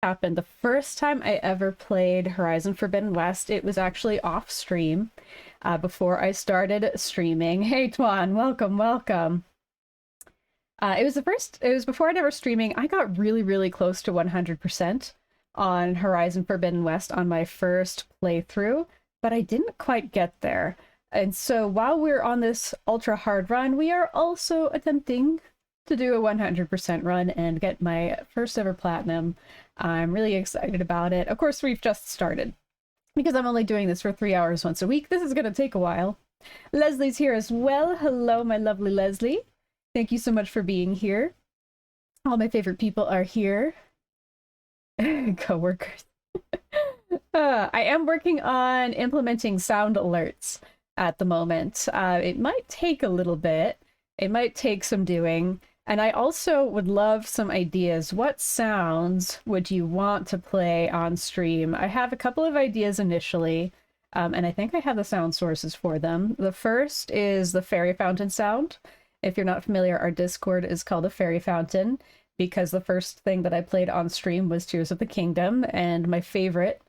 happened. The first time I ever played Horizon Forbidden West, it was actually off stream before I started streaming. Hey, Twan, welcome, welcome. It was before I'd ever streaming. I got really, really close to 100% on Horizon Forbidden West on my first playthrough, but I didn't quite get there. And so while we're on this ultra hard run, we are also attempting to do a 100% run and get my first ever platinum. I'm really excited about it. Of course, we've just started because I'm only doing this for 3 hours once a week. This is going to take a while. Leslie's here as well. Hello, my lovely Leslie. Thank you so much for being here. All my favorite people are here. Co-workers. I am working on implementing sound alerts at the moment. It might take a little bit. It might take some doing. And I also would love some ideas. What sounds would you want to play on stream? I have a couple of ideas initially, and I think I have the sound sources for them. The first is the fairy fountain sound. If you're not familiar, our Discord is called a fairy fountain because the first thing that I played on stream was Tears of the Kingdom, and my favorite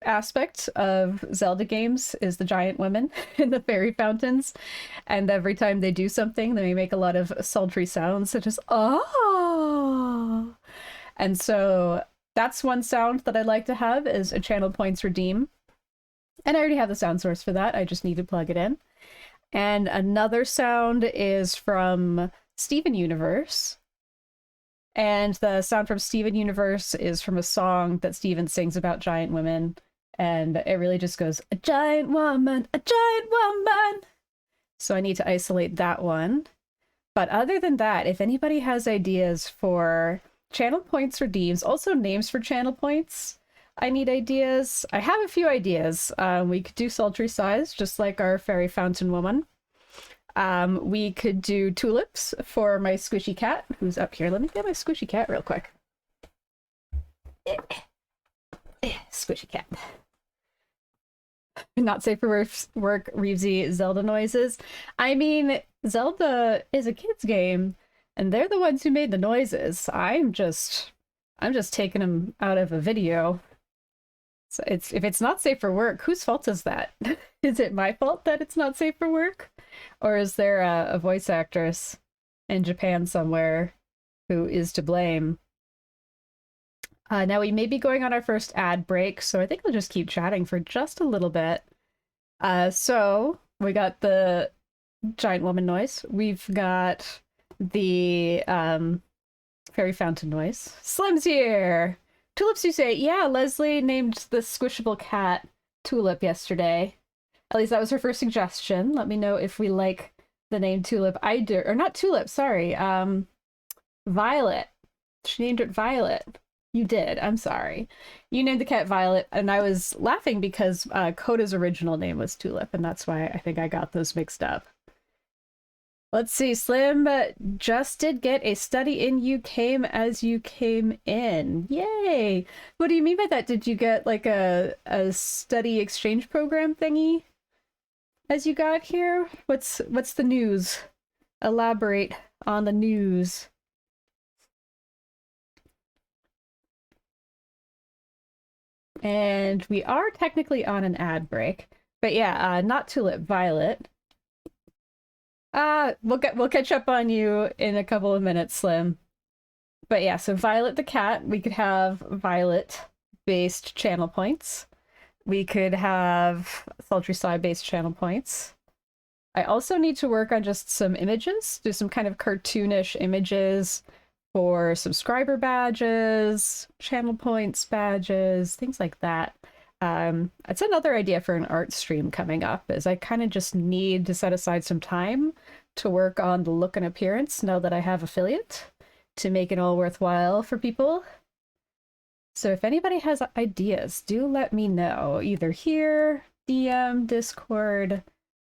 aspect of Zelda games is the giant women in the fairy fountains. And every time they do something, they make a lot of sultry sounds, such as "oh." And so that's one sound that I'd like to have is a channel points redeem. And I already have the sound source for that. I just need to plug it in. And another sound is from Steven Universe. And the sound from Steven Universe is from a song that Steven sings about giant women. And it really just goes, a giant woman, a giant woman. So I need to isolate that one. But other than that, if anybody has ideas for channel points redeems, also names for channel points, I need ideas. I have a few ideas. We could do sultry sighs, just like our fairy fountain woman. We could do tulips for my squishy cat, who's up here. Let me get my squishy cat real quick. Squishy cat. Not safe for work, Reevesy Zelda noises. I mean, Zelda is a kid's game, and they're the ones who made the noises. I'm just taking them out of a video. So if it's not safe for work, whose fault is that? Is it my fault that it's not safe for work? Or is there a voice actress in Japan somewhere who is to blame? Now we may be going on our first ad break, so I think we'll just keep chatting for just a little bit. So we got the giant woman noise. We've got the fairy fountain noise. Slim's here! Tulips, you say? Yeah, Leslie named the squishable cat Tulip yesterday. At least that was her first suggestion. Let me know if we like the name Tulip. I do, or not Tulip, sorry. Violet. She named it Violet. You did. I'm sorry. You named the cat Violet, and I was laughing because Coda's original name was Tulip, and that's why I think I got those mixed up. Let's see. Slim just did get a study in You Came As You Came In. Yay! What do you mean by that? Did you get like a study exchange program thingy as you got here? What's the news? Elaborate on the news. And we are technically on an ad break. But yeah, not Tulip, Violet. We'll catch up on you in a couple of minutes, Slim. But yeah, so Violet the cat, we could have Violet-based channel points. We could have Sultry Sigh-based channel points. I also need to work on just some images, do some kind of cartoonish images for subscriber badges, channel points badges, things like that. It's another idea for an art stream coming up, is I kind of just need to set aside some time to work on the look and appearance now that I have affiliate to make it all worthwhile for people. So if anybody has ideas, do let me know, either here, DM, Discord,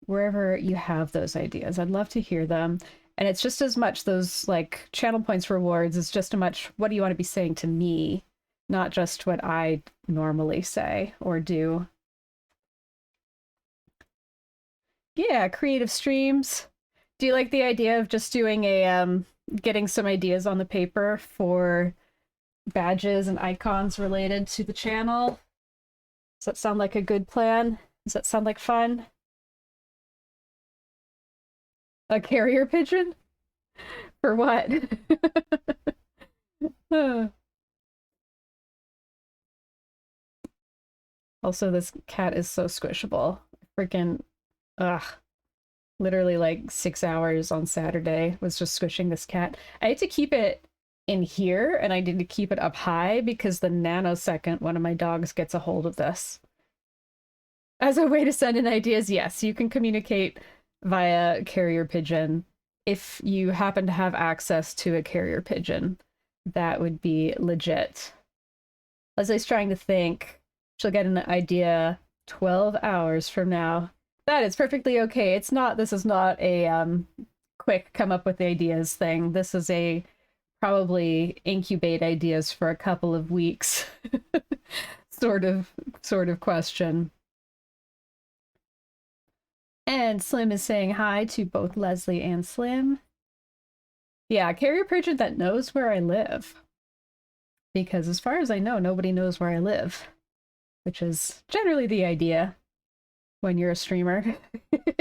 wherever you have those ideas. I'd love to hear them. And it's just as much those like channel points rewards is just as much what do you want to be saying to me, not just what I normally say or do. Yeah, creative streams. Do you like the idea of just doing a getting some ideas on the paper for badges and icons related to the channel. Does that sound like a good plan? Does that sound like fun? A carrier pigeon? For what? Also, this cat is so squishable. Freaking, ugh. Literally like 6 hours on Saturday was just squishing this cat. I had to keep it in here and I need to keep it up high because the nanosecond one of my dogs gets a hold of this. As a way to send in ideas, yes, you can communicate via carrier pigeon. If you happen to have access to a carrier pigeon, that would be legit. Leslie's trying to think. She'll get an idea 12 hours from now. That is perfectly okay. This is not a quick come up with ideas thing. This is a probably incubate ideas for a couple of weeks sort of question. And Slim is saying hi to both Leslie and Slim. Yeah, carrier pigeon that knows where I live. Because as far as I know, nobody knows where I live. Which is generally the idea when you're a streamer.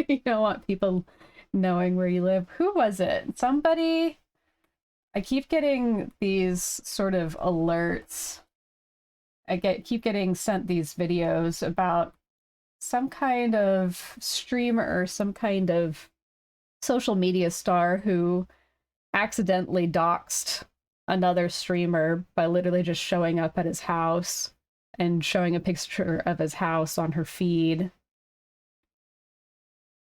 You don't want people knowing where you live. Who was it? Somebody... I keep getting these sort of alerts. Keep getting sent these videos about some kind of streamer or some kind of social media star who accidentally doxed another streamer by literally just showing up at his house and showing a picture of his house on her feed.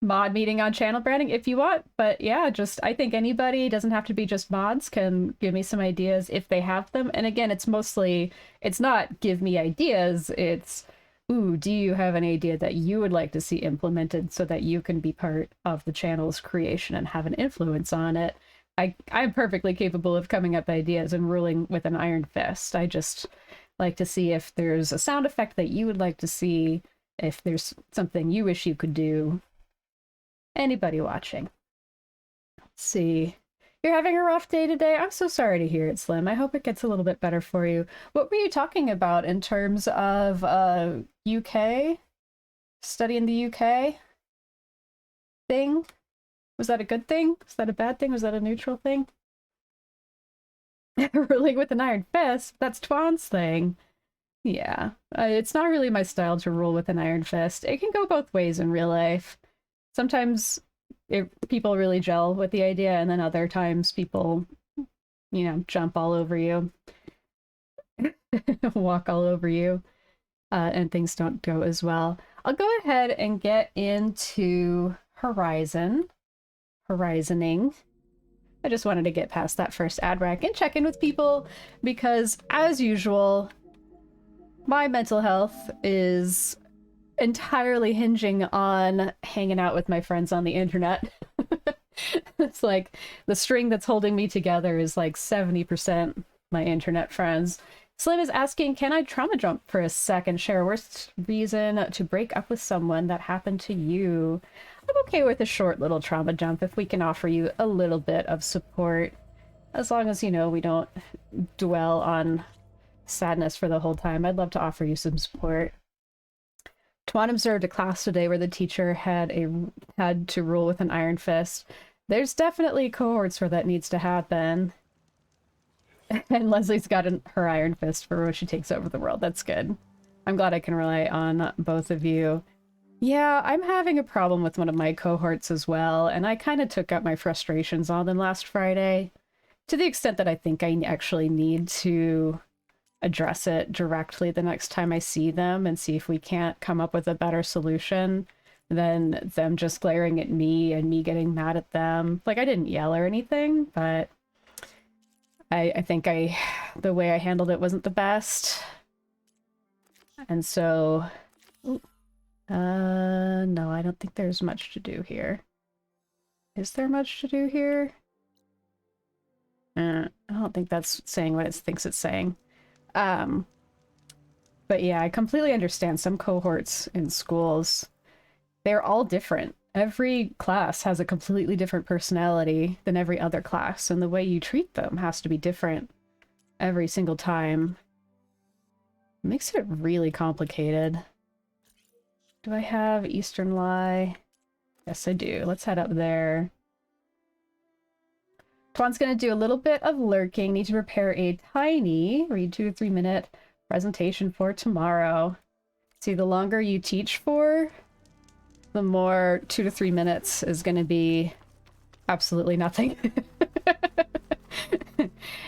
Mod meeting on channel branding if you want, but yeah, just I think anybody, doesn't have to be just mods, can give me some ideas if they have them. And again, it's not give me ideas, it's ooh, do you have an idea that you would like to see implemented so that you can be part of the channel's creation and have an influence on it? I'm perfectly capable of coming up with ideas and ruling with an iron fist. I just like to see if there's a sound effect that you would like to see, if there's something you wish you could do. Anybody watching? Let's see. You're having a rough day today? I'm so sorry to hear it, Slim. I hope it gets a little bit better for you. What were you talking about in terms of UK? Studying the UK thing? Was that a good thing? Was that a bad thing? Was that a neutral thing? Ruling with an iron fist? That's Twan's thing. Yeah. It's not really my style to rule with an iron fist. It can go both ways in real life. Sometimes people really gel with the idea, and then other times people, jump all over you, walk all over you, and things don't go as well. I'll go ahead and get into Horizoning. I just wanted to get past that first ad rack and check in with people because, as usual, my mental health is entirely hinging on hanging out with my friends on the internet. It's like the string that's holding me together is like 70% my internet friends. Slim is asking, can I trauma jump for a second? Share worst reason to break up with someone that happened to you. I'm okay with a short little trauma jump if we can offer you a little bit of support. As long as, we don't dwell on sadness for the whole time. I'd love to offer you some support. Twan observed a class today where the teacher had to rule with an iron fist. There's definitely cohorts where that needs to happen. And Leslie's got her iron fist for when she takes over the world. That's good. I'm glad I can rely on both of you. Yeah, I'm having a problem with one of my cohorts as well, and I kind of took out my frustrations on them last Friday, to the extent that I think I actually need to address it directly the next time I see them and see if we can't come up with a better solution than them just glaring at me and me getting mad at them. Like, I didn't yell or anything, but I think the way I handled it wasn't the best. And so, no, I don't think there's much to do here. Is there much to do here? I don't think that's saying what it thinks it's saying. But yeah, I completely understand some cohorts in schools. They're all different. Every class has a completely different personality than every other class, and the way you treat them has to be different. every single time. It makes it really complicated. Do I have Eastern Lie? Yes, I do. Let's head up there. Twan's gonna do a little bit of lurking. Need to prepare a tiny, read 2 to 3 minute presentation for tomorrow. See, the longer you teach for, the more 2 to 3 minutes is gonna be absolutely nothing.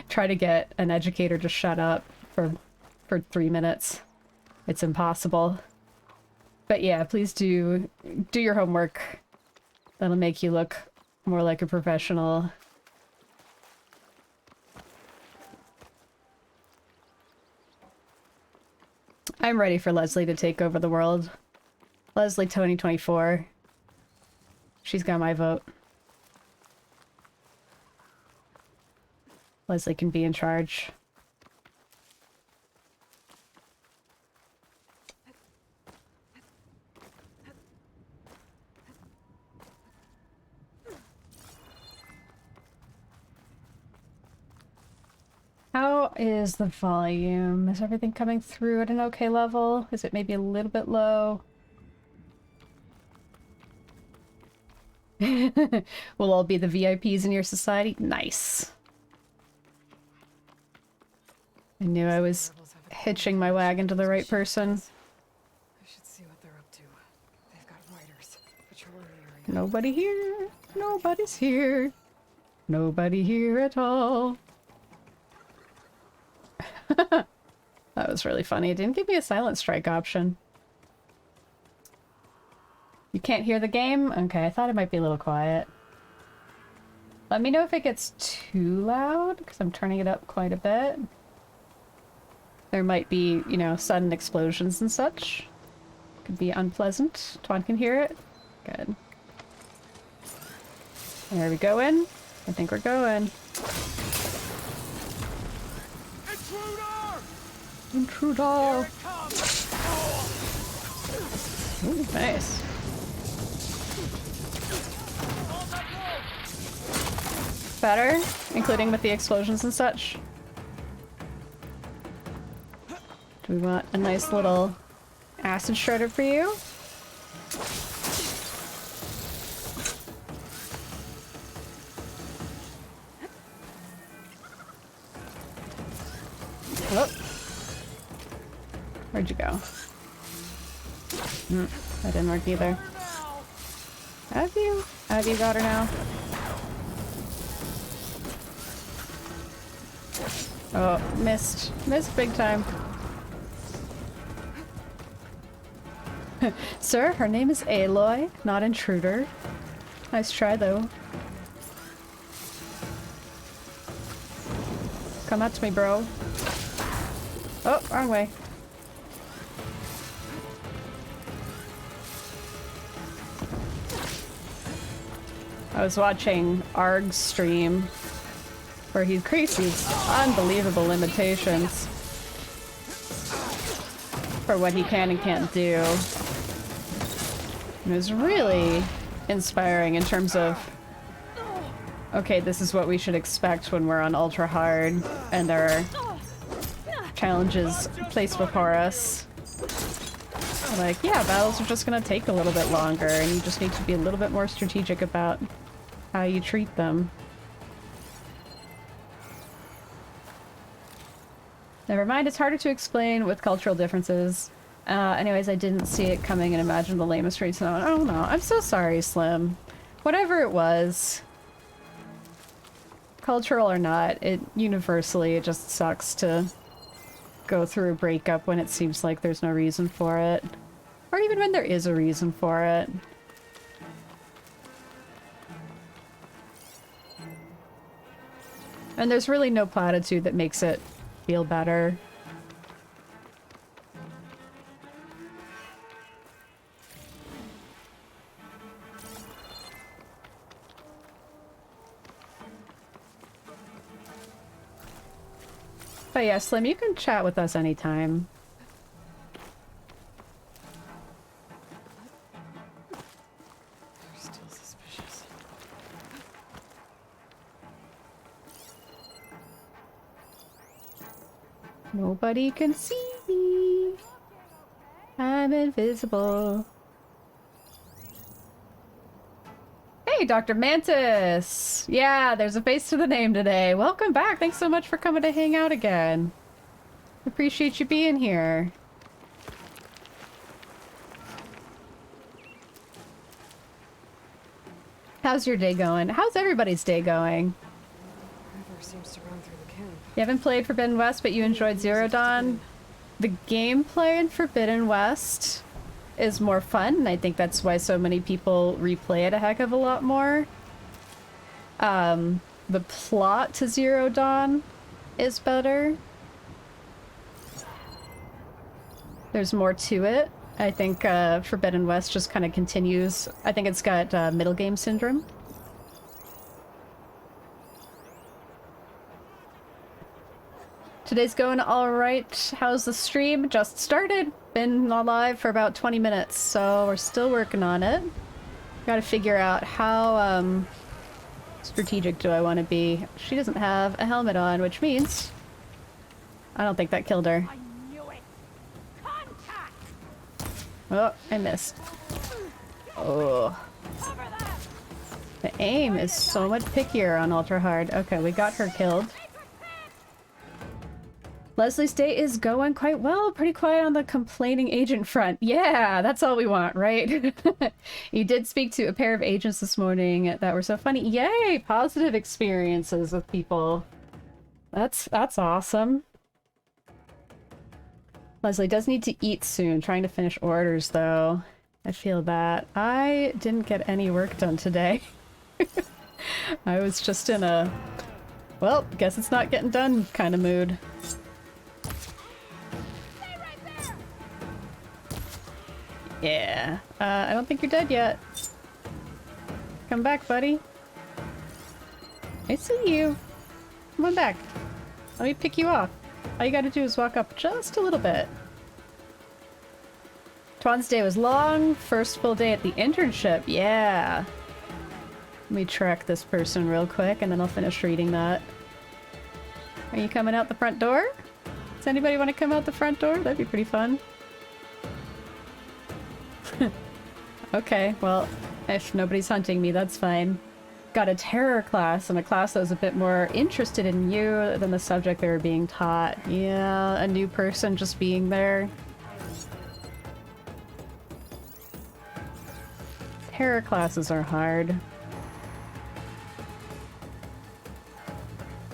Try to get an educator to shut up for 3 minutes. It's impossible. But yeah, please do your homework. That'll make you look more like a professional. I'm ready for Leslie to take over the world. Leslie 2024. She's got my vote. Leslie can be in charge. How is the volume? Is everything coming through at an okay level? Is it maybe a little bit low? We'll all be the VIPs in your society? Nice. I knew I was hitching my wagon to the right person. I should see what they're up to. They've got riders patrolling the area. Nobody here. Nobody's here. Nobody here at all. That was really funny. It didn't give me a silent strike option. You can't hear the game? Okay, I thought it might be a little quiet. Let me know if it gets too loud, because I'm turning it up quite a bit. There might be, you know, sudden explosions and such. Could be unpleasant. Twan can hear it? Good. There we go in. I think we're going. Intruder! Ooh, nice. Better, including with the explosions and such. Do we want a nice little acid shredder for you? Oh. Where'd you go? That didn't work either. Have you? Have you got her now? Oh, missed. Missed big time. Sir, her name is Aloy, not Intruder. Nice try, though. Come at me, bro. Oh, wrong way. I was watching Arg's stream where he creates these unbelievable limitations for what he can and can't do. It was really inspiring in terms of, okay, this is what we should expect when we're on ultra hard and there are challenges placed before us. Like, yeah, battles are just gonna take a little bit longer and you just need to be a little bit more strategic about how you treat them. Never mind, it's harder to explain with cultural differences. Anyways, I didn't see it coming and imagined the lamest reason. Oh no, I'm so sorry, Slim. Whatever it was, cultural or not, it universally, it just sucks to go through a breakup when it seems like there's no reason for it. Or even when there is a reason for it. And there's really no platitude that makes it feel better. But yeah, Slim, you can chat with us anytime. They're still suspicious. Nobody can see me. I'm invisible. Hey, Dr. Mantis! Yeah, there's a face to the name today. Welcome back. Thanks so much for coming to hang out again. Appreciate you being here. How's your day going? How's everybody's day going? River seems to run through the camp. You haven't played Forbidden West, but you enjoyed Zero Dawn? The gameplay in Forbidden West is more fun, and I think that's why so many people replay it a heck of a lot more. The plot to Zero Dawn is better. There's more to it. I think Forbidden West just kind of continues. I think it's got middle game syndrome. Today's going all right. How's the stream? Just started. Been live for about 20 minutes, so we're still working on it. Gotta figure out how strategic do I want to be. She doesn't have a helmet on, which means I don't think that killed her. Oh, I missed. Oh. The aim is so much pickier on Ultra Hard. Okay, we got her killed. Leslie's day is going quite well. Pretty quiet on the complaining agent front. Yeah, that's all we want, right? You did speak to a pair of agents this morning that were so funny. Yay! Positive experiences with people. That's awesome. Leslie does need to eat soon. Trying to finish orders, though. I feel that. I didn't get any work done today. I was just in a, well, guess it's not getting done kind of mood. Yeah. I don't think you're dead yet. Come back, buddy. I see you. Come on back. Let me pick you off. All you gotta do is walk up just a little bit. Twan's day was long. First full day at the internship. Yeah. Let me track this person real quick and then I'll finish reading that. Are you coming out the front door? Does anybody want to come out the front door? That'd be pretty fun. Okay, well, if nobody's hunting me, that's fine. Got a terror class, and a class that was a bit more interested in you than the subject they were being taught. Yeah, a new person just being there. Terror classes are hard.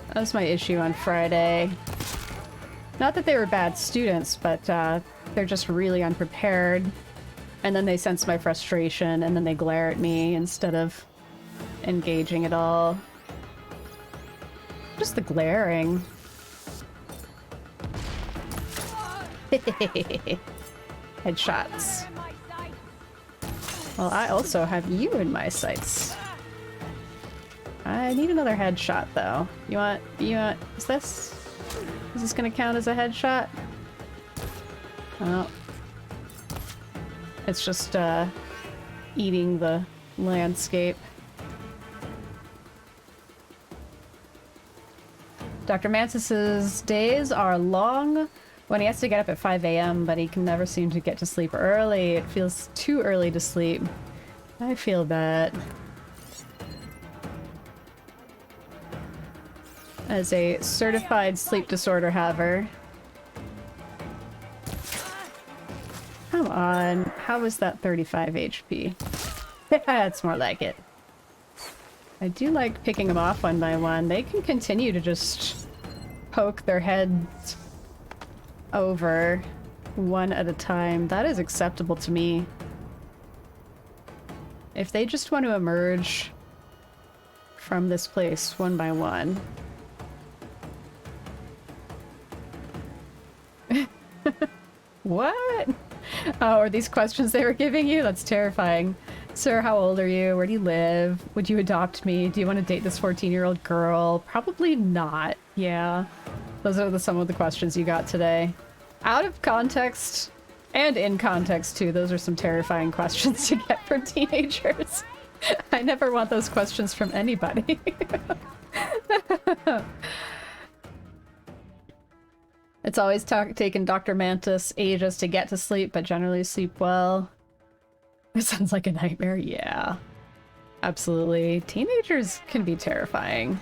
That was my issue on Friday. Not that they were bad students, but they're just really unprepared. And then they sense my frustration, and then they glare at me instead of engaging at all. Just the glaring. Headshots. Well, I also have you in my sights. I need another headshot, though. You want, is this gonna count as a headshot? Oh. It's just, eating the landscape. Dr. Mantis's days are long when he has to get up at 5 a.m., but he can never seem to get to sleep early. It feels too early to sleep. I feel that. As a certified sleep disorder haver. Come on, how was that 35 HP? That's more like it. I do like picking them off one by one. They can continue to just poke their heads over one at a time. That is acceptable to me. If they just want to emerge from this place one by one. What? Oh, are these questions they were giving you? That's terrifying. Sir, how old are you? Where do you live? Would you adopt me? Do you want to date this 14-year-old girl? Probably not. Yeah. Those are some of the questions you got today. Out of context, and in context too, those are some terrifying questions to get from teenagers. I never want those questions from anybody. It's always taken Dr. Mantis ages to get to sleep, but generally sleep well. It sounds like a nightmare. Yeah. Absolutely. Teenagers can be terrifying.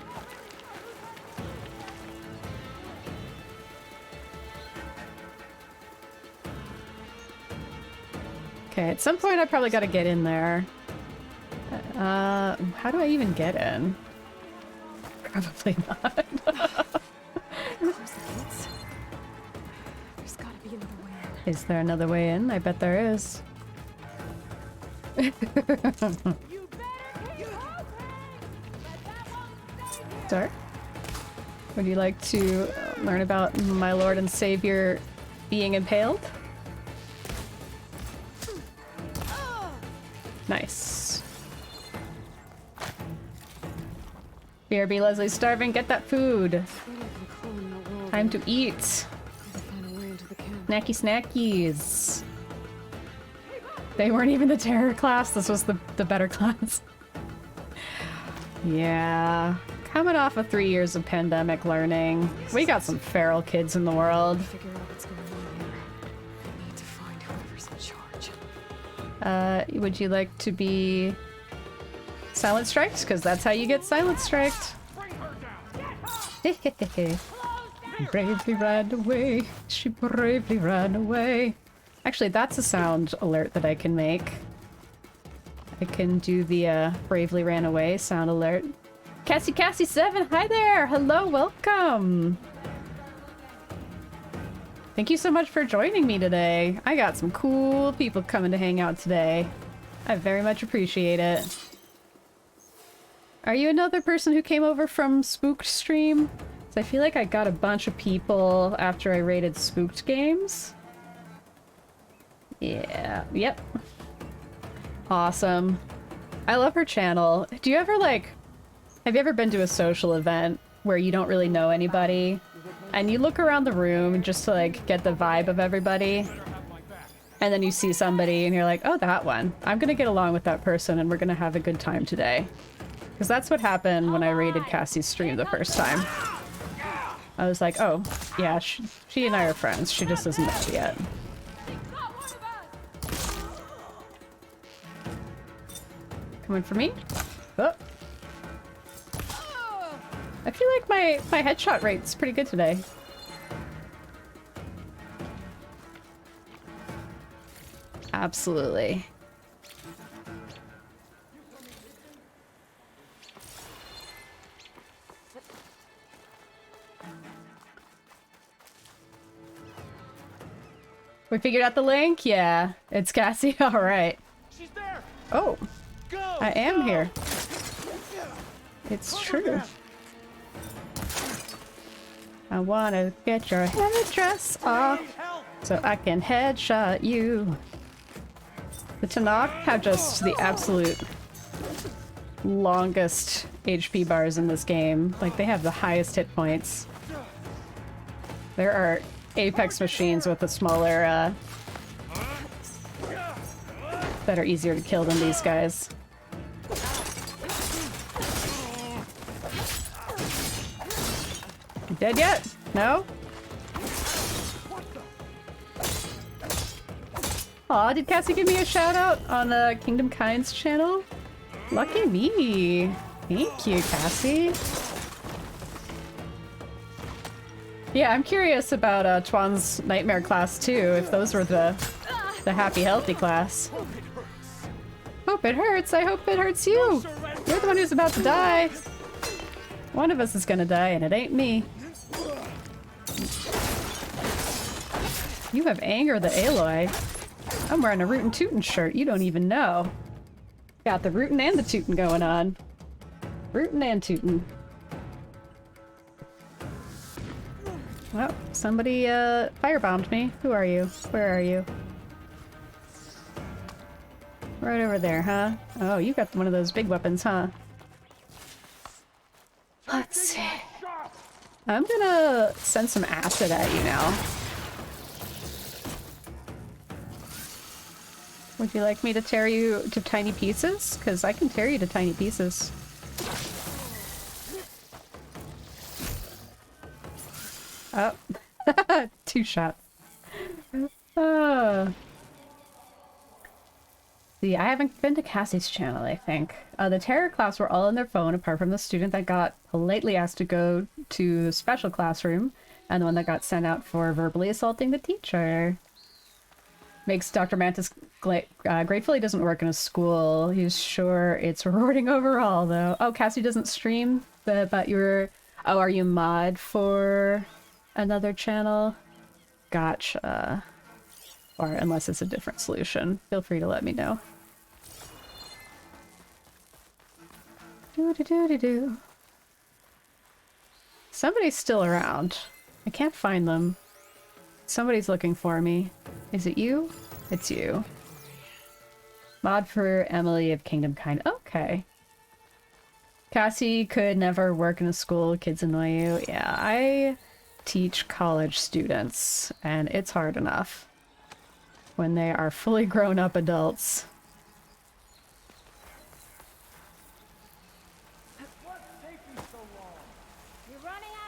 Okay, at some point I probably gotta get in there. How do I even get in? Probably not. Close the gates. There's gotta be another way in. Is there another way in? I bet there is. Sir? Would you like to learn about my lord and savior being impaled? Nice. BRB Leslie's starving. Get that food. Time to eat. Snacky snackies. They weren't even the terror class. This was the better class. Yeah. Coming off of 3 years of pandemic learning. We got some feral kids in the world. Figure out what's going on here. I need to find whoever's in charge. Would you like to be silent striked? Because that's how you get silent striked. Bravely ran away. She bravely ran away. Actually, that's a sound alert that I can make. I can do the bravely ran away sound alert. Cassie7, hi there! Hello, welcome! Thank you so much for joining me today. I got some cool people coming to hang out today. I very much appreciate it. Are you another person who came over from Spooked stream? So I feel like I got a bunch of people after I raided Spooked games. Yeah, yep. Awesome. I love her channel. Do you ever like... Have you ever been to a social event where you don't really know anybody and you look around the room just to like get the vibe of everybody and then you see somebody and you're like, oh, that one. I'm gonna get along with that person and we're gonna have a good time today. Because that's what happened when I raided Cassie's stream the first time. I was like, oh, yeah, she and I are friends. She just doesn't know yet. Coming for me? Oh. I feel like my headshot rate's pretty good today. Absolutely. We figured out the link? Yeah. It's Cassie? Alright. She's there. Oh. Go, I am go. here. It's true. I wanna get your headdress off so I can headshot you. The tanakth have just the absolute longest HP bars in this game. Like, they have the highest hit points. There are Apex machines with a smaller, that are easier to kill than these guys. You dead yet? No? Aw, did Cassie give me a shout out on Kingdom Kind's channel? Lucky me. Thank you, Cassie. Yeah, I'm curious about Twan's Nightmare class too, if those were the happy healthy class. Hope it hurts. I hope it hurts you. You're the one who's about to die. One of us is gonna die and it ain't me. You have anger, the Aloy. I'm wearing a Rootin' Tootin shirt. You don't even know. Got the Rootin' and the Tootin' going on. Rootin' and Tootin'. Well, somebody firebombed me. Who are you? Where are you? Right over there, huh? Oh, you got one of those big weapons, huh? Let's see. I'm gonna send some acid at you now. Would you like me to tear you to tiny pieces? Because I can tear you to tiny pieces. Oh. shot. See, I haven't been to Cassie's channel, I think. The terror class were all on their phone, apart from the student that got politely asked to go to the special classroom, and the one that got sent out for verbally assaulting the teacher. Makes Dr. Mantis grateful he doesn't work in a school. He's sure it's rewarding overall, though. Oh, Cassie doesn't stream, but you're... Oh, are you mod for another channel? Gotcha. Or unless it's a different solution. Feel free to let me know. Do-do-do-do-do. Somebody's still around. I can't find them. Somebody's looking for me. Is it you? It's you. Mod for Emily of Kingdom Kind. Okay. Cassie could never work in a school. Kids annoy you. Yeah, I teach college students, and it's hard enough when they are fully grown-up adults.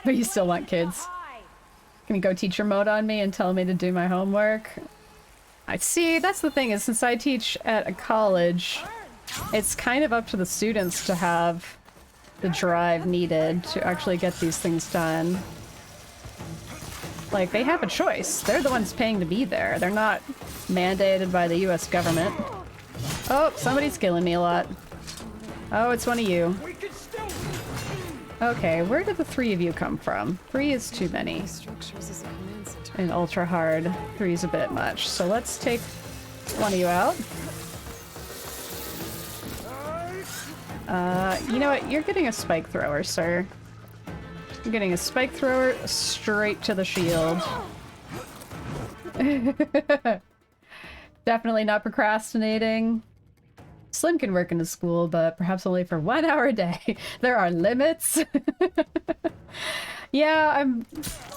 But you still want kids. Can you go teacher mode on me and tell me to do my homework? I see, that's the thing, is since I teach at a college, it's kind of up to the students to have the drive needed to actually get these things done. Like, they have a choice. They're the ones paying to be there. They're not mandated by the US government. Oh, somebody's killing me a lot. Oh, it's one of you. Okay, where did the three of you come from? 3 is too many. And ultra hard. 3 is a bit much. So let's take one of you out. You know what? You're getting a spike thrower, sir. I'm getting a spike thrower straight to the shield. Definitely not procrastinating. Slim can work in a school, but perhaps only for 1 hour a day. There are limits. Yeah,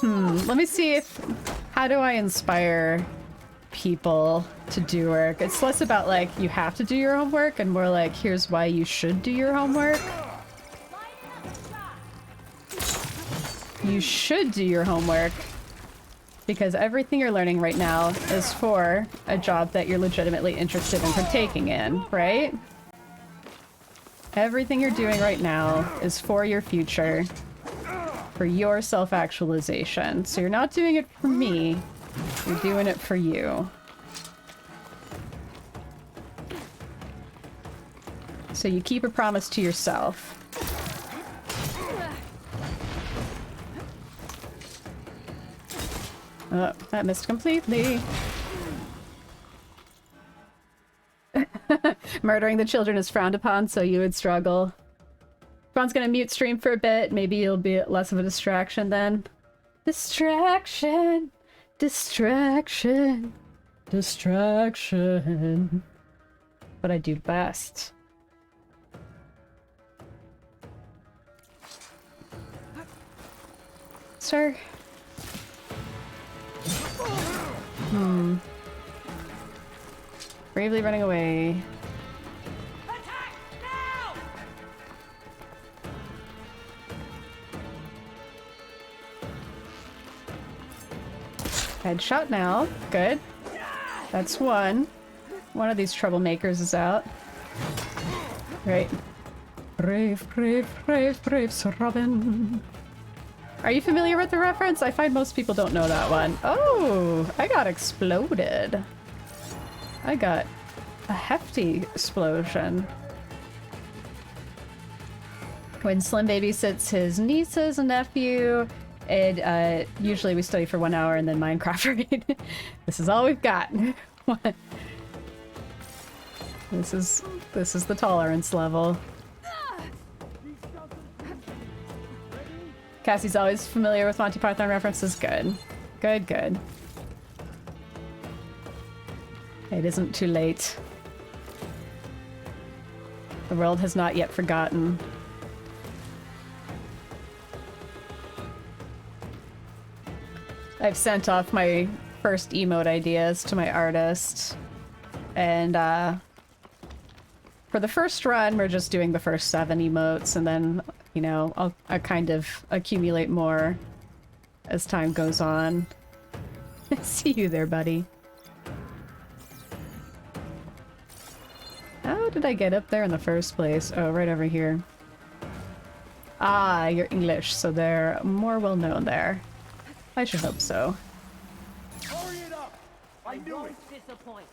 let me see if... How do I inspire people to do work? It's less about, like, you have to do your homework, and more like, here's why you should do your homework. You should do your homework, because everything you're learning right now is for a job that you're legitimately interested in partaking in, right? Everything you're doing right now is for your future, for your self-actualization. So you're not doing it for me, you're doing it for you. So you keep a promise to yourself. Oh, that missed completely. Murdering the children is frowned upon, so you would struggle. Ron's gonna mute stream for a bit. Maybe it'll be less of a distraction then. Distraction! Distraction! Distraction! What I do best. Sir? Bravely running away. Attack now! Headshot now. Good. That's one. One of these troublemakers is out. Right. Brave, brave, brave, brave Sir Robin. Are you familiar with the reference? I find most people don't know that one. Oh, I got exploded. I got a hefty explosion. When Slim babysits his nieces and nephew, usually we study for 1 hour and then Minecraft read. This is all we've got. This is the tolerance level. Cassie's always familiar with Monty Python references. Good. Good, good. It isn't too late. The world has not yet forgotten. I've sent off my first emote ideas to my artist. And, for the first run, we're just doing the first 7 emotes, and then, you know, I'll kind of accumulate more as time goes on. See you there, buddy. How did I get up there in the first place? Oh, right over here. Ah, you're English, so they're more well known there. I should hope so. Hurry it up! I knew it! Disappoint.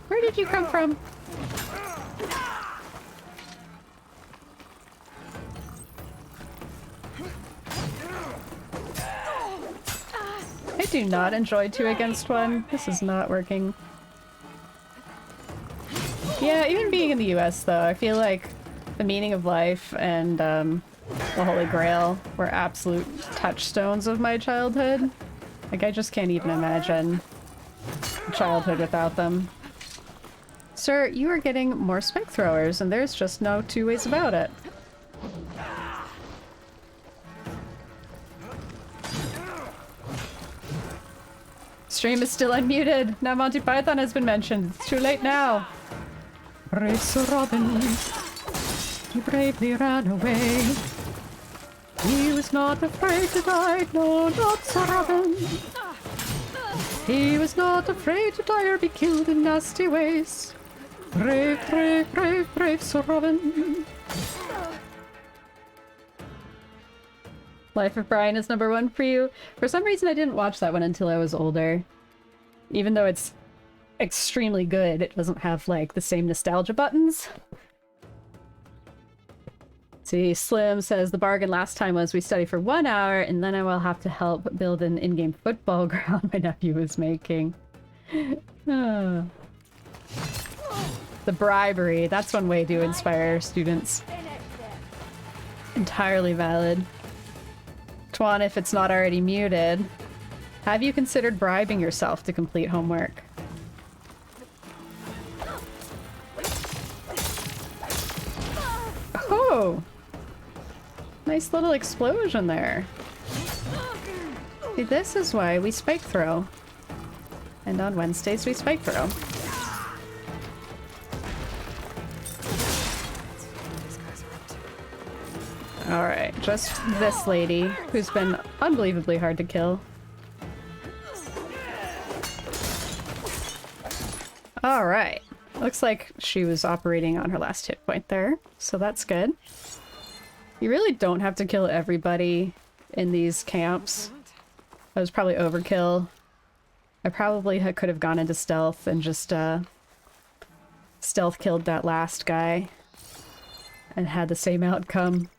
Where did you come from? I do not enjoy 2 against 1. This is not working. Yeah, even being in the US though, I feel like the meaning of life and the Holy Grail were absolute touchstones of my childhood. Like, I just can't even imagine childhood without them. Sir, you are getting more spike throwers, and there's just no 2 ways about it. Stream is still unmuted. Now Monty Python has been mentioned. It's too late now. Brave Sir Robin, he bravely ran away. He was not afraid to die, no, not Sir Robin. He was not afraid to die or be killed in nasty ways. Brave, brave, brave, brave Sir Robin. Life of Brian is #1 for you. For some reason I didn't watch that one until I was older. Even though it's extremely good, it doesn't have like the same nostalgia buttons. See, Slim says the bargain last time was we study for 1 hour and then I will have to help build an in-game football ground my nephew was making. Ah. The bribery, that's one way to inspire students. Entirely valid. Twan, if it's not already muted, have you considered bribing yourself to complete homework? Oh! Nice little explosion there. See, this is why we spike throw. And on Wednesdays we spike throw. Alright, just this lady, who's been unbelievably hard to kill. Alright. Looks like she was operating on her last hit point there, so that's good. You really don't have to kill everybody in these camps. That was probably overkill. I probably could have gone into stealth and just stealth killed that last guy and had the same outcome.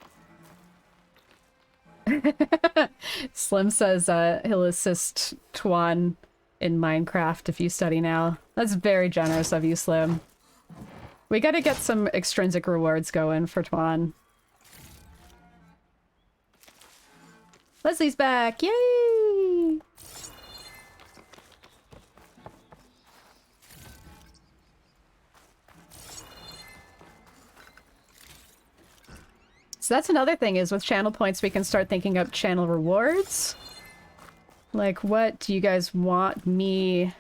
Slim says he'll assist Twan in Minecraft if you study now. That's very generous of you, Slim. We gotta get some extrinsic rewards going for Twan. Leslie's back! Yay! So that's another thing, is with channel points we can start thinking up channel rewards. Like, what do you guys want me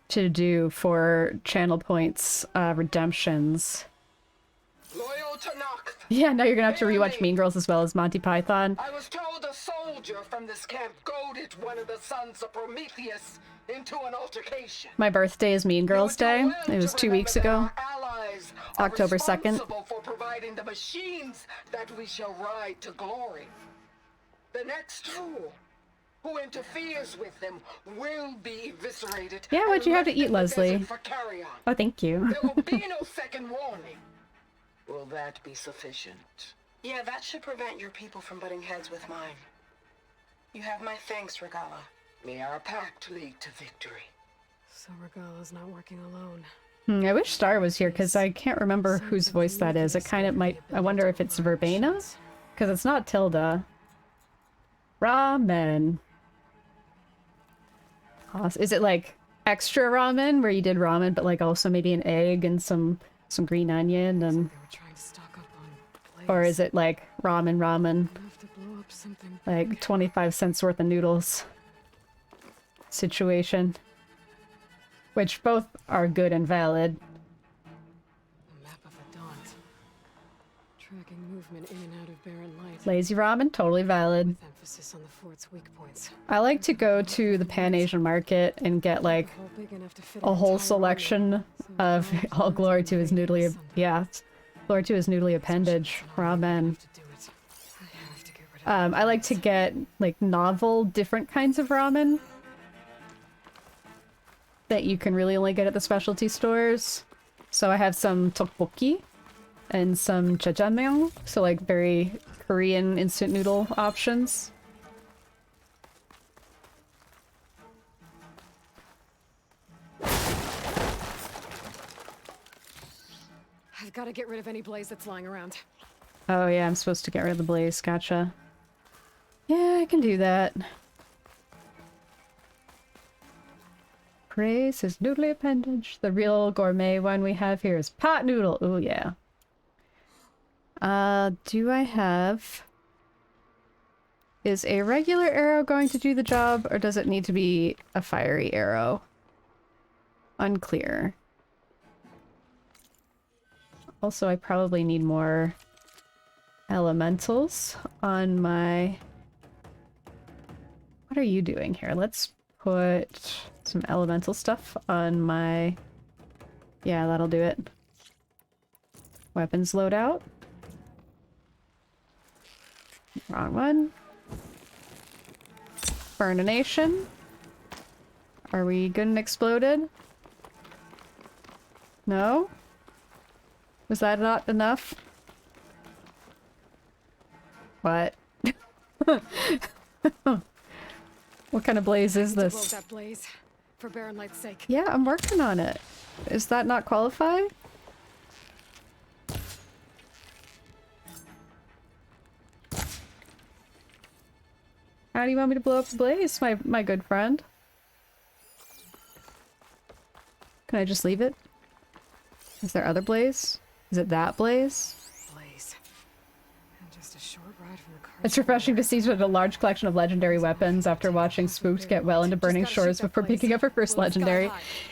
to do for channel points redemptions? Loyal tanakth. Yeah, now you're gonna have to rewatch Mean Girls as well as Monty Python. I was told a soldier from this camp goaded one of the sons of Prometheus into an altercation. My birthday is Mean Girls Day. It was 2 weeks ago. October 2nd. For providing the machines that we shall ride to glory. The next fool who interferes with them will be eviscerated. Yeah, what'd you have to eat, Leslie? For carrion. Oh, thank you. There will be no second warning. Will that be sufficient? Yeah, that should prevent your people from butting heads with mine. You have my thanks, Regala. May our pact lead to victory. So Regala's not working alone. I wish Star was here because I can't remember whose voice that is. It kind of might... I wonder if it's Verbena? Because it's not Tilda. Ramen. Is it like extra ramen where you did ramen but like also maybe an egg and some green onion and... They were trying to stock up on plates. Or is it like ramen? You have to blow up something Like big. 25 cents worth of noodles situation. Which both are good and valid. The map of the Daunt. Tracking movement in and out of barren light. Lazy ramen, totally valid. With emphasis on the fort's weak points. I like to go to the Pan-Asian market and get like Hole big enough to fit a an whole entire selection army. So of all all glory to his Sunday. noodly, yeah, glory to his noodly appendage ramen. I like to get like novel, different kinds of ramen that you can really only get at the specialty stores. So I have some tteokbokki and some jjajangmyeon, so like very Korean instant noodle options. I've got to get rid of any blaze that's lying around. Oh yeah, I'm supposed to get rid of the blaze, gotcha. Yeah, I can do that. Praise his noodly appendage. The real gourmet one we have here is pot noodle. Ooh, yeah. Do I have... Is a regular arrow going to do the job, or does it need to be a fiery arrow? Unclear. Also, I probably need more elementals on my... What are you doing here? Let's put some elemental stuff on my... Yeah, that'll do it. Weapons loadout. Wrong one. Burnination. Are we good and exploded? No? Was that not enough? What? What kind of blaze is Blow this? that blaze for barren light's sake. Yeah, I'm working on it. Is that not qualify? How do you want me to blow up the blaze, my good friend? Can I just leave it? Is there other blaze? Is it that blaze? Blaze. And just a short ride from the car. It's refreshing to see such a large collection of legendary weapons after watching Spooked get well into Burning Shores before picking up her first legendary.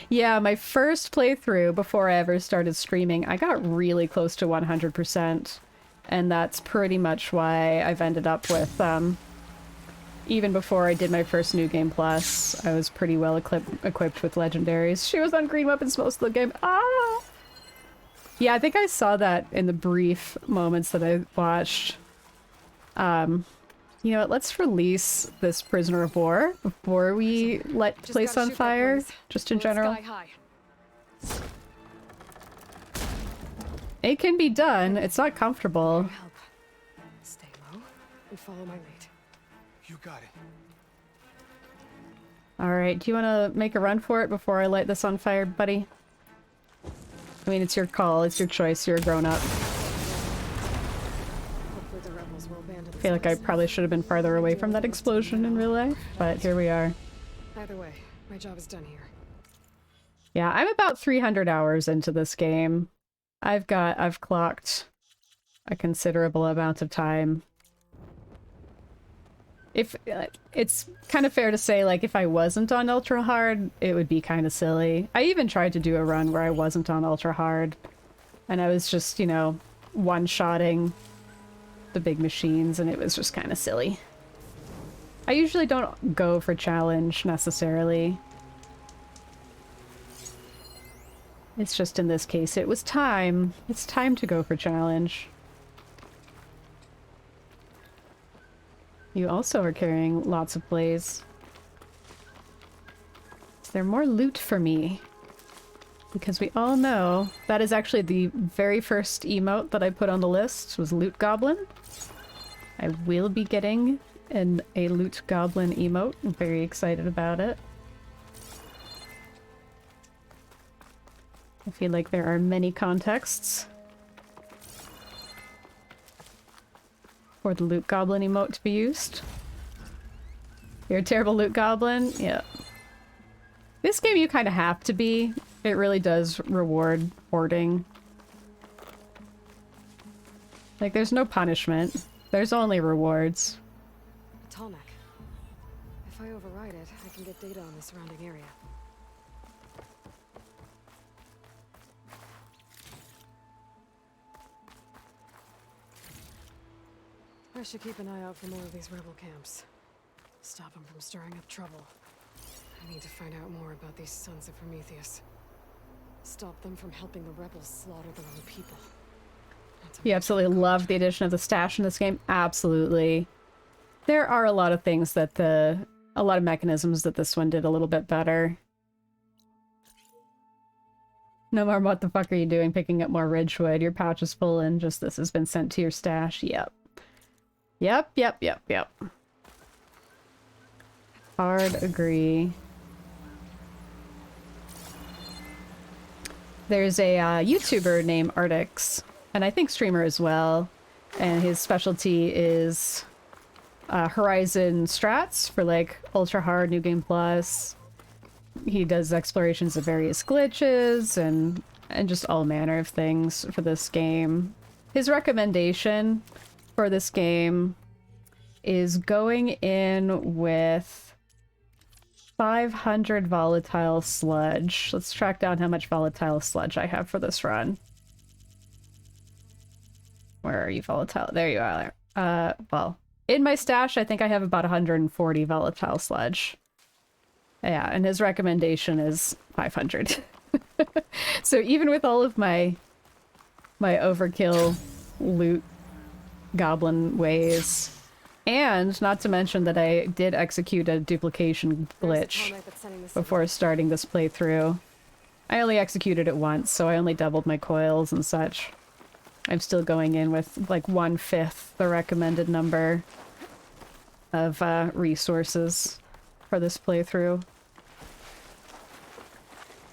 Yeah, my first playthrough before I ever started streaming, I got really close to 100%. And that's pretty much why I've ended up with, even before I did my first New Game Plus, I was pretty well equipped with legendaries. She was on green weapons most of the game. Ah! Yeah, I think I saw that in the brief moments that I watched. You know what, let's release this prisoner of war before we let place on fire, just in general. It can be done, it's not comfortable. Help. Stay low and follow my lead. You got it. Alright, do you want to make a run for it before I light this on fire, buddy? I mean, it's your call, it's your choice, you're a grown-up. Hopefully the rebels will abandon I feel like I probably should have been farther away from that explosion in real life, but here we are. Either way, my job is done here. Yeah, I'm about 300 hours into this game. I've clocked a considerable amount of time. If it's kind of fair to say, like, if I wasn't on ultra hard, it would be kind of silly. I even tried to do a run where I wasn't on ultra hard, and I was just, you know, one-shotting the big machines, and it was just kind of silly. I usually don't go for challenge necessarily. It's just in this case, it was time. It's time to go for challenge. You also are carrying lots of blaze. Is there more loot for me? Because we all know that is actually the very first emote that I put on the list was Loot Goblin. I will be getting a Loot Goblin emote. I'm very excited about it. I feel like there are many contexts for the Loot Goblin emote to be used. You're a terrible Loot Goblin? Yeah. This game you kind of have to be. It really does reward hoarding. Like, there's no punishment. There's only rewards. A tanakth. If I override it, I can get data on the surrounding area. should keep an eye out for more of these rebel camps. Stop them from stirring up trouble. I need to find out more about these sons of Prometheus. Stop them from helping the rebels slaughter their own people. You absolutely love the addition of the stash in this game. Absolutely. There are a lot of things that a lot of mechanisms that this one did a little bit better. No more, what the fuck are you doing picking up more ridgewood? Your pouch is full and just this has been sent to your stash. Yep. Yep. Hard agree. There's a YouTuber named Artix, and I think streamer as well, and his specialty is Horizon strats for like ultra hard, New Game Plus. He does explorations of various glitches and just all manner of things for this game. His recommendation for this game is going in with 500 volatile sludge. Let's track down how much volatile sludge I have for this run. Where are you, volatile? There you are. Well, in my stash, I think I have about 140 volatile sludge. Yeah, and his recommendation is 500. So even with all of my overkill loot goblin ways, and not to mention that I did execute a duplication glitch before starting this playthrough. I only executed it once, so I only doubled my coils and such. I'm still going in with like 1/5 the recommended number of resources for this playthrough.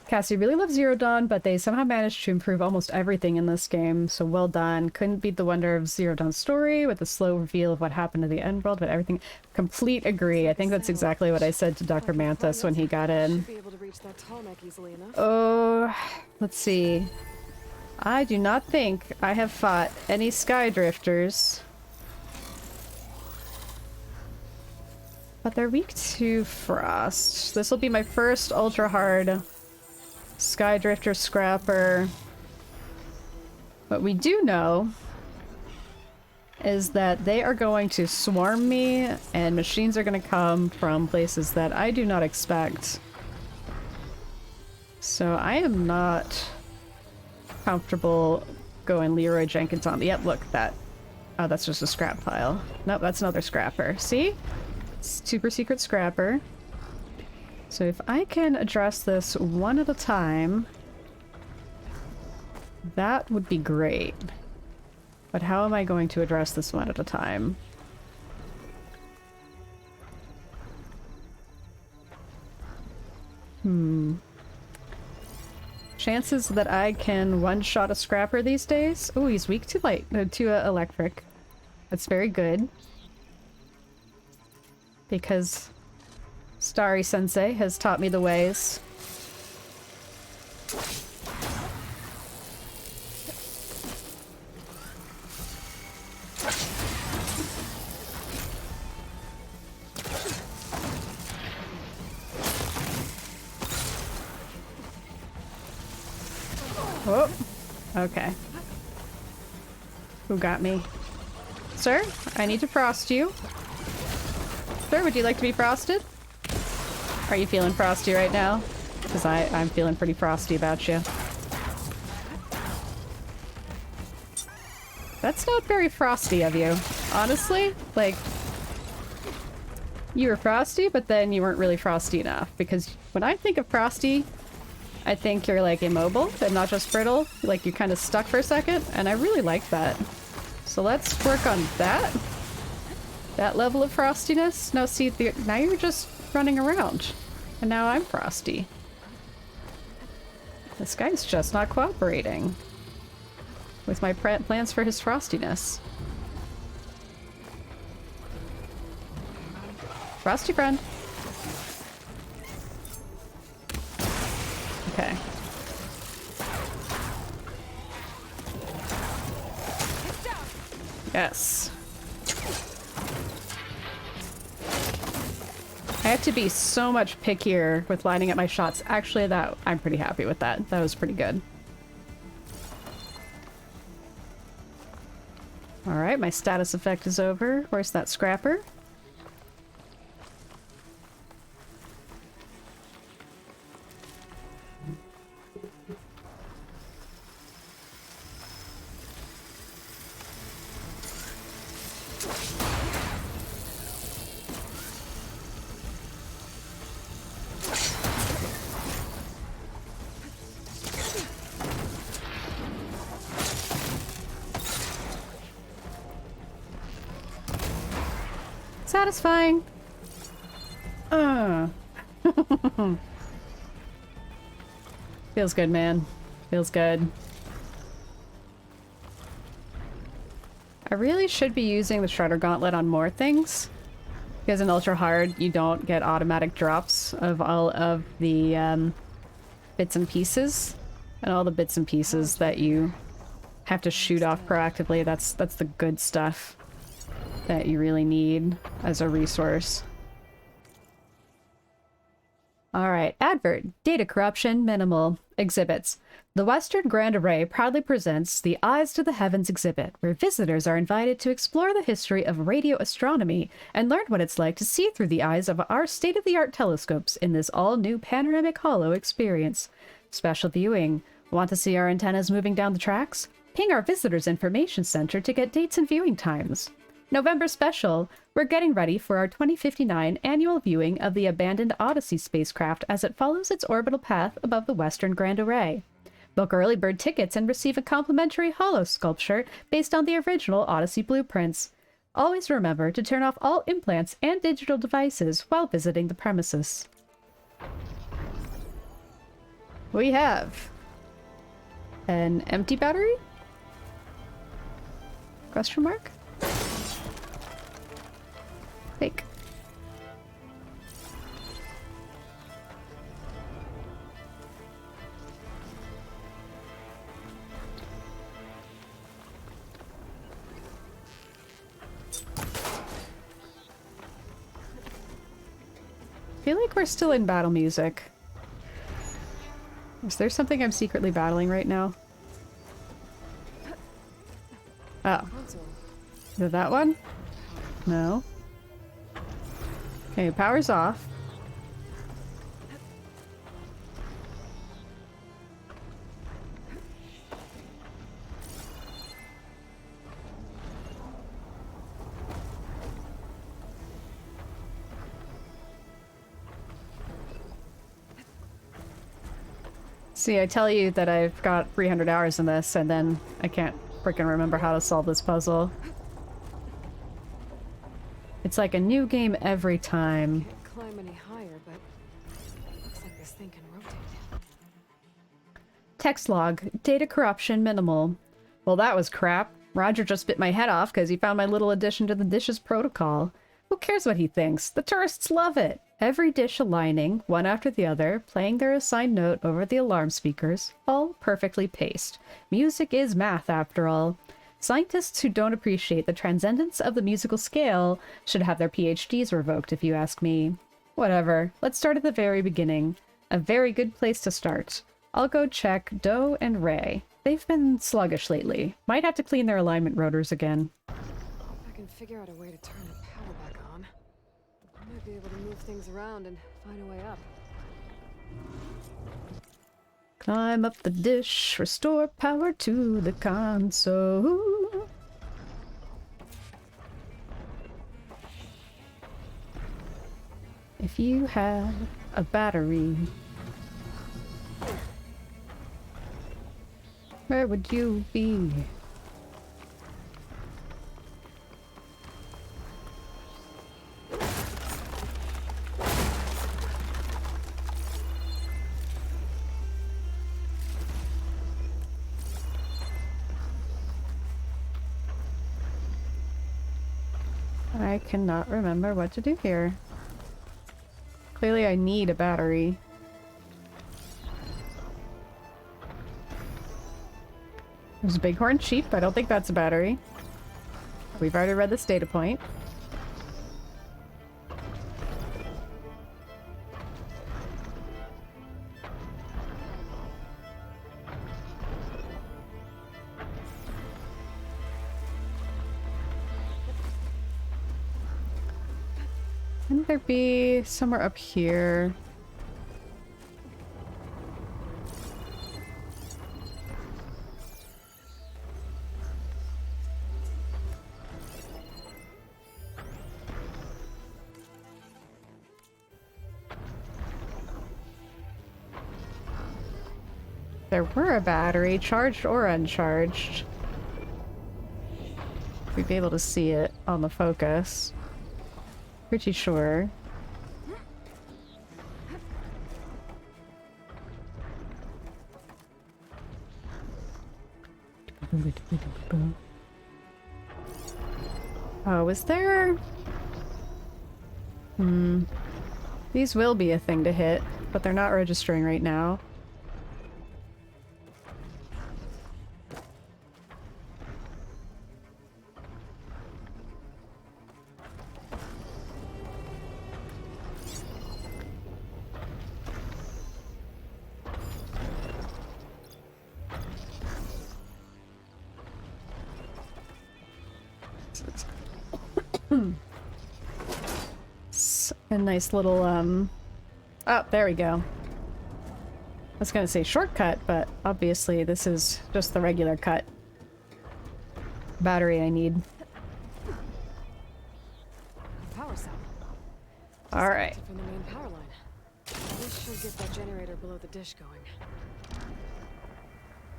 Cassie really loves Zero Dawn, but they somehow managed to improve almost everything in this game, so well done. Couldn't beat the wonder of Zero Dawn's story with the slow reveal of what happened to the end world, but everything... Complete agree. I think that's exactly what I said to Dr. Manthus when he got in. Oh, let's see. I do not think I have fought any Skydrifters. But they're weak to frost. This will be my first ultra hard Skydrifter Scrapper. What we do know is that they are going to swarm me, and machines are going to come from places that I do not expect. So I am not comfortable going Leroy Jenkins on. Yep, look, that. Oh, that's just a scrap pile. Nope, that's another scrapper. See? Super secret scrapper. So if I can address this one at a time, that would be great. But how am I going to address this one at a time? Chances that I can one-shot a scrapper these days? Oh, he's weak to light, to electric. That's very good. Because Starry Sensei has taught me the ways. Oh, okay. Who got me? Sir, I need to frost you. Sir, would you like to be frosted? Are you feeling frosty right now? Because I'm feeling pretty frosty about you. That's not very frosty of you. Honestly, like, you were frosty, but then you weren't really frosty enough. Because when I think of frosty, I think you're like immobile and not just brittle. Like you're kind of stuck for a second, and I really like that. So let's work on that. That level of frostiness. No, see, now you're just running around. And now I'm frosty. This guy's just not cooperating with my plans for his frostiness. Frosty friend. Okay. Yes. I have to be so much pickier with lining up my shots. Actually, I'm pretty happy with that. That was pretty good. Alright, my status effect is over. Where's that scrapper? Satisfying. Feels good, man. Feels good. I really should be using the Shredder Gauntlet on more things. Because in Ultra Hard, you don't get automatic drops of all of the bits and pieces. And all the bits and pieces that you have to shoot off proactively. That's the good stuff that you really need as a resource. Alright, advert. Data corruption minimal. Exhibits. The Western Grand Array proudly presents the Eyes to the Heavens exhibit, where visitors are invited to explore the history of radio astronomy and learn what it's like to see through the eyes of our state-of-the-art telescopes in this all-new panoramic hollow experience. Special viewing. Want to see our antennas moving down the tracks? Ping our Visitors Information Center to get dates and viewing times. November special. We're getting ready for our 2059 annual viewing of the abandoned Odyssey spacecraft as it follows its orbital path above the Western Grand Array. Book early bird tickets and receive a complimentary hollow sculpture based on the original Odyssey blueprints. Always remember to turn off all implants and digital devices while visiting the premises. We have an empty battery? Question mark? Fake. I feel like we're still in battle music. Is there something I'm secretly battling right now? Oh. Is it that one? No. Okay, power's off. See, I tell you that I've got 300 hours in this, and then I can't frickin' remember how to solve this puzzle. It's like a new game every time. Can't climb any higher, but looks like this thing can rotate. Text log. Data corruption minimal. Well, that was crap. Roger just bit my head off because he found my little addition to the dishes protocol. Who cares what he thinks? The tourists love it. Every dish aligning, one after the other, playing their assigned note over the alarm speakers, all perfectly paced. Music is math, after all. Scientists who don't appreciate the transcendence of the musical scale should have their PhDs revoked, if you ask me. Whatever. Let's start at the very beginning. A very good place to start. I'll go check Do and Ray. They've been sluggish lately. Might have to clean their alignment rotors again. If I can figure out a way to turn the power back on, I might be able to move things around and find a way up. Climb up the dish, restore power to the console. If you had a battery, where would you be? I cannot remember what to do here. Clearly I need a battery. There's a bighorn sheep. I don't think that's a battery. We've already read this data point. Wouldn't there be somewhere up here? There were a battery, charged or uncharged. We'd be able to see it on the focus. Pretty sure. Oh, is there? These will be a thing to hit, but they're not registering right now. A nice little, oh, there we go. I was gonna say shortcut, but obviously this is just the regular cut. Battery I need. Power cell. Alright. From the main power line. This should get that generator below the dish going.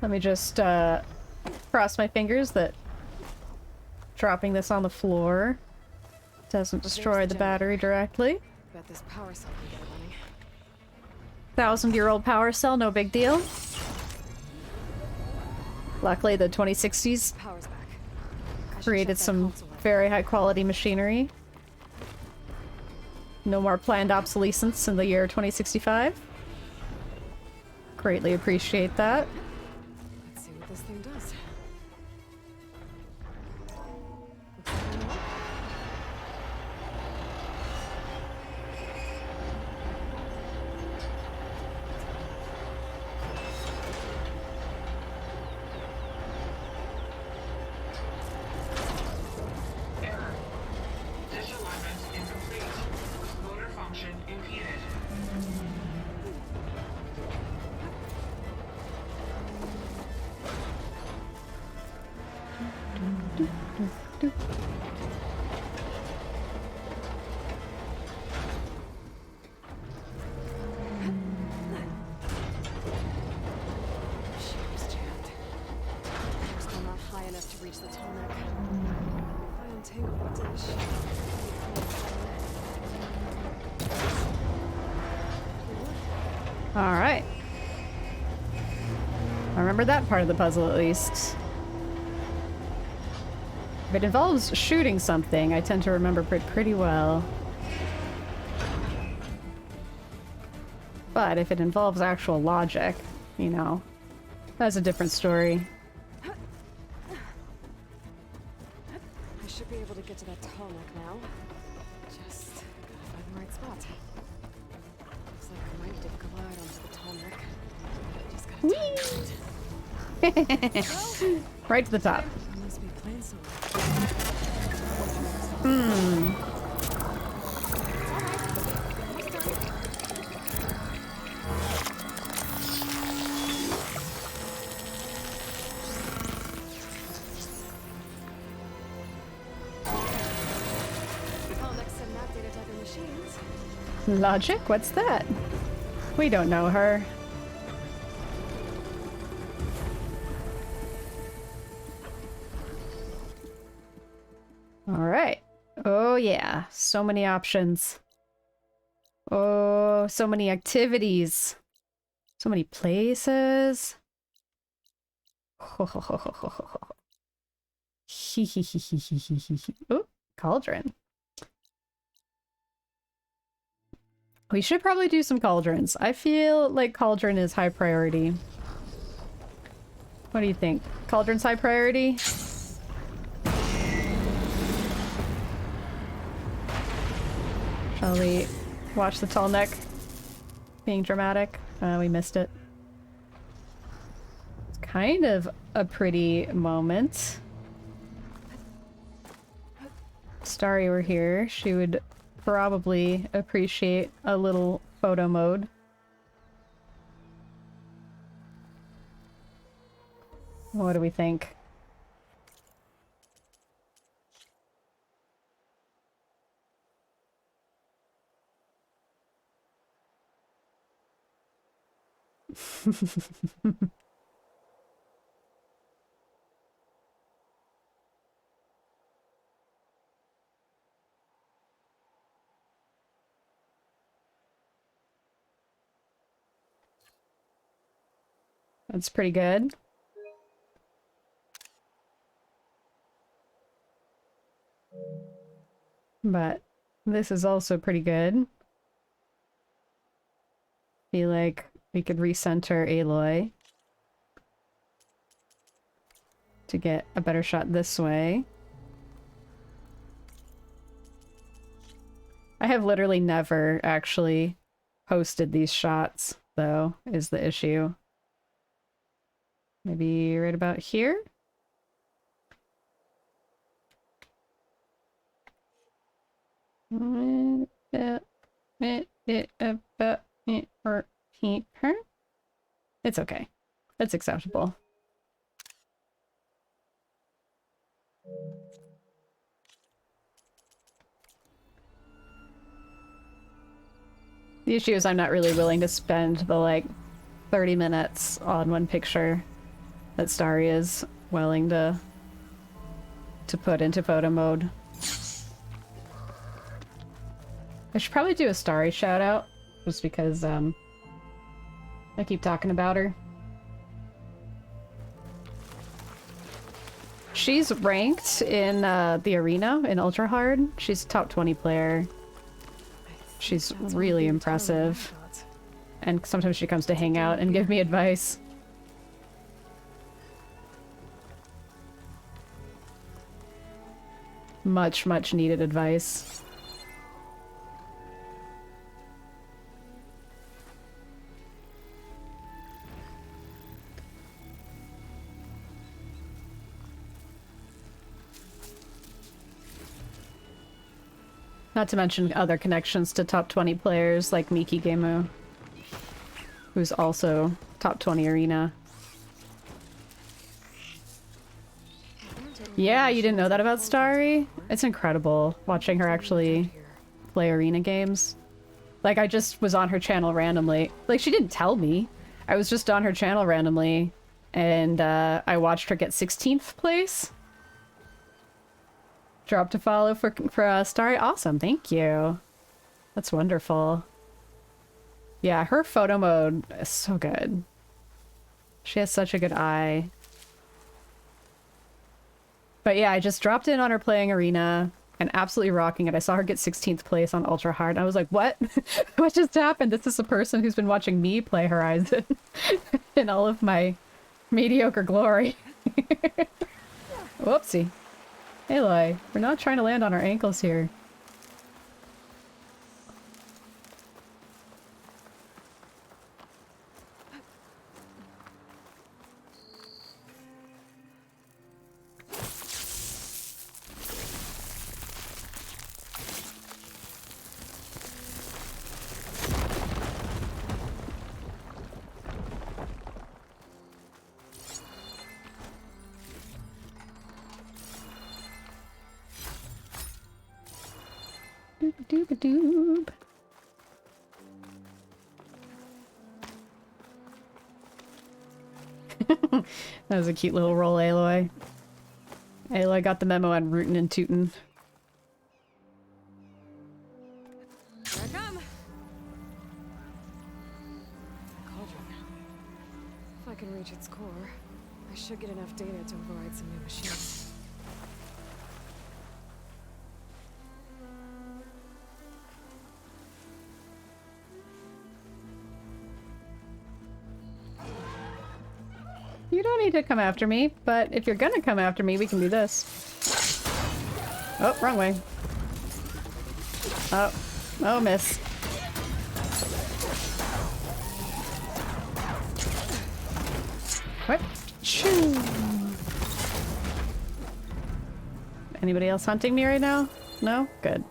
Let me just, cross my fingers that dropping this on the floor doesn't destroy the battery directly. Bet this power cell can get it running. 1,000-year-old power cell, no big deal. Luckily, the 2060s Power's back. I should created check that some console light. very high-quality machinery. No more planned obsolescence in the year 2065. Greatly appreciate that. Let's see what this thing does. Looks like I'm on. Error. Disalignment incomplete. Motor function impeded. Shit was jammed. I'm still not high enough to reach the tanakth. If I untangle the dish. Alright. I remember that part of the puzzle at least. If it involves shooting something, I tend to remember it pretty well. But if it involves actual logic, you know, that's a different story. I should be able to get to that tanakth now. Just gotta find the right spot. Looks like I might dip glide onto the tanakth. Just gotta time it. Right to the top. I must be playing so well. Logic? What's that? We don't know her. Alright. Oh yeah. So many options. Oh, so many activities. So many places. Oh, cauldron. We should probably do some cauldrons. I feel like cauldron is high priority. What do you think? Cauldron's high priority? Shall we watch the tall neck being dramatic? We missed it. It's kind of a pretty moment. Starry were here, she would probably appreciate a little photo mode. What do we think? That's pretty good. But this is also pretty good. Feel like we could recenter Aloy to get a better shot this way. I have literally never actually posted these shots, though, is the issue. Maybe right about here? It's okay. It's acceptable. The issue is I'm not really willing to spend the, like, 30 minutes on one picture that Starry is willing to put into photo mode. I should probably do a Starry shout out, just because I keep talking about her. She's ranked in the arena in Ultra Hard. She's a top 20 player. She's really impressive. And sometimes she comes to hang out and give me advice. Much, much needed advice. Not to mention other connections to top 20 players like Miki Gemu, who's also top 20 arena. Yeah, you didn't know that about Starry? It's incredible watching her actually play arena games. Like, I just was on her channel randomly. Like, she didn't tell me. I was just on her channel randomly, and I watched her get 16th place. Drop to follow for Starry. Awesome, thank you. That's wonderful. Yeah, her photo mode is so good. She has such a good eye. But yeah, I just dropped in on her playing arena and absolutely rocking it. I saw her get 16th place on Ultra Hard. And I was like, what? What just happened? This is a person who's been watching me play Horizon in all of my mediocre glory. Whoopsie. Aloy, we're not trying to land on our ankles here. Doob-a-doob. That was a cute little roll, Aloy. Aloy got the memo on Rootin and Tootin. Here I come. Cauldron. If I can reach its core, I should get enough data to override some new machines. You don't need to come after me, but if you're gonna come after me, we can do this. Oh, wrong way. Oh. Oh, miss. What? Shoo. Anybody else hunting me right now? No? Good.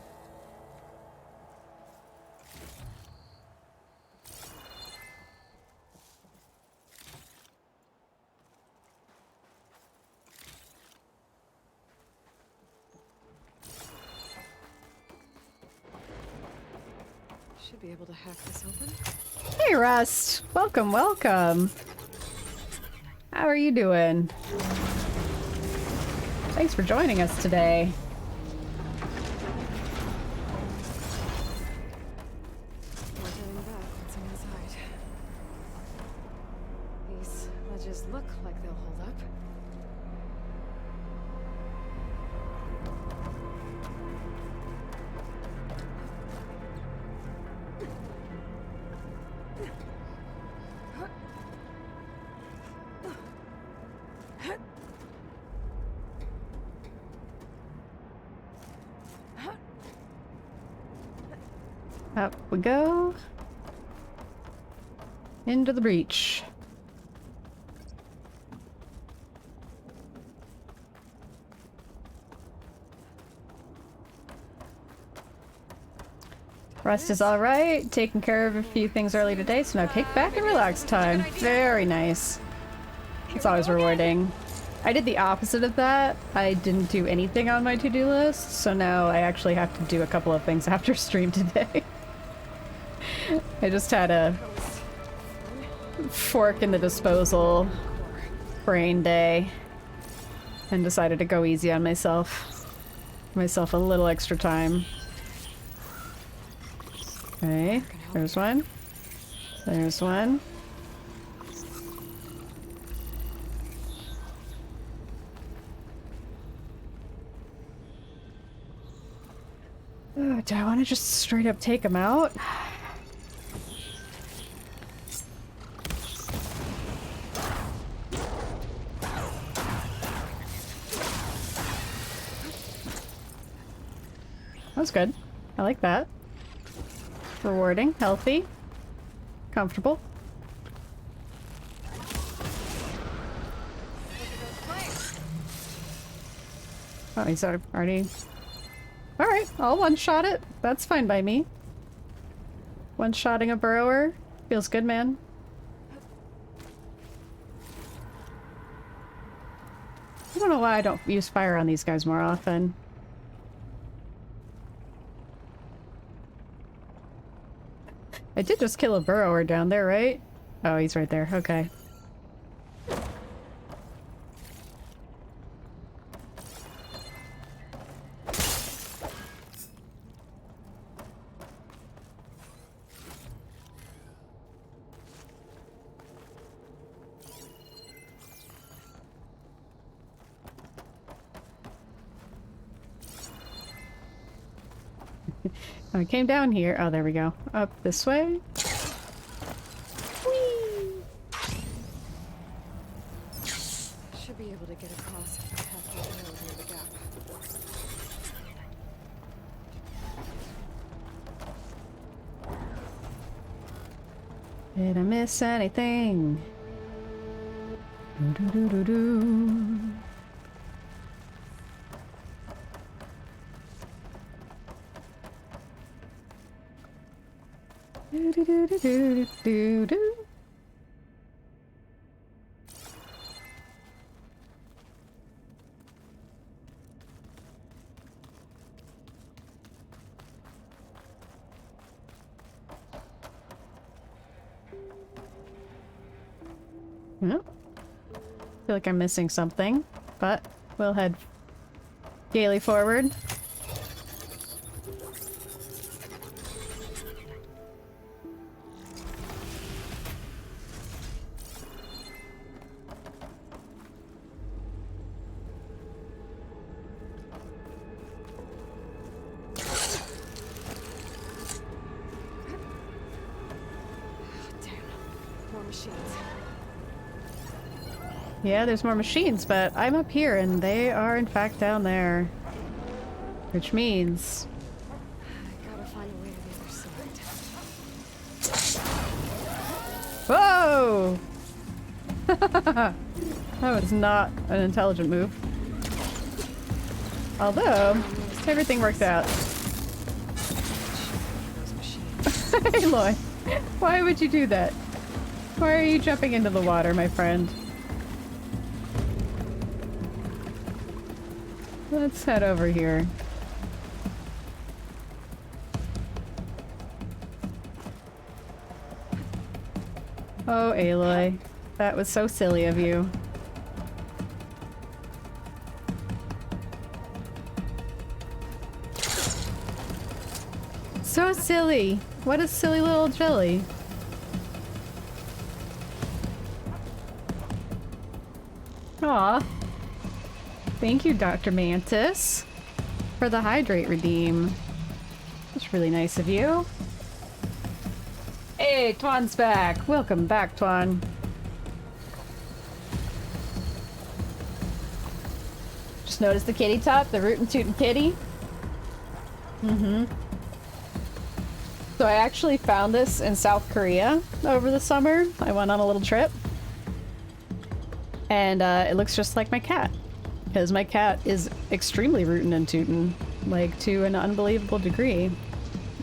be able to hack this open. Hey, Rust! Welcome, welcome! How are you doing? Thanks for joining us today. We're getting back once I'm inside. These ledges look like they'll hold up. Up we go. Into the breach. Rest is alright. Taking care of a few things early today, so now kick back and relax time. Very nice. It's always rewarding. I did the opposite of that. I didn't do anything on my to-do list, so now I actually have to do a couple of things after stream today. I just had a fork in the disposal brain day and decided to go easy on myself. Myself a little extra time. Okay, there's one. There's one. Oh, do I want to just straight up take him out? That's good. I like that. Rewarding, healthy, comfortable. Oh, he's already... Alright, I'll one-shot it. That's fine by me. One-shotting a burrower. Feels good, man. I don't know why I don't use fire on these guys more often. I did just kill a burrower down there, right? Oh, he's right there. Okay. I came down here. Oh, there we go. Up this way. Whee! Should be able to get across if I have the arrow near the gap. Did I miss anything? Do do do do do. Do do do do do do do. Well, I feel like I'm missing something, but we'll head gaily forward. Yeah, there's more machines, but I'm up here and they are in fact down there. Which means... I gotta find a way to the other side. Whoa! That was not an intelligent move. Although, everything worked out. Hey, Aloy, why would you do that? Why are you jumping into the water, my friend? Let's head over here. Oh, Aloy. That was so silly of you. So silly. What a silly little jelly. Aw. Thank you, Dr. Mantis, for the hydrate redeem. That's really nice of you. Hey, Twan's back. Welcome back, Twan. Just noticed the kitty top, the Rootin' Tootin' kitty. Mm-hmm. So I actually found this in South Korea over the summer. I went on a little trip. And it looks just like my cat. Because my cat is extremely Rootin' and Tootin'. Like, to an unbelievable degree.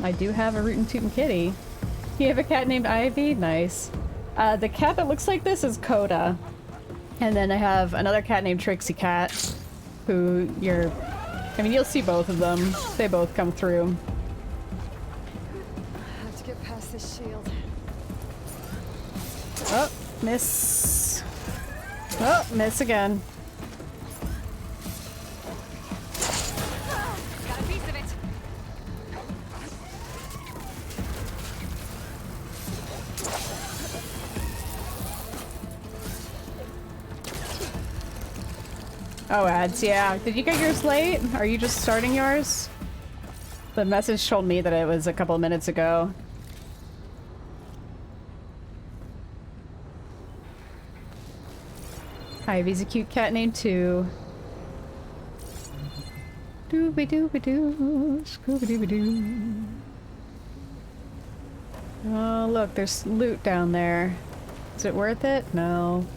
I do have a Rootin' Tootin' kitty. You have a cat named Ivy? Nice. The cat that looks like this is Coda. And then I have another cat named Trixie Cat, who I mean, you'll see both of them. They both come through. I have to get past this shield. Oh, miss. Oh, miss again. Got a piece of it. Oh, ads, yeah. Did you get yours late? Are you just starting yours? The message told me that it was a couple of minutes ago. Ivy's a cute cat named too. Dooby-dooby-doo, scooby-dooby-doo. Oh, look, there's loot down there. Is it worth it? No.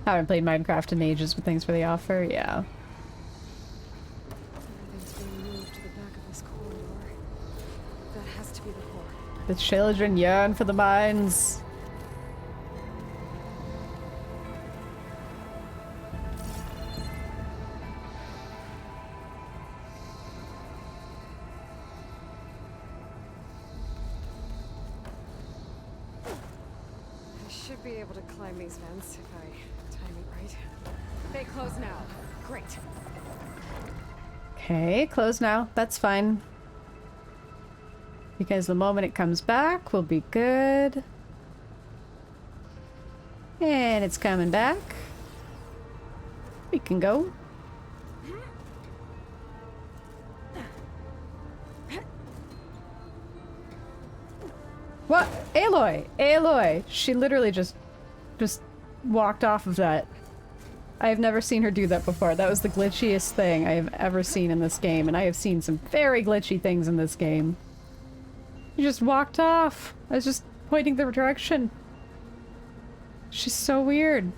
Haven't played Minecraft in ages, but thanks for the offer, yeah. Everything's being moved to the back of this corridor. That has to be the core. The children yearn for the mines. I should be able to climb these vents if I time it right. They close now. Great. Okay, close now. That's fine. Because the moment it comes back, we'll be good. And it's coming back. We can go. What? Aloy! Aloy! She literally just walked off of that. I have never seen her do that before. That was the glitchiest thing I have ever seen in this game, and I have seen some very glitchy things in this game. She just walked off. I was just pointing the direction. She's so weird.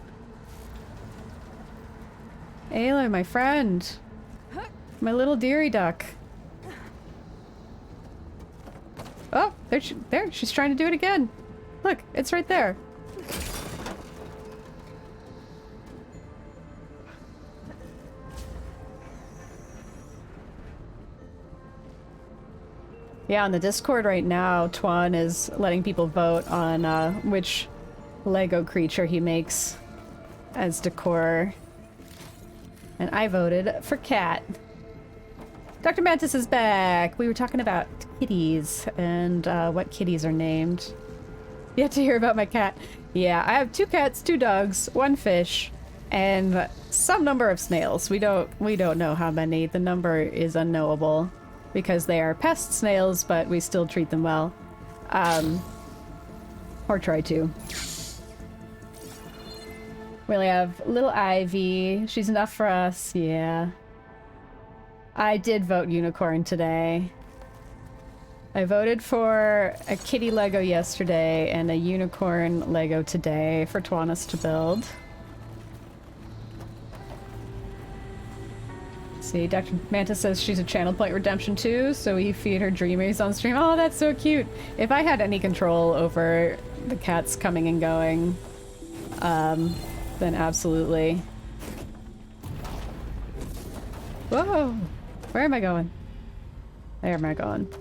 Aloy, my friend. My little dearie duck. Oh, there, she's trying to do it again. Look, it's right there. Yeah, on the Discord right now, Twan is letting people vote on which Lego creature he makes as decor. And I voted for cat. Dr. Mantis is back! We were talking about kitties and what kitties are named. You have to hear about my cat. Yeah, I have 2 cats, 2 dogs, 1 fish, and some number of snails. We don't know how many. The number is unknowable because they are pest snails, but we still treat them well. Or try to. We only have little Ivy. She's enough for us, yeah. I did vote unicorn today. I voted for a kitty Lego yesterday and a unicorn Lego today for Twanis to build. See, Dr. Manta says she's a channel point redemption too, so we feed her dreamies on stream. Oh, that's so cute. If I had any control over the cats coming and going, then absolutely. Whoa! Where am I going? Where am I going?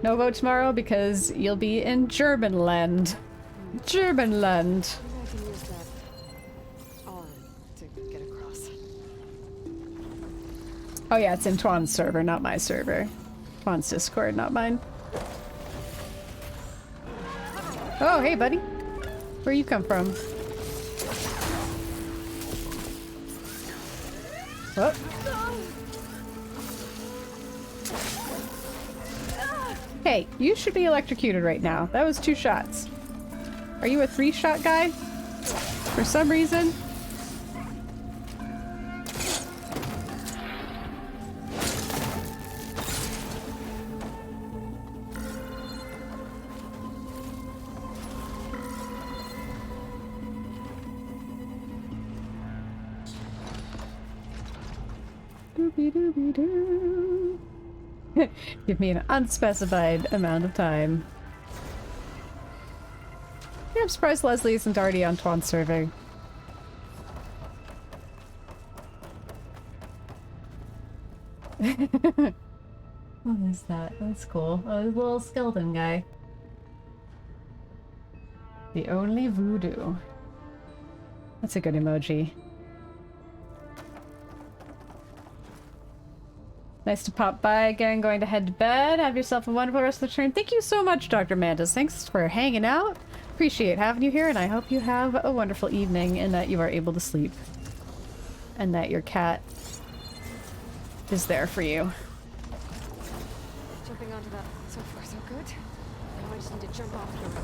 No vote tomorrow because you'll be in Germanland. Germanland. Maybe I can use that arm to get across. Oh yeah, it's in Twan's server, not my server. Twan's Discord, not mine. Oh, hey buddy. Where you come from? Oh. Hey, you should be electrocuted right now. That was 2 shots. Are you a 3-shot guy? For some reason? Doobie-doobie-doo. Give me an unspecified amount of time. Yeah, I'm surprised Leslie isn't already on Twan's server. What is that? That's cool. Oh, this little skeleton guy. The only voodoo. That's a good emoji. Nice to pop by again, going to head to bed. Have yourself a wonderful rest of the turn. Thank you so much, Dr. Mantis. Thanks for hanging out. Appreciate having you here, and I hope you have a wonderful evening and that you are able to sleep. And that your cat is there for you. Jumping onto that, so far so good. Now I just need to jump off the road.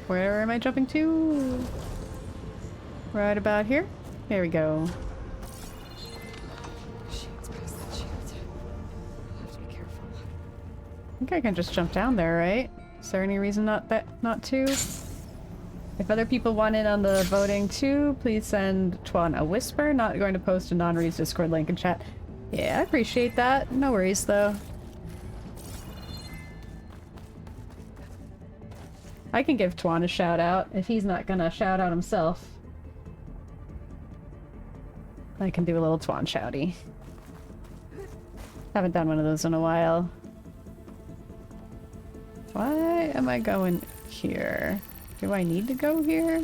Where am I jumping to? Right about here? There we go. Shields past that shield. I'll have to be careful. I think I can just jump down there, right? Is there any reason not to? If other people want in on the voting too, please send Twan a whisper. Not going to post a non-reads Discord link in chat. Yeah, I appreciate that. No worries though. I can give Twan a shout out if he's not gonna shout out himself. I can do a little Twan shouty. Haven't done one of those in a while. Why am I going here? Do I need to go here?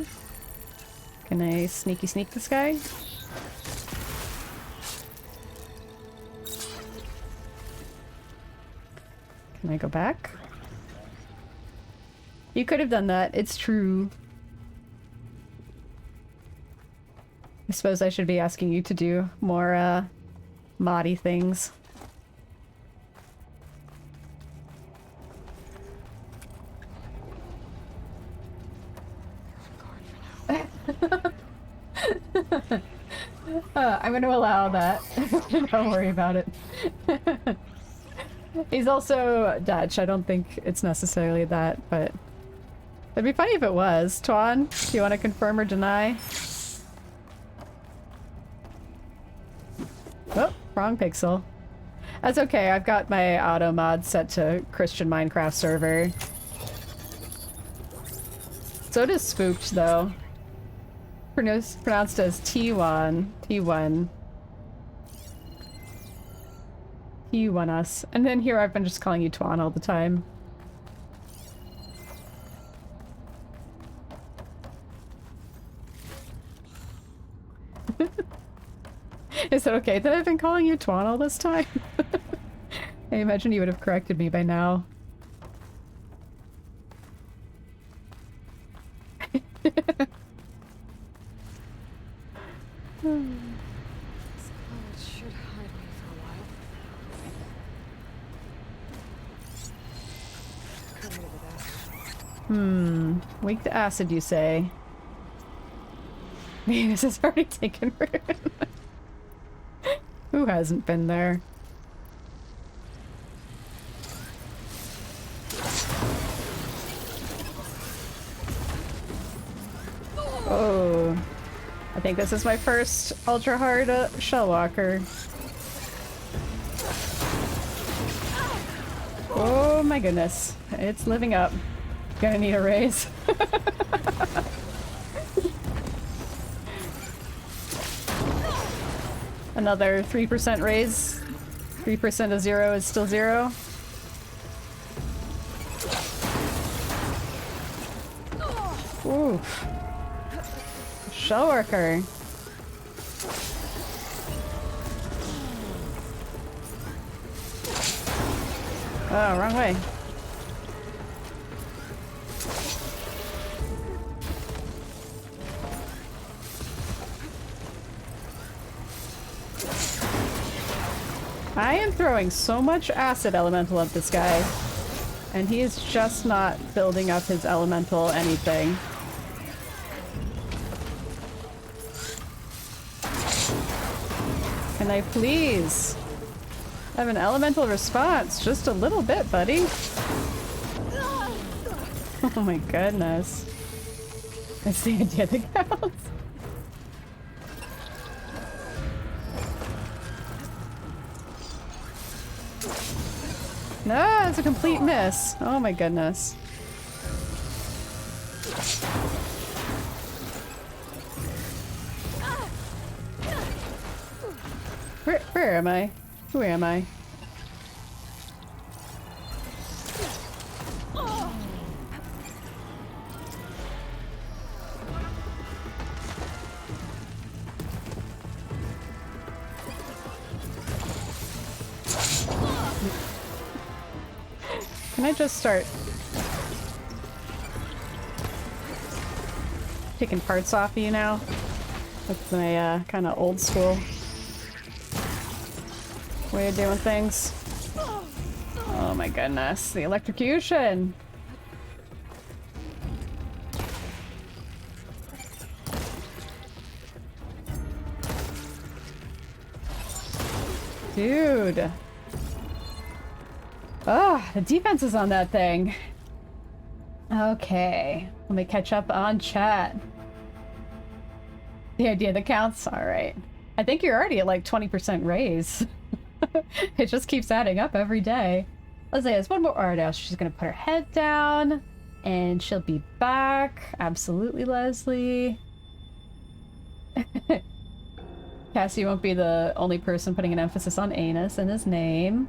Can I sneaky sneak this guy? Can I go back? You could have done that. It's true. I suppose I should be asking you to do more, moddy things. I'm gonna allow that. Don't worry about it. He's also Dutch. I don't think it's necessarily that, but it'd be funny if it was. Twan, do you want to confirm or deny? Oh, wrong pixel. That's okay. I've got my auto mod set to Christian Minecraft server. So does Spooked, though. Pronounced as T1. T1. T1 us. And then here I've been just calling you Twan all the time. Is it okay that I've been calling you Twan all this time? I imagine you would have corrected me by now. This cloud should hide me for a while. Permeated with acid. Weak to acid, you say? Venus has already taken root. Who hasn't been there? Oh. I think this is my first ultra hard shell walker. Oh my goodness. It's living up. Gonna need a raise. Another 3% raise. 3% of 0 is still 0. Oof. Shell worker. Oh, wrong way. I am throwing so much acid elemental at this guy, and he is just not building up his elemental anything. Can I please have an elemental response? Just a little bit, buddy. Oh my goodness. That's the idea that counts. No, it's a complete miss. Oh my goodness. Where am I? Who am I? Can I just start taking parts off of you now? That's my kind of old school way of doing things. Oh my goodness, the electrocution! Dude! Oh, the defense is on that thing. Okay, let me catch up on chat. The idea that counts? Alright. I think you're already at like 20% raise. It just keeps adding up every day. Let's say there's one more artist. She's gonna put her head down and she'll be back. Absolutely, Leslie. Cassie won't be the only person putting an emphasis on anus in his name.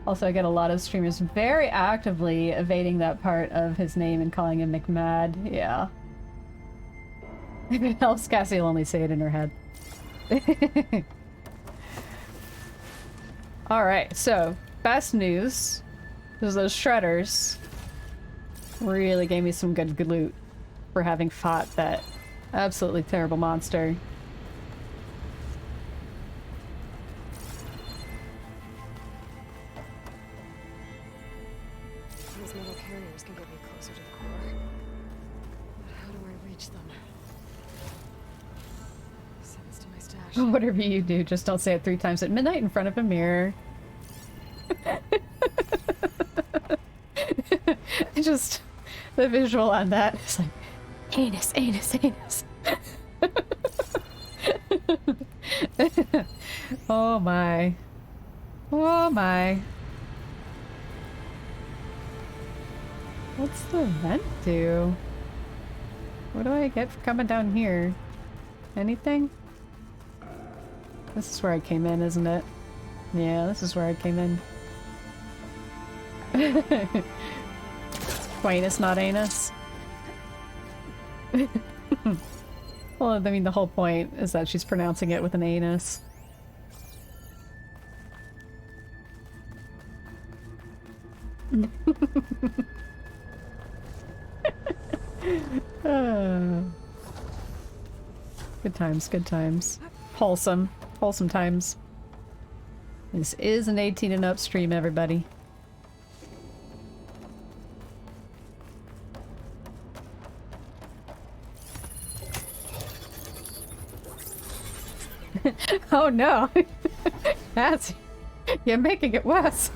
Also, I get a lot of streamers very actively evading that part of his name and calling him McMad. Yeah. If it helps, Cassie will only say it in her head. Alright, so, best news is those shredders really gave me some good loot for having fought that absolutely terrible monster. These metal carriers can get me closer to the core. But how do I reach them? Send this to my stash. Whatever you do, just don't say it 3 times at midnight in front of a mirror. Just the visual on that is like anus, anus, anus. Oh my. Oh my. What's the vent do? What do I get for coming down here? Anything? This is where I came in, isn't it? Yeah, this is where I came in. Quainus, not anus. Well, I mean, the whole point is that she's pronouncing it with an anus. Good times, good times. Wholesome. Wholesome times. This is an 18 and up stream, everybody. Oh no! That's... You're making it worse.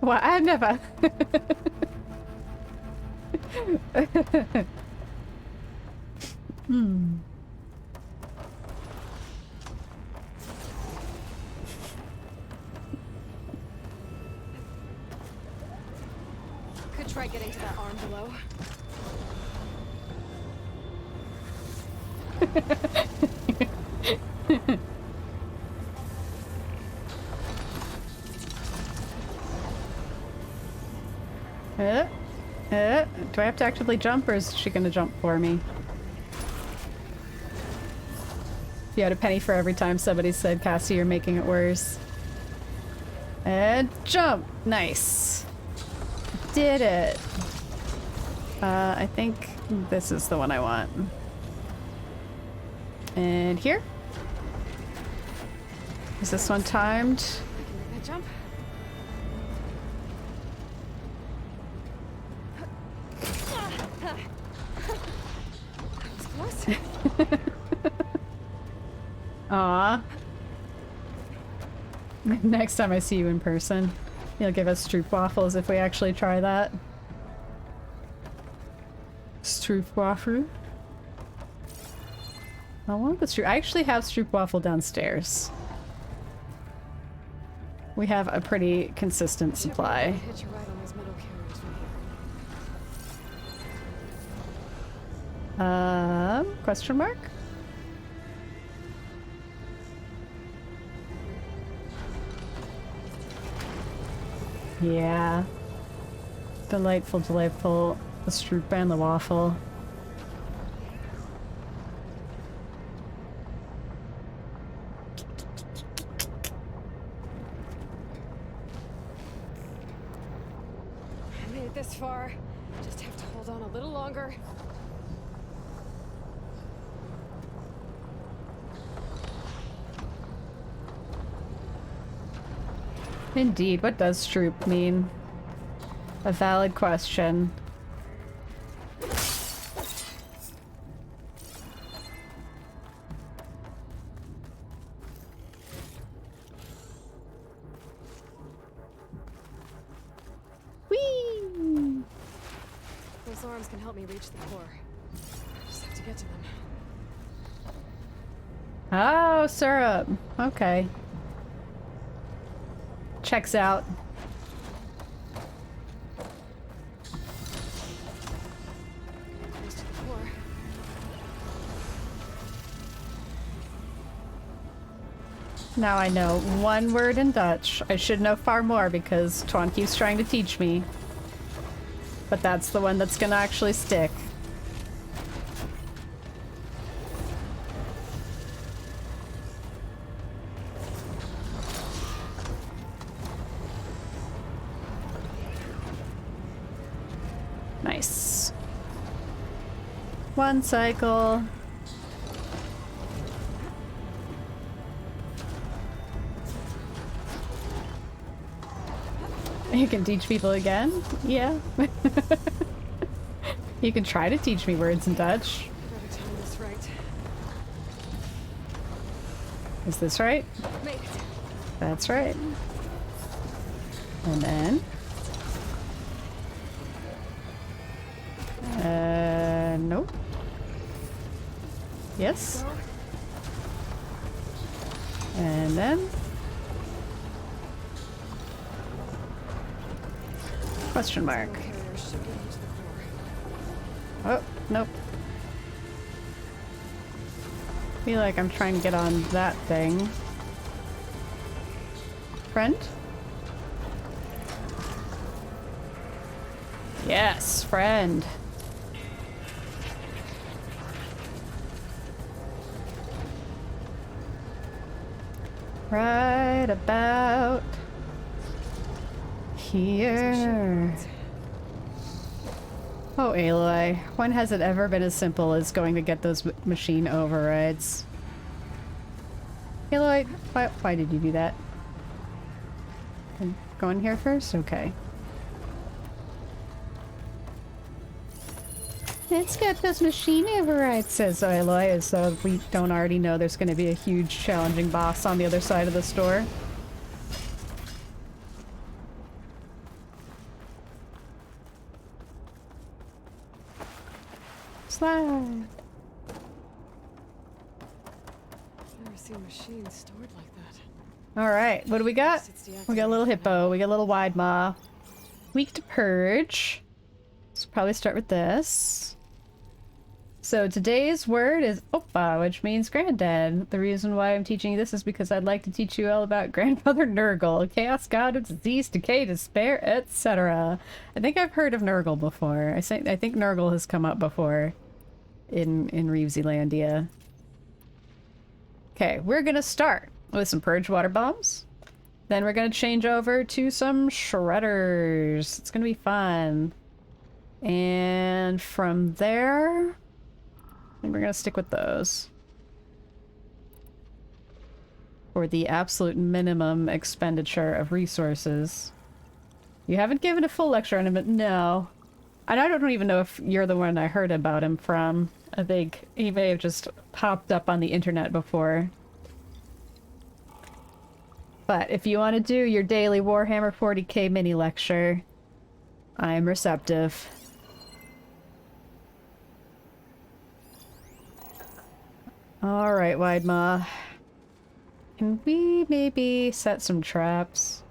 Well, I never... Hmm. Could try getting to that arm below. Do I have to actively jump, or is she gonna jump for me? If you had a penny for every time somebody said, Cassie, you're making it worse. And jump! Nice. Did it. I think this is the one I want. And here? Is this one timed? I can make that jump. That was close. Aw. Next time I see you in person, you'll give us stroopwafels if we actually try that. Stroopwafel? I want the stroop. I actually have stroopwafel downstairs. We have a pretty consistent supply. Hitch a ride on those metal carriers from here. Question mark? Yeah. Delightful, delightful. The stroop and the waffle. I made it this far. Just have to hold on a little longer. Indeed, what does stroop mean? A valid question. Whee! Those arms can help me reach the core. Just have to get to them. Oh, syrup. Okay. Checks out. Close to the core. Now I know one word in Dutch. I should know far more because Twan keeps trying to teach me. But that's the one that's gonna actually stick. Nice. One cycle. You can teach people again? Yeah. You can try to teach me words in Dutch. Better time this right. Is this right? Made it. That's right. And then... nope. Yes. Go. And then... Question mark. Metal carriers should get you to the core. Oh, nope. Feel like I'm trying to get on that thing. Friend? Yes, friend. Right about here. Oh, Aloy, when has it ever been as simple as going to get those machine overrides? Aloy, why did you do that? Go in here first? Okay. Let's get those machine overrides, says Aloy, as though we don't already know there's going to be a huge challenging boss on the other side of the store. Slide. seen machines stored like that. Alright, what do we got? It's We got a little hippo, we got a little wide maw. Weak to purge. Let's probably start with this. So today's word is Oppa, which means granddad. The reason why I'm teaching you this is because I'd like to teach you all about grandfather Nurgle, chaos god of disease, decay, despair, etc. I think I've heard of Nurgle before. I think Nurgle has come up before in Reevesylandia. Okay, we're gonna start with some purge water bombs. Then we're gonna change over to some shredders. It's gonna be fun. And from there, I think we're gonna stick with those. For the absolute minimum expenditure of resources. You haven't given a full lecture on him, but no. And I don't even know if you're the one I heard about him from. I think he may have just popped up on the internet before. But if you want to do your daily Warhammer 40k mini lecture, I'm receptive. Alright, Wide Maw. Can we maybe set some traps?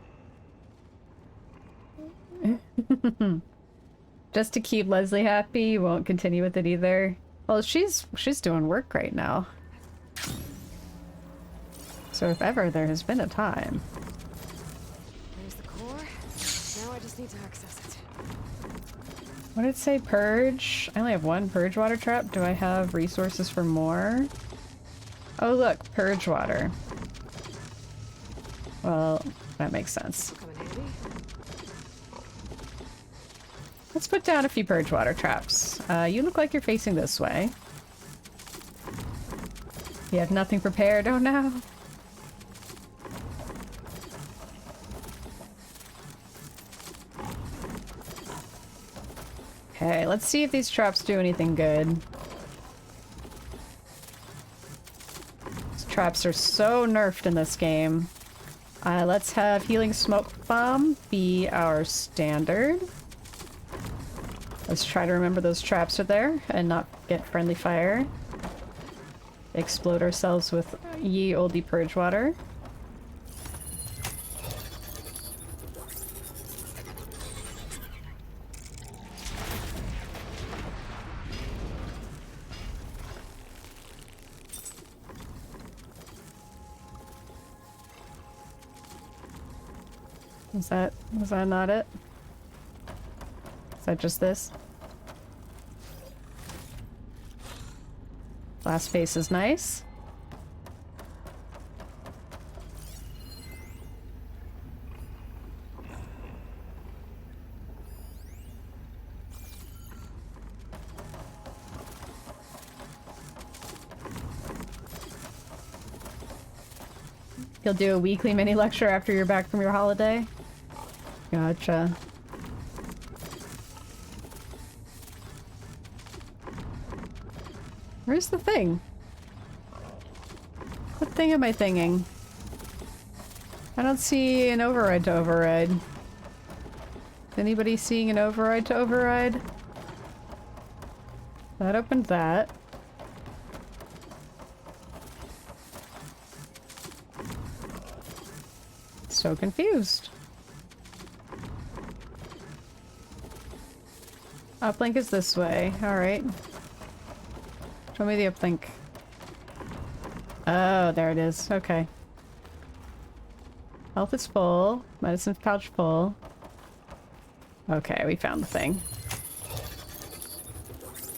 Just to keep Leslie happy, you won't continue with it either. Well, she's doing work right now. So if ever there has been a time. There's the core. Now I just need to access it. What did it say? Purge? I only have one purge water trap. Do I have resources for more? Oh look, purge water. Well, that makes sense. Come in handy. Let's put down a few purge water traps. You look like you're facing this way. You have nothing prepared? Oh no. Okay, let's see if these traps do anything good. These traps are so nerfed in this game. Let's have Healing Smoke Bomb be our standard. Let's try to remember those traps are there and not get friendly fire. Explode ourselves with ye olde purge water. Was that not it? Is that just this? Last face is nice. You'll do a weekly mini lecture after you're back from your holiday? Gotcha. Where's the thing? What thing am I thinking? I don't see an override to override. Is anybody seeing an override to override? That opened that. So confused. Uplink is this way. Alright. Show me the uplink. Oh, there it is. Okay. Health is full. Medicine pouch full. Okay, we found the thing.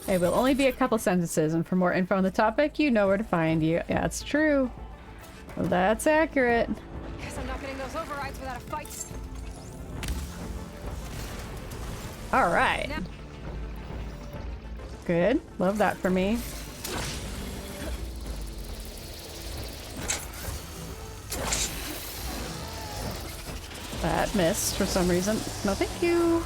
It will only be a couple sentences, and for more info on the topic, you know where to find you. Yeah, it's true. Well, that's accurate. Guess I'm not getting those overrides without a fight. Alright. Good. Love that for me. That missed for some reason. No, thank you.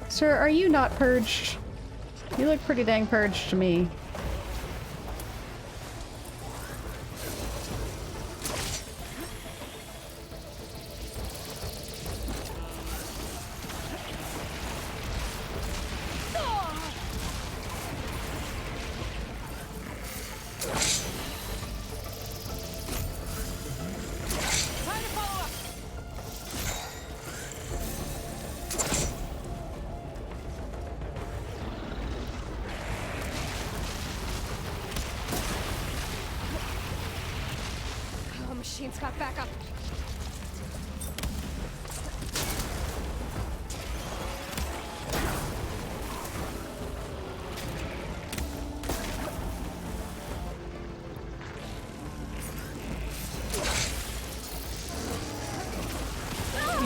Sir, are you not purged? You look pretty dang purged to me. Machines got backup.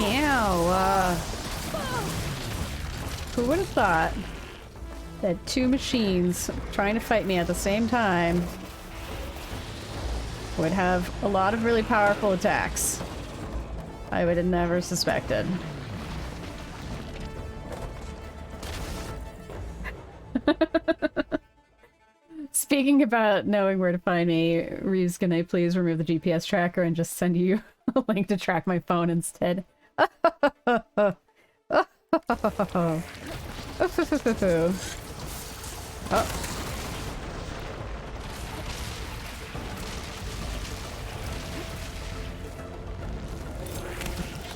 Ow, who would have thought that two machines trying to fight me at the same time would have a lot of really powerful attacks? I would have never suspected. Speaking about knowing where to find me, Reeves, can I please remove the GPS tracker and just send you a link to track my phone instead? Oh.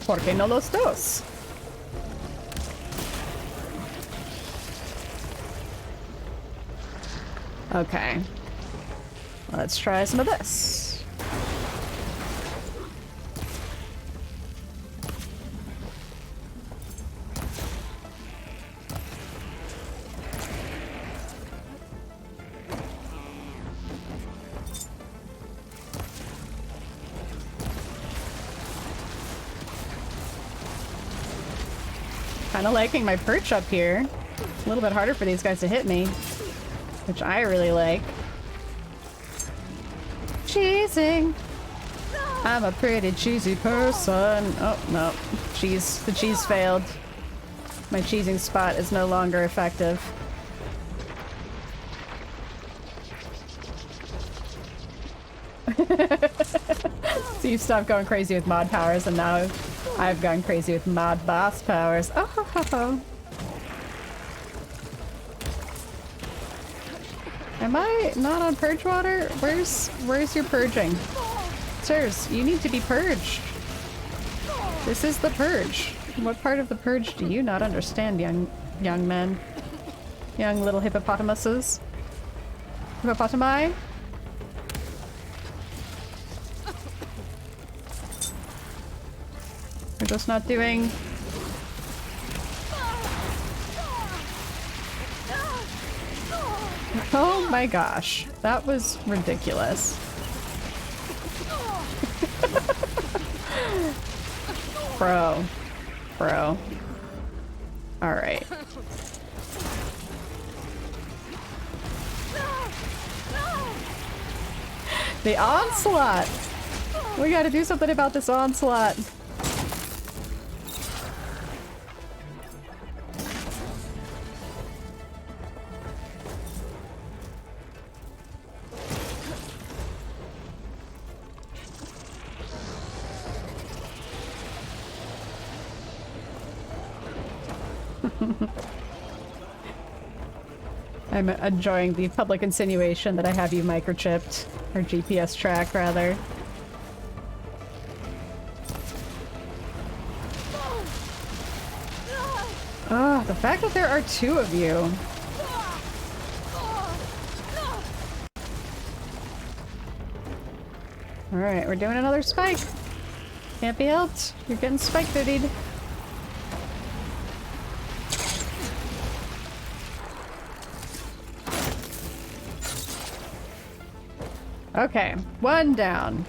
¿Por qué no los dos? Okay. Let's try some of this. Kind of liking my perch up here. A little bit harder for these guys to hit me, which I really like. Cheesing. I'm a pretty cheesy person. Oh, no. Cheese. The cheese failed. My cheesing spot is no longer effective. So you stopped going crazy with mod powers, and now I've gone crazy with mod boss powers. Oh, ho, ho, ho. Am I not on purge water? Where's your purging? Sirs, you need to be purged. This is the purge. What part of the purge do you not understand, young men? Young little hippopotamuses? Hippopotami? We're just not doing... Oh my gosh, that was ridiculous. Bro. Alright. The onslaught! We gotta do something about this onslaught. I'm enjoying the public insinuation that I have you microchipped, or GPS tracked, rather. Ah, the fact that there are two of you. Alright, we're doing another spike. Can't be helped. You're getting spike bootied. Okay, one down.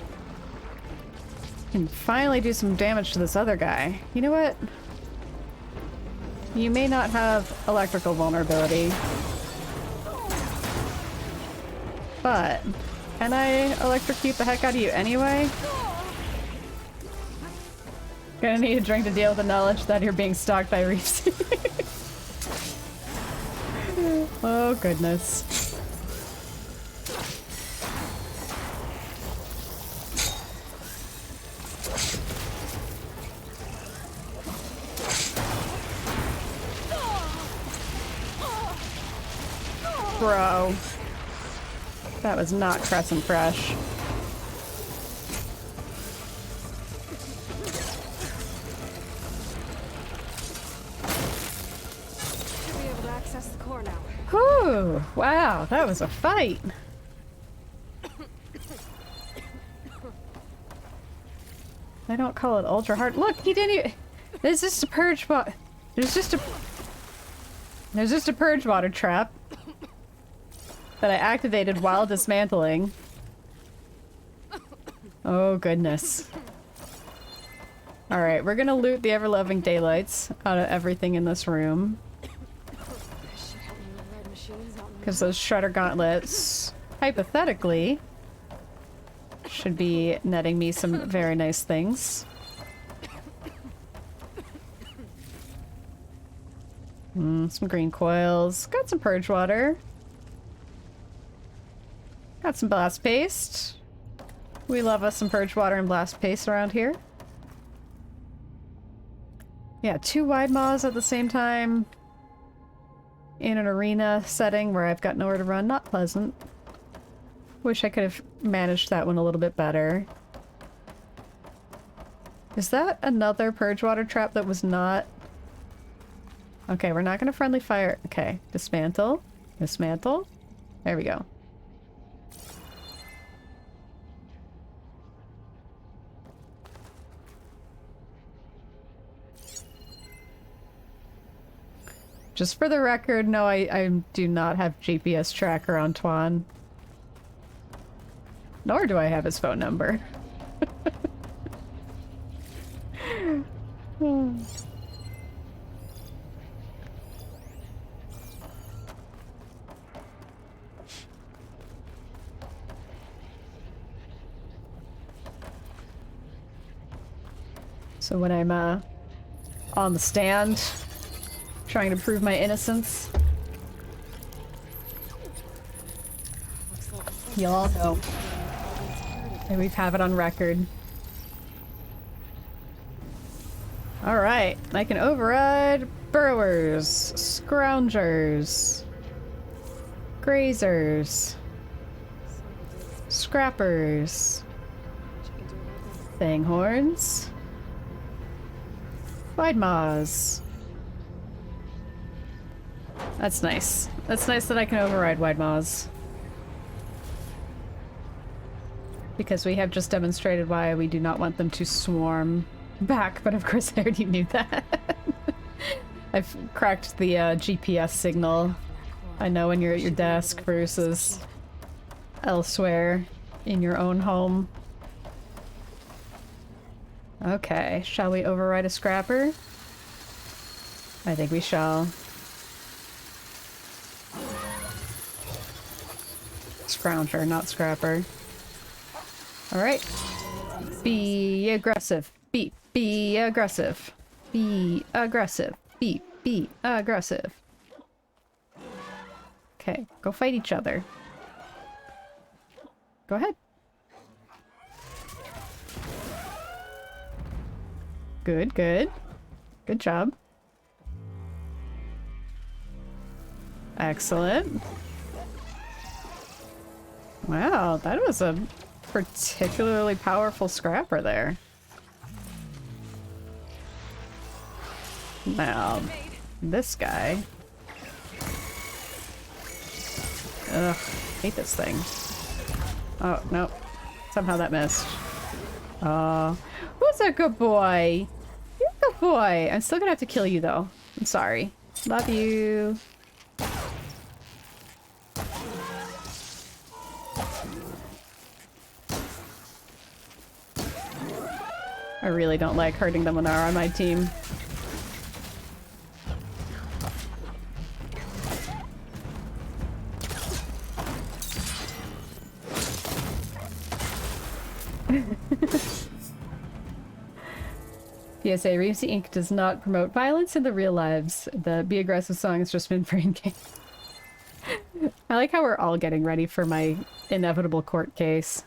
Can finally do some damage to this other guy. You know what? You may not have electrical vulnerability. But, can I electrocute the heck out of you anyway? Gonna need a drink to deal with the knowledge that you're being stalked by reefs. Oh goodness. Bro. That was not Crescent Fresh. Should be able to access the core now. Whew! Wow, that was a fight! I don't call it ultra hard. Look, he didn't even... There's just a purge water... There's just a purge water trap that I activated while dismantling. Oh, goodness. Alright, we're gonna loot the ever-loving daylights out of everything in this room. Because those shredder gauntlets, hypothetically, should be netting me some very nice things. Some green coils. Got some purge water. Got some blast paste. We love us some purge water and blast paste around here. Yeah, 2 wide maws at the same time. In an arena setting where I've got nowhere to run. Not pleasant. Wish I could have managed that one a little bit better. Is that another purge water trap that was not... Okay, we're not gonna friendly fire. Okay, dismantle. Dismantle. There we go. Just for the record, no, I do not have GPS tracker on Twan. Nor do I have his phone number. So when I'm on the stand, trying to prove my innocence, y'all know. And we have it on record. Alright, I can override burrowers, scroungers, grazers, scrappers, fanghorns, wide maws. That's nice. That's nice that I can override wide maws. Because we have just demonstrated why we do not want them to swarm back, but of course I already knew that. I've cracked the GPS signal. I know when you're at your desk versus elsewhere in your own home. Okay, shall we override a scrapper? I think we shall. Scrounger, not scrapper. Alright. Be aggressive. Be aggressive. Be aggressive. Be aggressive. Okay, go fight each other. Go ahead. Good, good. Good job. Excellent. Wow, that was a particularly powerful scrapper there. Now, this guy. Ugh, hate this thing. Oh, no. Somehow that missed. Who's a good boy? You're a good boy. I'm still gonna have to kill you, though. I'm sorry. Love you. I really don't like hurting them when they're on my team. PSA, Reeves Inc. does not promote violence in the real lives. The Be Aggressive song has just been for in-game. I like how we're all getting ready for my inevitable court case.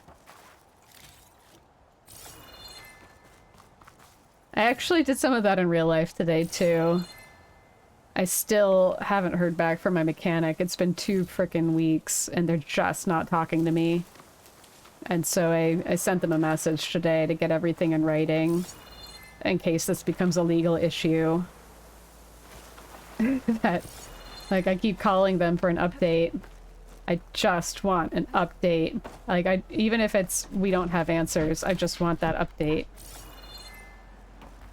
I actually did some of that in real life today, too. I still haven't heard back from my mechanic. It's been 2 frickin' weeks, and they're just not talking to me. And so I sent them a message today to get everything in writing, in case this becomes a legal issue. That, like, I keep calling them for an update. I just want an update. Like, even if it's we don't have answers, I just want that update.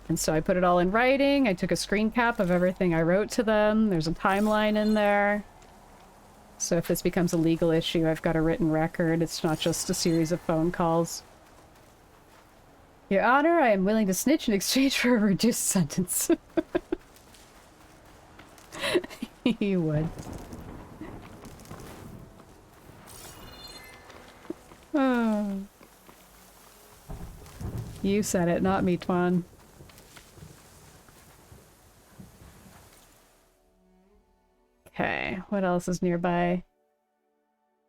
And so I put it all in writing. I took a screen cap of everything I wrote to them. There's a timeline in there. So if this becomes a legal issue, I've got a written record. It's not just a series of phone calls. Your Honor, I am willing to snitch in exchange for a reduced sentence. He would. Oh. You said it, not me, Twan. Okay, what else is nearby?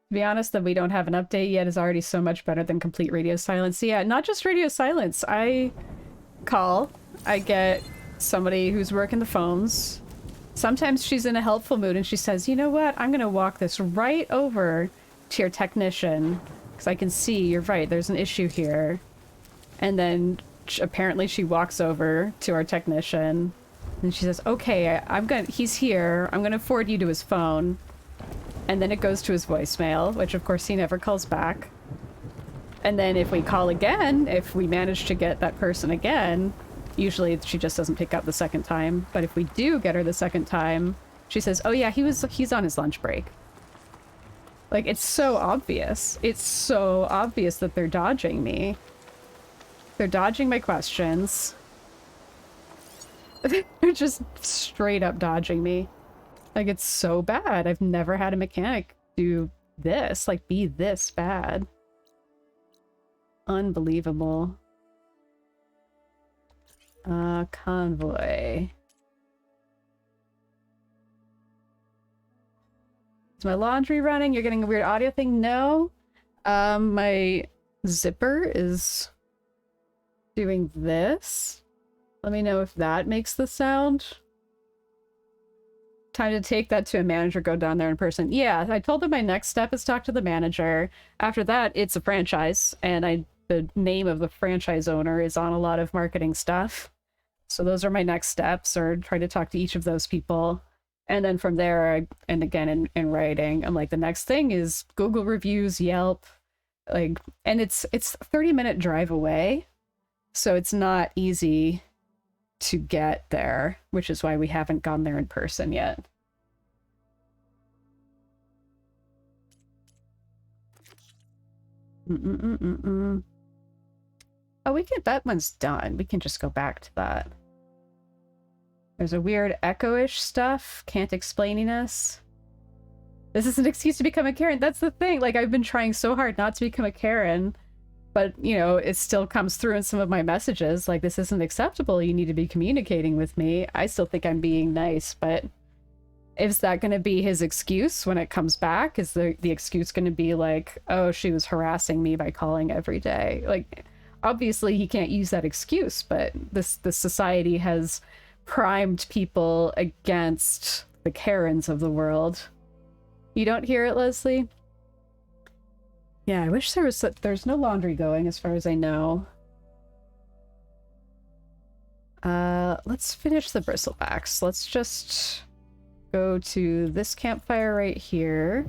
To be honest, that we don't have an update yet is already so much better than complete radio silence. Yeah, not just radio silence. I call, I get somebody who's working the phones. Sometimes she's in a helpful mood and she says, you know what, I'm gonna walk this right over to your technician because I can see, you're right, there's an issue here. And then apparently she walks over to our technician and she says, okay, he's here, I'm gonna forward you to his phone. And then it goes to his voicemail, which of course he never calls back. And then if we call again, if we manage to get that person again, usually she just doesn't pick up the second time. But if we do get her the second time, she says, oh yeah, he's on his lunch break. Like, it's so obvious. It's so obvious that they're dodging me. They're dodging my questions. They're just straight up dodging me. Like, it's so bad. I've never had a mechanic do this, like, be this bad. Unbelievable. Convoy. Is my laundry running? You're getting a weird audio thing? No. My zipper is doing this. Let me know if that makes the sound. Time to take that to a manager, go down there in person. Yeah, I told them my next step is talk to the manager. After that, it's a franchise, and the name of the franchise owner is on a lot of marketing stuff. So those are my next steps, or try to talk to each of those people. And then from there, and again in writing, I'm like, the next thing is Google reviews, Yelp, like, and it's a 30-minute drive away, so it's not easy to get there, which is why we haven't gone there in person yet. Oh, that one's done. We can just go back to that. There's a weird echo-ish stuff. Can't explaininess. This is an excuse to become a Karen. That's the thing. Like, I've been trying so hard not to become a Karen, but, you know, it still comes through in some of my messages. Like, this isn't acceptable. You need to be communicating with me. I still think I'm being nice, but is that going to be his excuse when it comes back? Is the excuse going to be like, oh, she was harassing me by calling every day? Like, obviously he can't use that excuse, but this society has primed people against the Karens of the world. You don't hear it, Leslie? Yeah, I wish there's no laundry going as far as I know. Let's finish the bristlebacks. Let's just go to this campfire right here.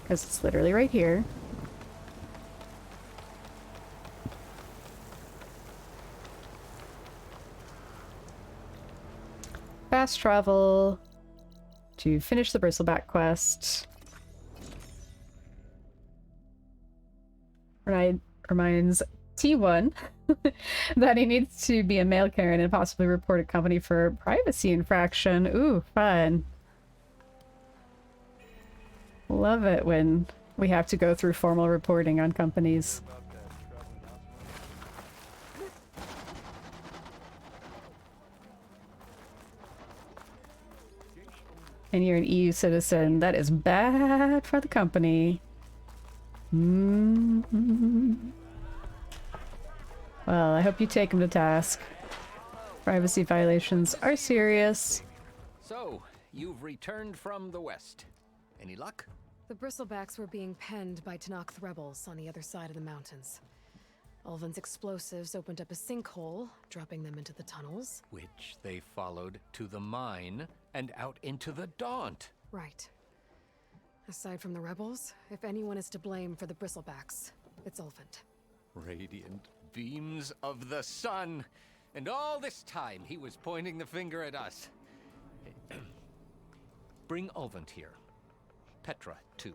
Because it's literally right here. Fast travel to finish the bristleback quest. Reminds T1 that he needs to be a male Karen and possibly report a company for privacy infraction. Ooh, fun. Love it when we have to go through formal reporting on companies. And you're an EU citizen. That is bad for the company. Well, I hope you take him to task. Privacy violations are serious. So, you've returned from the west. Any luck? The bristlebacks were being penned by tanakth rebels on the other side of the mountains. Ulvin's explosives opened up a sinkhole, dropping them into the tunnels. Which they followed to the mine and out into the Daunt. Right. Aside from the rebels, if anyone is to blame for the bristlebacks, it's Ulvin. Radiant beams of the sun. And all this time he was pointing the finger at us. Bring Ulvant here. Petra, too.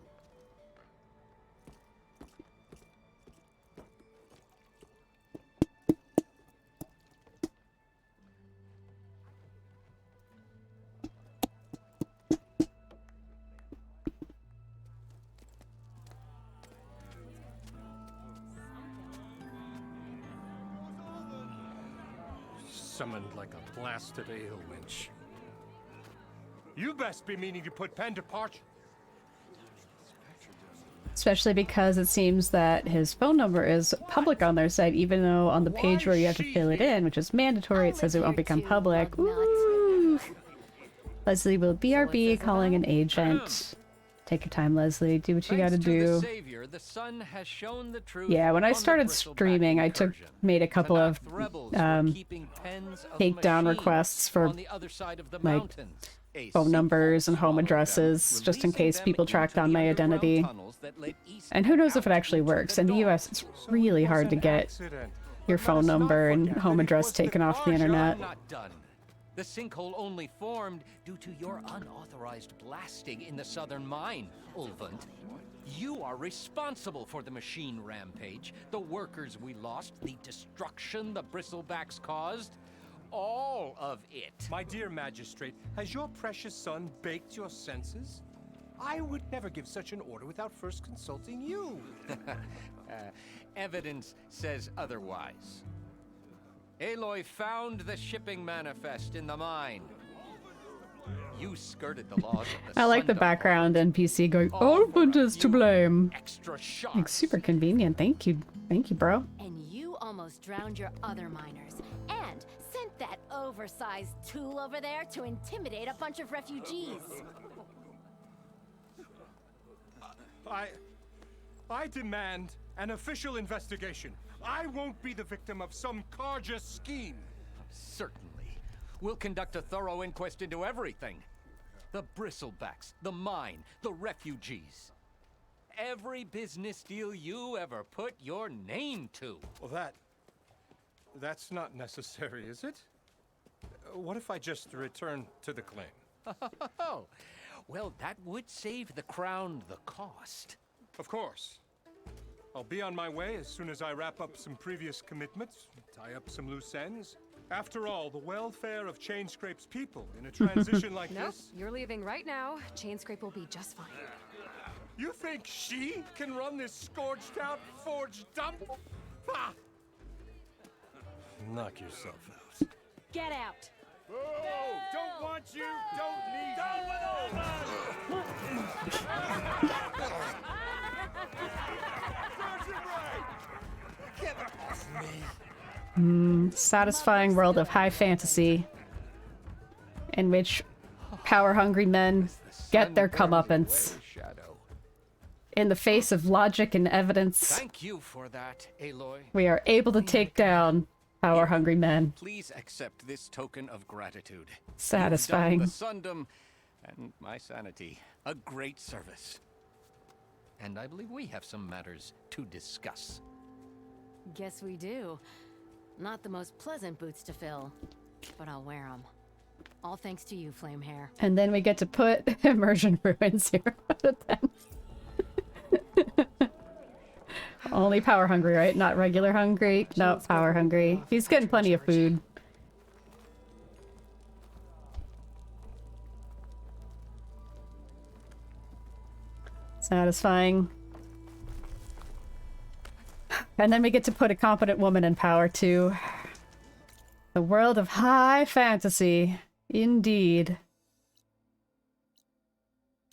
Summoned like a blasted ale winch. You best be meaning to put pen to parchment. Especially because it seems that his phone number is public on their site, even though on the page where you have to fill it in, which is mandatory, it says it won't become public. Ooh. Leslie will BRB calling an agent. Take your time, Leslie. Do what you gotta do. Yeah, when I started streaming, I made a couple of takedown requests for like phone numbers and home addresses, just in case people track down my identity. And who knows if it actually works. In the US, it's really hard to get your phone number and home address taken off the internet. The sinkhole only formed due to your unauthorized blasting in the southern mine, Ulvant. You are responsible for the machine rampage, the workers we lost, the destruction the bristlebacks caused. All of it. My dear magistrate, has your precious son baked your senses? I would never give such an order without first consulting you. Evidence says otherwise. Aloy found the shipping manifest in the mine. You skirted the laws of the I like the background NPC going, Ulvant is to blame. Extra shots. Like, super convenient. Thank you, bro. And you almost drowned your other miners. And sent that oversized tool over there to intimidate a bunch of refugees. I demand an official investigation. I won't be the victim of some carja scheme. Certainly. We'll conduct a thorough inquest into everything. The bristlebacks, the mine, the refugees. Every business deal you ever put your name to. Well, that's not necessary, is it? What if I just return to the claim? Oh, well, that would save the crown the cost. Of course. I'll be on my way as soon as I wrap up some previous commitments, tie up some loose ends. After all, the welfare of Chainscrape's people in a transition like Nope, this... you're leaving right now. Chainscrape will be just fine. You think she can run this scorched-out forged dump? Ha! Knock yourself out. Get out! Oh, don't want you, don't need you. Satisfying world of high fantasy in which power-hungry men get their comeuppance in the face of logic and evidence. Thank you for that, Aloy. We are able to take down power-hungry men. Please accept this token of gratitude. Satisfying. You've done the Sundom and my sanity a great service. And I believe we have some matters to discuss. Guess we do. Not the most pleasant boots to fill, but I'll wear them. All thanks to you, Flamehair. And then we get to put immersion ruins 0 out of 10. Only power hungry, right? Not regular hungry? No, power hungry. He's getting plenty of food. Satisfying. And then we get to put a competent woman in power too. The world of high fantasy. Indeed.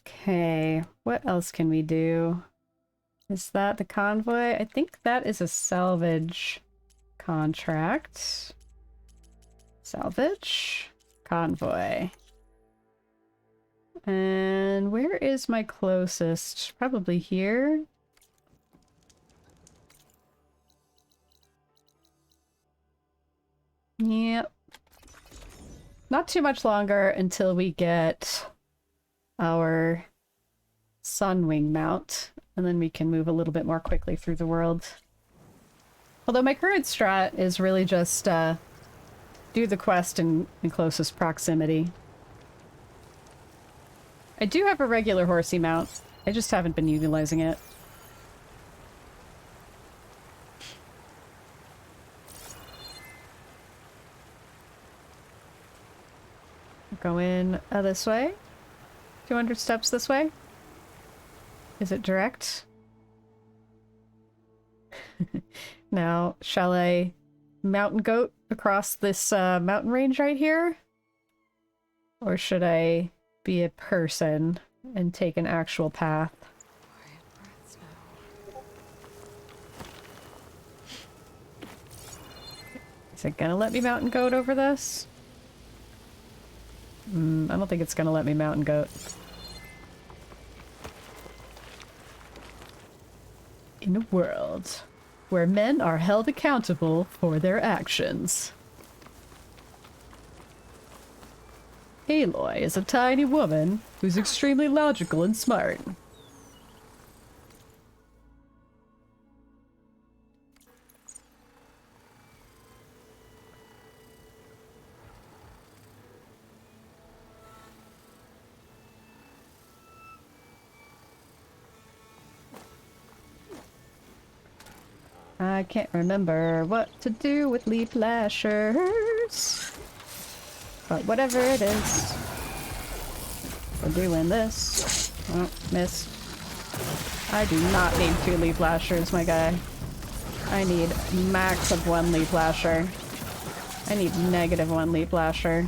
Okay, what else can we do? Is that the convoy? I think that is a salvage contract. Salvage. Convoy. And where is my closest? Probably here. Yep. Not too much longer until we get our Sunwing mount, and then we can move a little bit more quickly through the world. Although my current strat is really just do the quest in closest proximity. I do have a regular horsey mount. I just haven't been utilizing it. Go in this way. 200 steps this way. Is it direct? Now, shall I mountain goat across this mountain range right here? Or should I be a person and take an actual path? Quiet breaths now. Is it gonna let me mountain goat over this? I don't think it's gonna let me mountain goat. In a world where men are held accountable for their actions. Aloy is a tiny woman who's extremely logical and smart. I can't remember what to do with leaf lashers. But whatever it is, we're doing this. Oh, missed. I do not need 2 leaf lashers, my guy. I need max of 1 leaf lasher. I need -1 leaf lasher.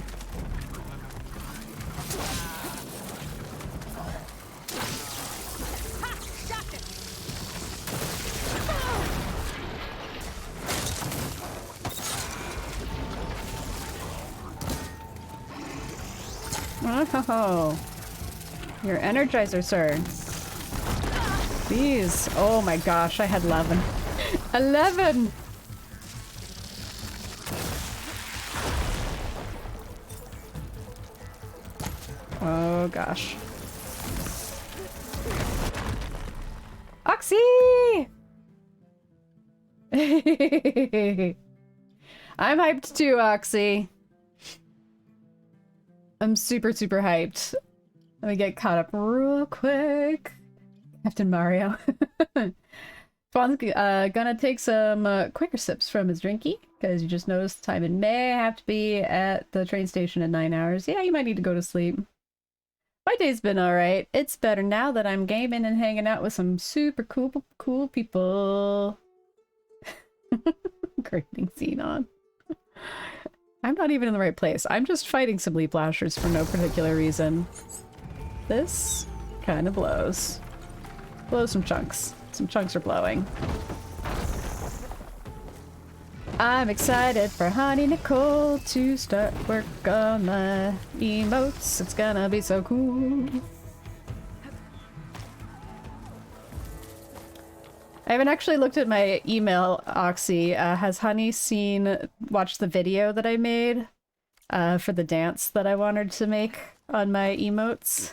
Oh, your energizer, sir. These. Oh my gosh, I had 11. 11! Oh gosh. Oxy! I'm hyped too, Oxy. I'm super hyped. Let me get caught up real quick. Captain Mario. Fawn's gonna take some quicker sips from his drinky, because you just noticed the time it may have to be at the train station in 9 hours. Yeah, you might need to go to sleep. My day's been alright. It's better now that I'm gaming and hanging out with some super cool people. Grading scene on. I'm not even in the right place. I'm just fighting some leaf lashers for no particular reason. This kind of blows. Blows some chunks. Some chunks are blowing. I'm excited for Honey Nicole to start work on my emotes. It's gonna be so cool. I haven't actually looked at my email, Oxy. Has Honey watched the video that I made for the dance that I wanted to make on my emotes?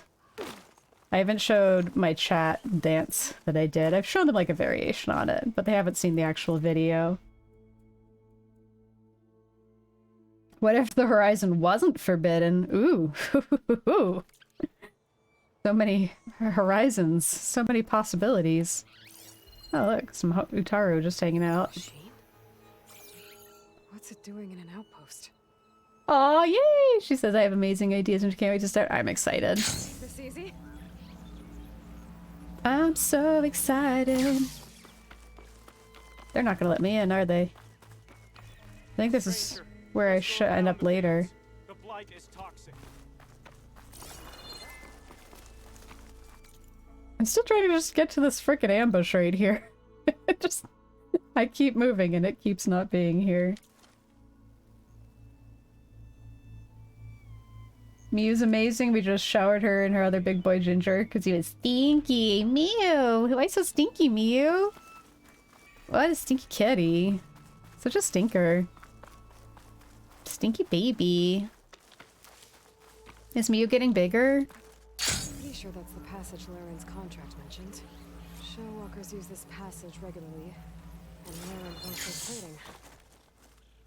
I haven't showed my chat dance that I did. I've shown them like a variation on it, but they haven't seen the actual video. What if the horizon wasn't forbidden? Ooh. So many horizons, so many possibilities. Oh look, some Utaru just hanging out. Machine? What's it doing in an outpost? Aw, yay! She says I have amazing ideas and she can't wait to start. I'm excited. This easy? I'm so excited. They're not gonna let me in, are they? I think this is where I should end up later. The blight is toxic. I'm still trying to just get to this frickin' ambush right here. I keep moving and it keeps not being here. Mew's amazing. We just showered her and her other big boy Ginger because he was stinky. Mew! Why so stinky, Mew? What a stinky kitty. Such a stinker. Stinky baby. Is Mew getting bigger? Pretty sure that's the passage Laren's contract mentioned. Showwalkers use this passage regularly. And there and once trading.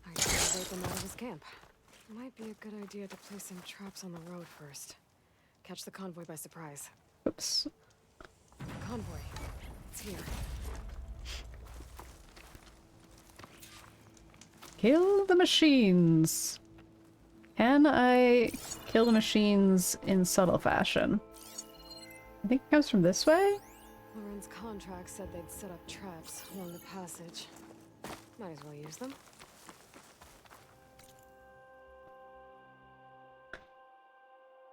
I should invite them out of his camp. Might be a good idea to place some traps on the road first. Catch the convoy by surprise. Oops. Convoy. It's here. Kill the machines. Can I kill the machines in subtle fashion? I think it comes from this way? Lauren's contract said they'd set up traps along the passage. Might as well use them.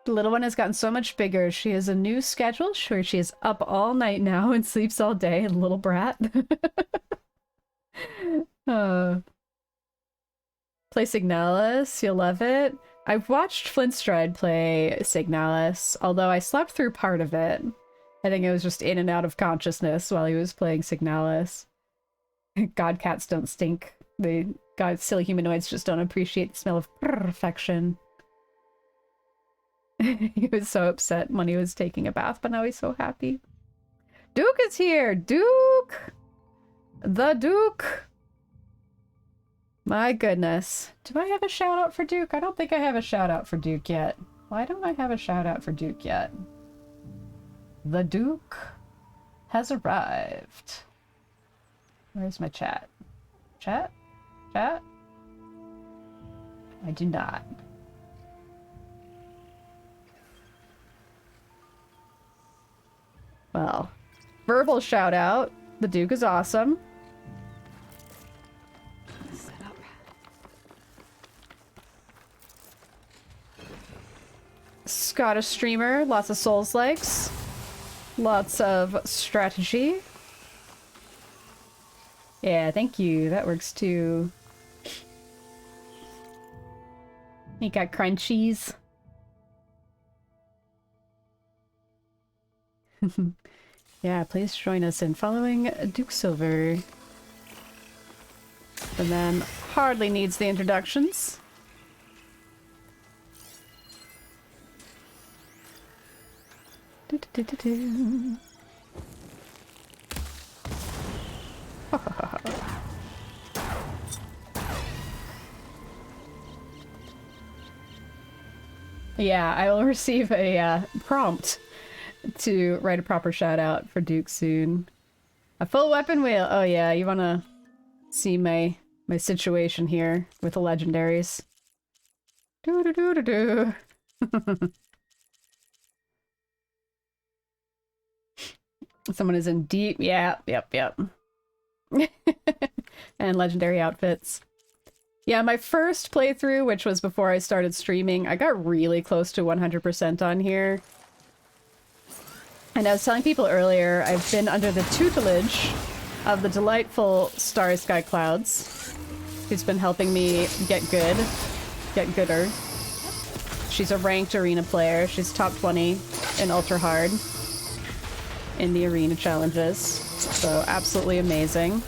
The little one has gotten so much bigger. She has a new schedule where she is up all night now and sleeps all day, little brat. Play Signalis, you'll love it. I've watched Flintstride play Signalis, although I slept through part of it. I think it was just in and out of consciousness while he was playing Signalis. God cats don't stink. Silly humanoids just don't appreciate the smell of perfection. He was so upset when he was taking a bath, but now he's so happy. Duke is here! Duke! The Duke! My goodness. Do I have a shout out for Duke? I don't think I have a shout out for Duke yet. Why don't I have a shout out for Duke yet? The Duke has arrived. Where's my chat? Chat? Chat? I do not. Well, verbal shout out. The Duke is awesome. Set up. Scottish streamer, lots of Souls likes. Lots of strategy. Yeah, thank you. That works too. You got crunchies. Yeah, please join us in following Duke Silver. The man hardly needs the introductions. Yeah, I will receive a prompt to write a proper shout out for Duke soon. A full weapon wheel. Oh yeah, you wanna see my situation here with the legendaries. Do do do do do. Someone is in deep. Yeah, yep. And legendary outfits. Yeah, my first playthrough, which was before I started streaming, I got really close to 100% on here. And I was telling people earlier, I've been under the tutelage of the delightful Starry Sky Clouds, who's been helping me get gooder. She's a ranked arena player. She's top 20 in Ultra Hard in the arena challenges. So absolutely amazing.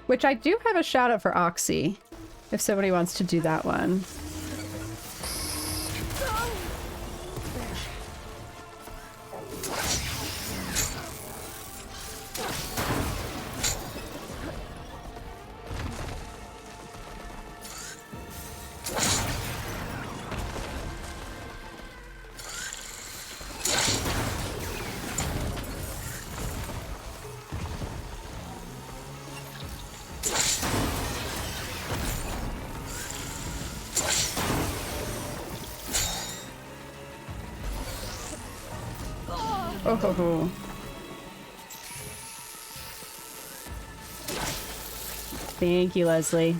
Which I do have a shout out for Oxy, if somebody wants to do that one. Oh. Thank you, Leslie.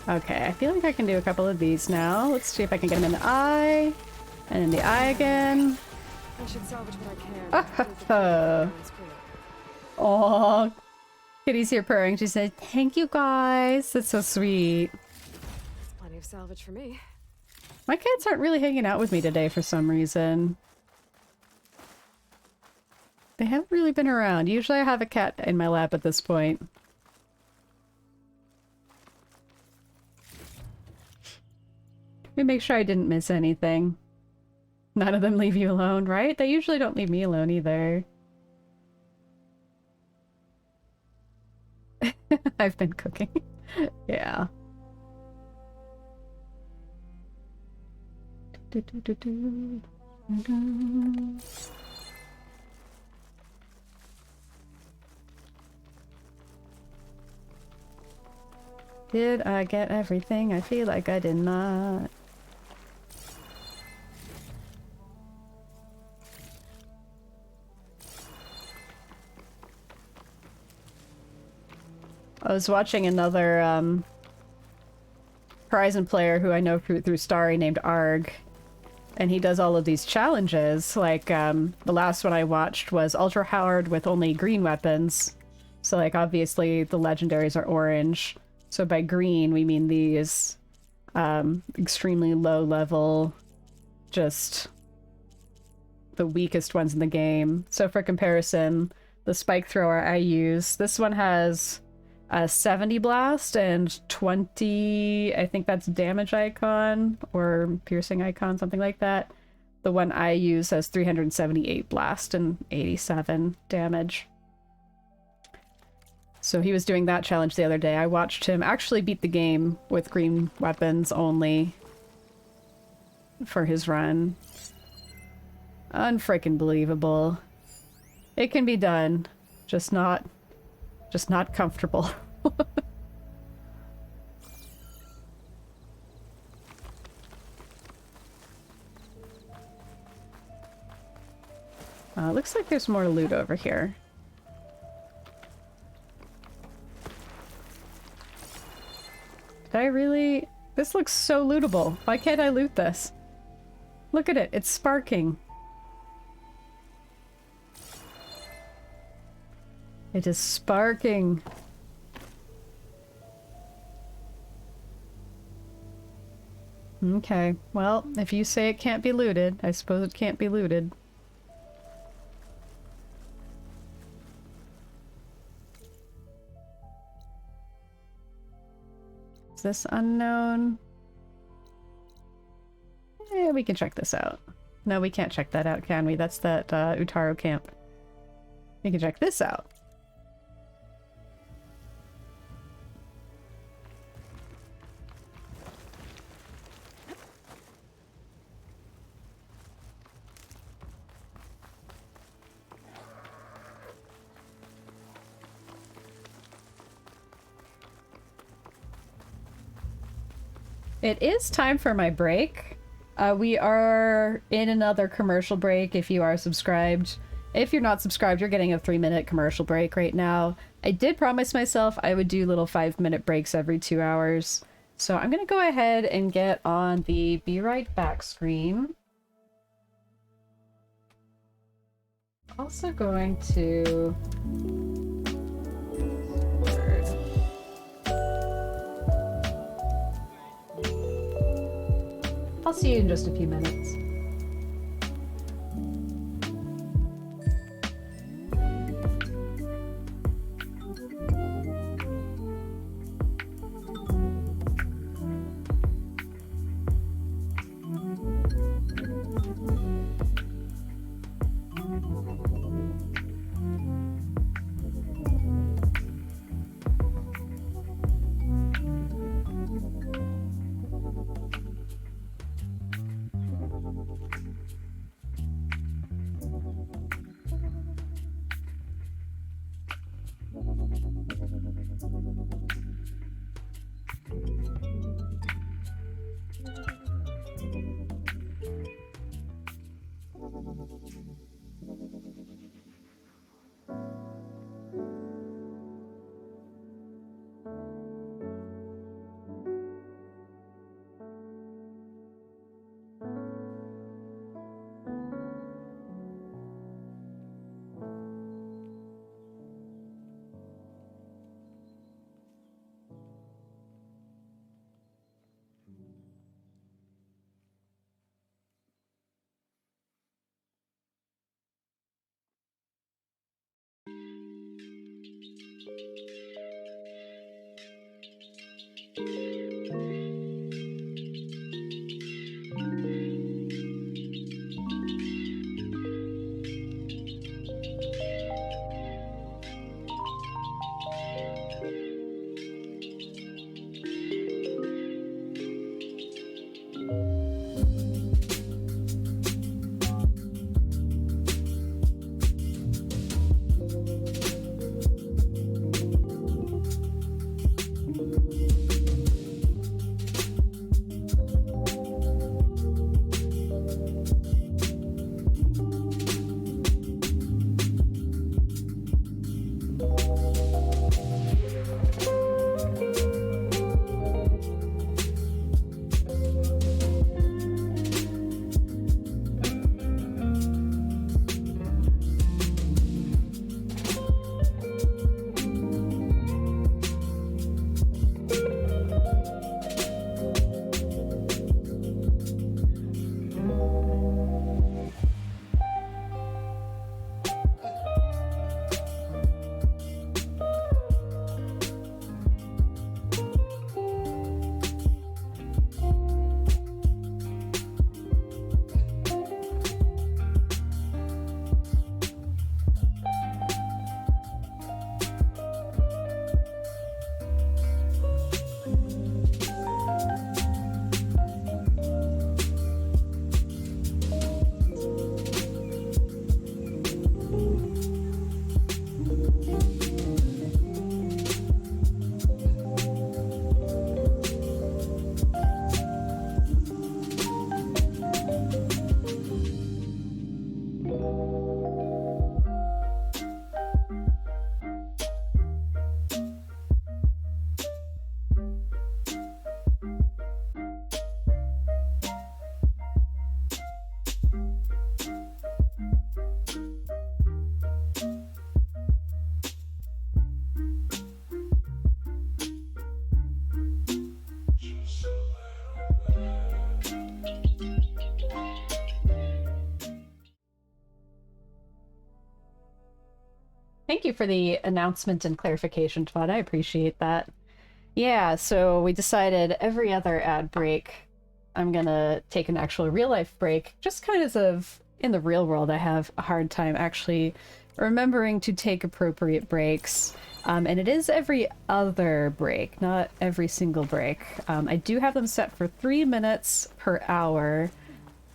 Okay, I feel like I can do a couple of these now. Let's see if I can get him in the eye. And in the eye again. I should salvage what I can. Oh, Kitty's here purring. She said, "Thank you, guys. That's so sweet." Plenty of salvage for me. My cats aren't really hanging out with me today for some reason. They haven't really been around. Usually I have a cat in my lap at this point. Let me make sure I didn't miss anything. None of them leave you alone, right? They usually don't leave me alone either. I've been cooking. Yeah. Did I get everything? I feel like I did not. I was watching another Horizon player who I know through Starry named Arg, and he does all of these challenges. Like, the last one I watched was ultra hard with only green weapons. So, like, obviously the legendaries are orange. So by green, we mean these extremely low level, just the weakest ones in the game. So for comparison, the spike thrower I use, this one has a 70 blast and 20, I think that's damage icon or piercing icon, something like that. The one I use has 378 blast and 87 damage. So he was doing that challenge the other day. I watched him actually beat the game with green weapons only for his run. Unfreaking believable. It can be done, just not comfortable. Looks like there's more loot over here. Did I really? This looks so lootable. Why can't I loot this? Look at it, it's sparking. It is sparking. Okay, well, if you say it can't be looted, I suppose it can't be looted. Is this unknown? Yeah, we can check this out. No, we can't check that out, can we? That's that Utaro camp. We can check this out. It is time for my break. We are in another commercial break if you are subscribed. If you're not subscribed, you're getting a 3-minute commercial break right now. I did promise myself I would do little 5-minute breaks every 2 hours. So I'm going to go ahead and get on the Be Right Back screen. Also going to... I'll see you in just a few minutes. Thank you for the announcement and clarification, Todd. I appreciate that. Yeah, so we decided every other ad break, I'm gonna take an actual real-life break. Just kind of in the real world, I have a hard time actually remembering to take appropriate breaks. And it is every other break, not every single break. I do have them set for 3 minutes per hour,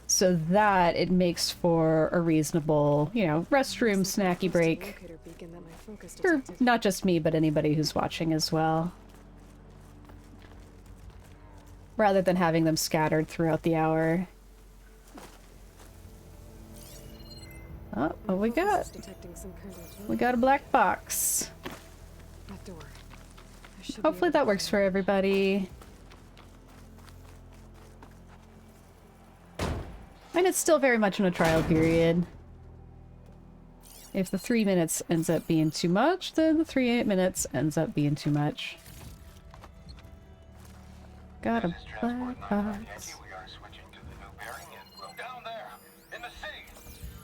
so that it makes for a reasonable, you know, restroom, snacky break. Locator beacon that my focus For detected. not just me, but anybody who's watching as well. Rather than having them scattered throughout the hour. Oh, what we Focus got? is detecting some kind of We got a black box. that door. I should be Hopefully able to that works for find it. everybody. And it's still very much in a trial period. If the 3 minutes ends up being too much, then the 3 minutes ends up being too much. Got a black box. We are switching to the new bearing and we'll down there in the city.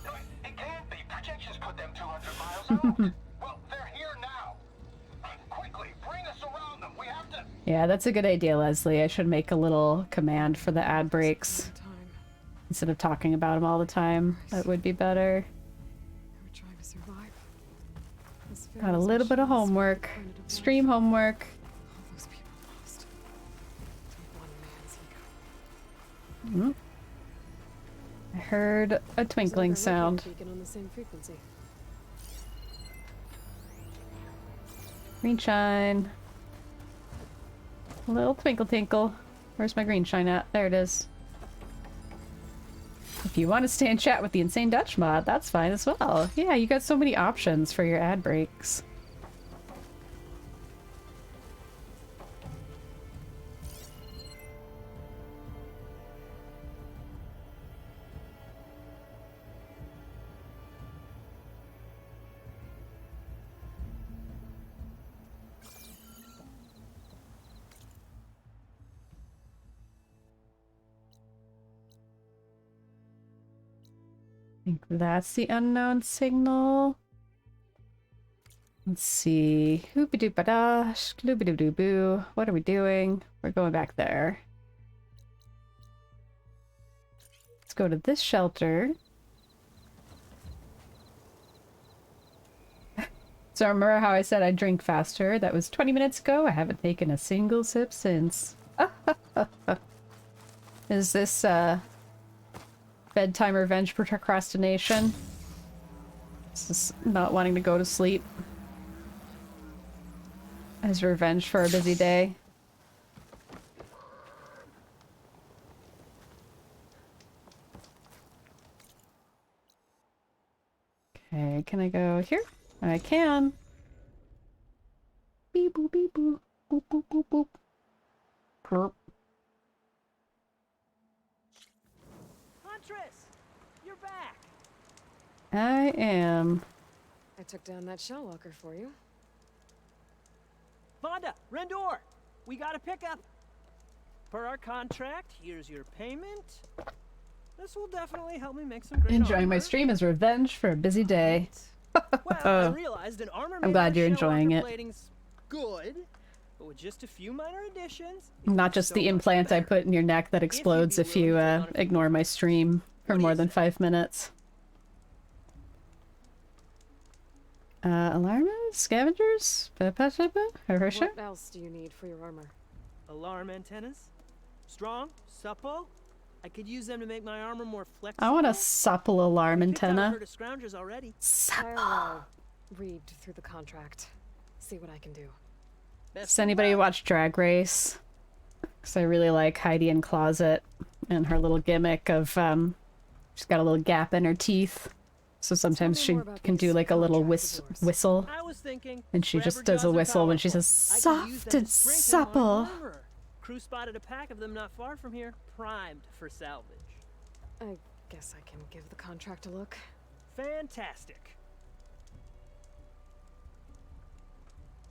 No, it can't be. Projections put them 200 miles out. Well, they're here now. Quickly, bring us around them. We have to. Yeah, that's a good idea, Leslie. I should make a little command for the ad breaks Time. instead of talking about them all the time. That would be better. We're trying to survive. This Got a feels little like bit of she's homework. trying to deploy Stream homework. all those people lost. Through one man's ego. I heard a There's twinkling another sound. locator beacon on the same frequency. Green shine. A little twinkle tinkle. Where's my green shine at? There it is. If you want to stay and chat with the Insane Dutch mod, that's fine as well. Yeah, you got so many options for your ad breaks. I think that's the unknown signal. Let's see. Hoopy-doop-a-dash, gloopy-doo-doo-boo. What are we doing? We're going back there. Let's go to this shelter. So remember how I said I'd drink faster? That was 20 minutes ago. I haven't taken a single sip since. Is this, bedtime revenge procrastination? This is not wanting to go to sleep. As revenge for a busy day. Okay, can I go here? I can. Beep boop beep boop. Boop boop boop boop. Perp. Huntress! You're back! I am. I took down that shell walker for you. Vonda! Rendor! We got a pickup! Per our contract, here's your payment. This will definitely help me make some great Enjoying my armor. stream as revenge for a busy day. Well, I realized an armor I'm made glad out of you're shell enjoying walker it. plating's good, but with just a few minor additions, it Not looks just so the much implant I better. put in your neck that explodes if you ignore my stream for What do more you than say? 5 minutes. Alarmers? Scavengers? Harsha? What else do you need for your armor? Alarm antennas? Strong? Supple? I could use them to make my armor more flexible. I want a supple alarm Picked out a antenna. herd of scroungers already. I'll read through the contract. See what I can do. Best Does of anybody luck. watch Drag Race? Because I really like Heidi in Closet and her little gimmick of, she's got a little gap in her teeth. So sometimes me she more about can do these like a little contracts of yours. whistle. I was thinking, And she forever just does a jaws and whistle when she powerful. says, I could use "Soft them and to strengthen my supple." armor. Crew spotted a pack of them not far from here, primed for salvage. I guess I can give the contract a look. Fantastic.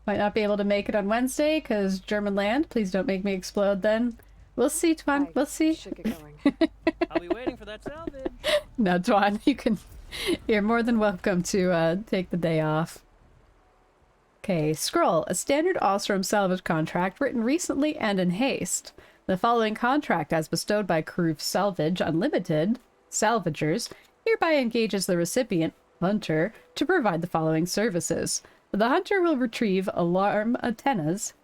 Might not be able to make it on Wednesday because German land. Please don't make me explode then. We'll see, Twan. We'll see. Should get going. I'll be waiting for that salvage. No, Twan, you're more than welcome to take the day off. Okay, scroll. A standard Ostrom salvage contract written recently and in haste. The following contract, as bestowed by Crew Salvage Unlimited, Salvagers, hereby engages the recipient, Hunter, to provide the following services. The Hunter will retrieve alarm antennas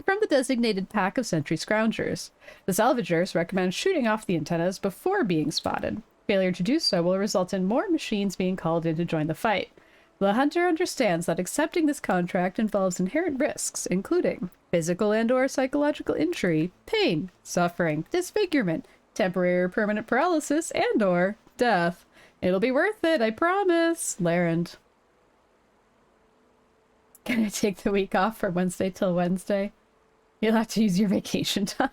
from the designated pack of sentry scroungers. The Salvagers recommend shooting off the antennas before being spotted. Failure to do so will result in more machines being called in to join the fight. The Hunter understands that accepting this contract involves inherent risks, including physical and/or psychological injury, pain, suffering, disfigurement, temporary or permanent paralysis, and/or death. It'll be worth it, I promise. Larend. Can I take the week off from Wednesday till Wednesday? You'll have to use your vacation time.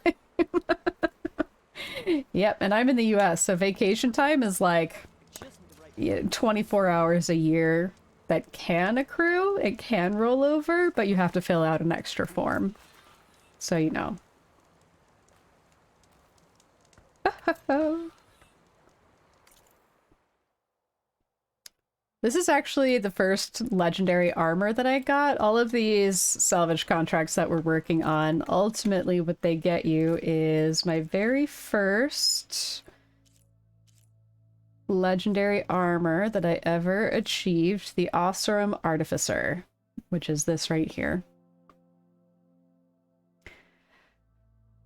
Yep, and I'm in the US, so vacation time is like 24 hours a year that can accrue. It can roll over, but you have to fill out an extra form. So you know. This is actually the first legendary armor that I got. All of these salvage contracts that we're working on, ultimately what they get you is my very first legendary armor that I ever achieved, the Ostrom Artificer, which is this right here.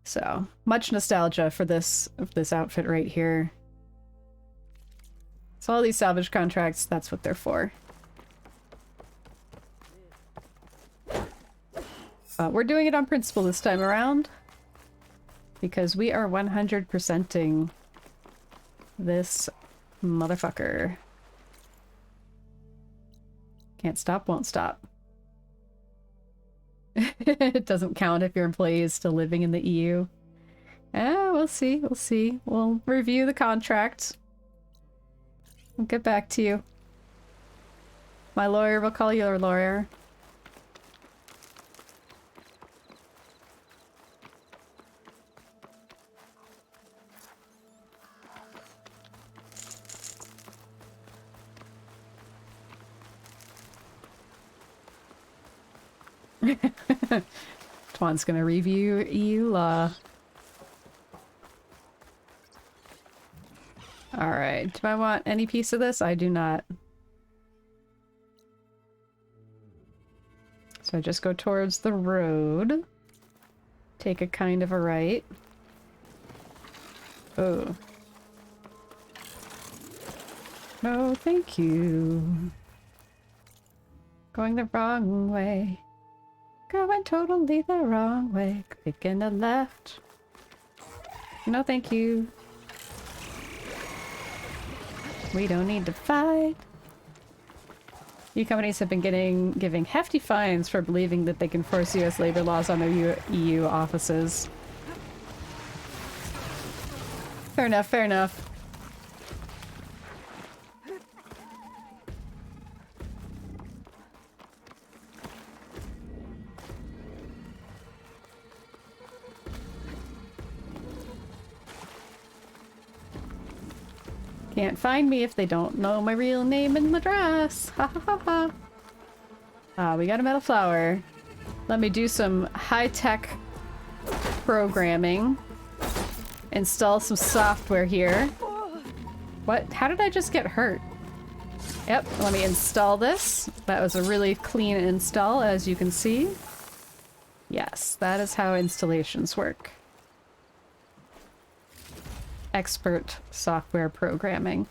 So, much nostalgia for this outfit right here. So all these salvage contracts, that's what they're for. We're doing it on principle this time around, because we are 100%ing this motherfucker. Can't stop, won't stop. It doesn't count if your employee is still living in the EU. We'll see, we'll see. We'll review the contract. I'll get back to you. My lawyer will call your lawyer. Twan's gonna review EU law. Alright, do I want any piece of this? I do not. So I just go towards the road. Take a kind of a right. Oh. No, thank you. Going the wrong way. Going totally the wrong way. Taking a left. No, thank you. We don't need to fight. EU companies have been giving hefty fines for believing that they can force US labor laws on their EU offices. Fair enough, fair enough. Can't find me if they don't know my real name and address. Ha ha ha ha. Ah, we got a metal flower. Let me do some high-tech programming. Install some software here. What? How did I just get hurt? Yep, let me install this. That was a really clean install, as you can see. Yes, that is how installations work. Expert software programming.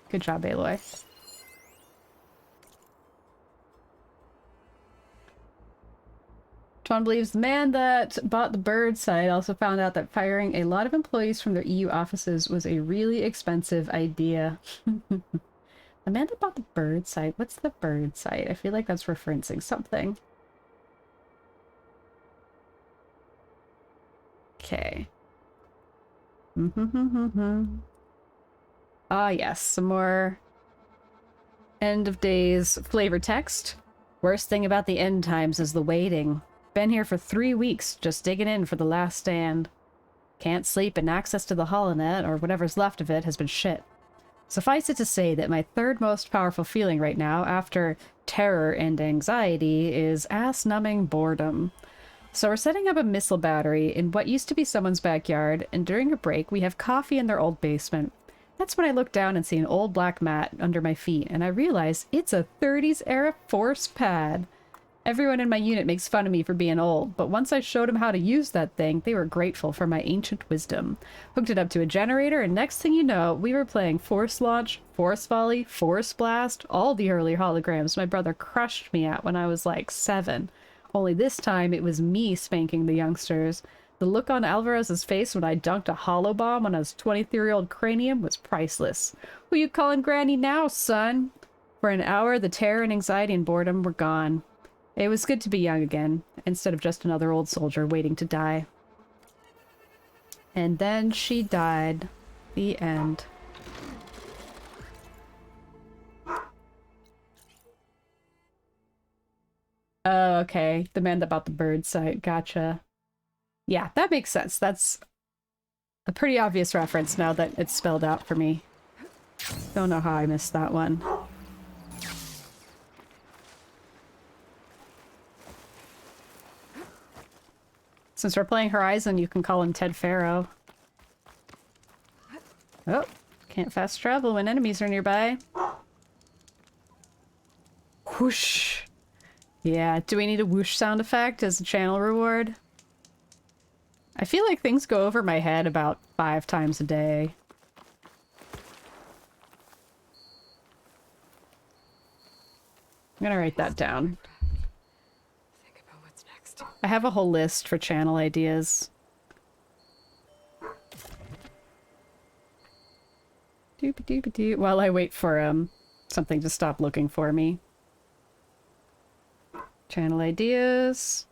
Good job, Aloy. Twan believes the man that bought the bird site also found out that firing a lot of employees from their EU offices was a really expensive idea. The man that bought the bird site? What's the bird site? I feel like that's referencing something. Okay. Ah, yes, some more end of days flavor text. Worst thing about the end times is the waiting. Been here for 3 weeks, just digging in for the last stand. Can't sleep and access to the holonet, or whatever's left of it, has been shit. Suffice it to say that my third most powerful feeling right now, after terror and anxiety, is ass-numbing boredom. So we're setting up a missile battery in what used to be someone's backyard, and during a break we have coffee in their old basement. That's when I look down and see an old black mat under my feet, and I realize it's a 30s era force pad. Everyone in my unit makes fun of me for being old, but once I showed them how to use that thing, they were grateful for my ancient wisdom. Hooked it up to a generator, and next thing you know, we were playing Force Launch, Force Volley, Force Blast, all the early holograms my brother crushed me at when I was like 7. Only this time, it was me spanking the youngsters. The look on Alvarez's face when I dunked a hollow bomb on his 23-year-old cranium was priceless. Who you calling Granny now, son? For an hour, the terror and anxiety and boredom were gone. It was good to be young again, instead of just another old soldier waiting to die. And then she died. The end. Oh, okay. The man that bought the bird site. Gotcha. Yeah, that makes sense. That's a pretty obvious reference now that it's spelled out for me. Don't know how I missed that one. Since we're playing Horizon, you can call him Ted Faro. Oh, can't fast travel when enemies are nearby. Whoosh. Yeah, do we need a whoosh sound effect as a channel reward? I feel like things go over my head about 5 times a day. I'm gonna write that down. Think about what's next. I have a whole list for channel ideas. Doop-a-doop-a-doo. While I wait for something to stop looking for me. Channel ideas.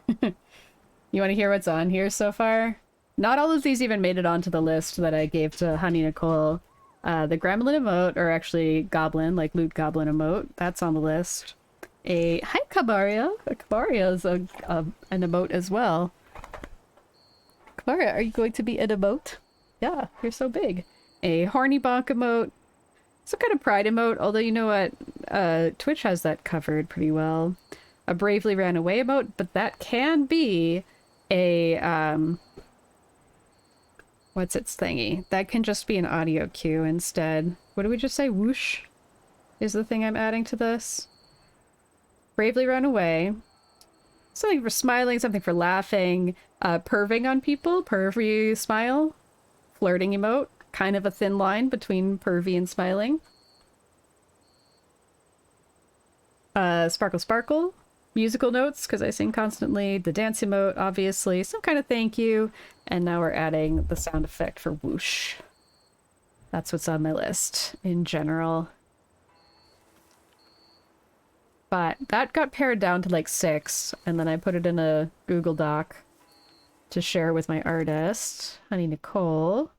You want to hear what's on here so far? Not all of these even made it onto the list that I gave to Honey Nicole. The Gremlin emote, or actually Goblin, like Loot Goblin emote, that's on the list. Hi Kabaria! Kabaria is an emote as well. Kabaria, are you going to be an emote? Yeah, you're so big. A Horny Bonk emote. Some kind of pride emote, although you know what? Twitch has that covered pretty well. A Bravely Ran Away emote, but that can be a, what's its thingy? That can just be an audio cue instead. What did we just say? Whoosh is the thing I'm adding to this. Bravely Run Away. Something for smiling, something for laughing. Perving on people, pervy smile. Flirting emote, kind of a thin line between pervy and smiling. Sparkle Sparkle. Musical notes, because I sing constantly. The dance emote, obviously. Some kind of thank you. And now we're adding the sound effect for whoosh. That's what's on my list in general. But that got pared down to like 6, and then I put it in a Google Doc to share with my artist, Honey Nicole.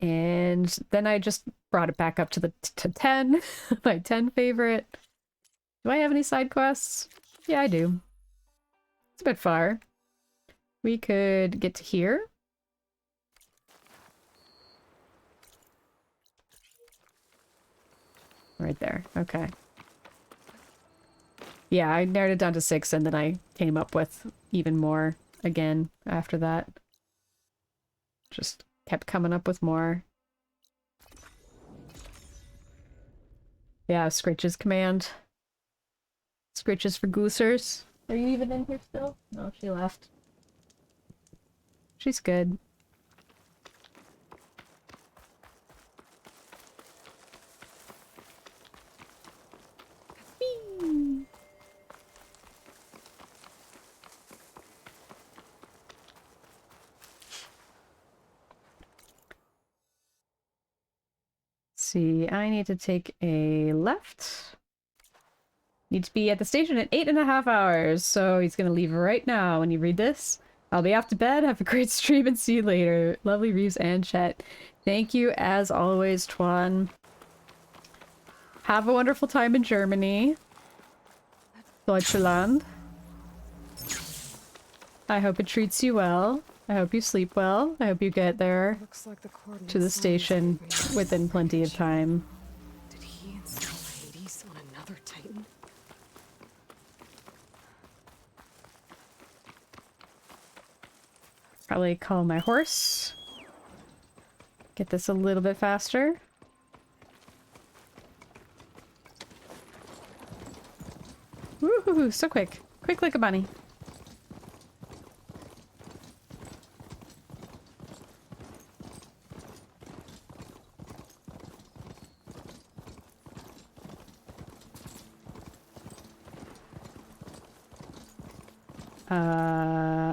And then I just brought it back up to the to 10, my 10 favorite. Do I have any side quests? Yeah, I do. It's a bit far. We could get to here. Right there. Okay. Yeah, I narrowed it down to 6, and then I came up with even more again after that. Just kept coming up with more. Yeah, Scritch's command. Scritches for goosers. Are you even in here still? No, she left. She's good. Whee! See, I need to take a left. Need to be at the station in 8.5 hours, so he's gonna leave right now when you read this. I'll be off to bed, have a great stream, and see you later. Lovely Reeves and Chet. Thank you as always, Twan. Have a wonderful time in Germany. Deutschland. I hope it treats you well. I hope you sleep well. I hope you get there Looks like the coordinates to the on this station database. within plenty of time. Did he install Hades on another Titan? Probably call my horse. Get this a little bit faster. Woohoo! So quick. Quick like a bunny.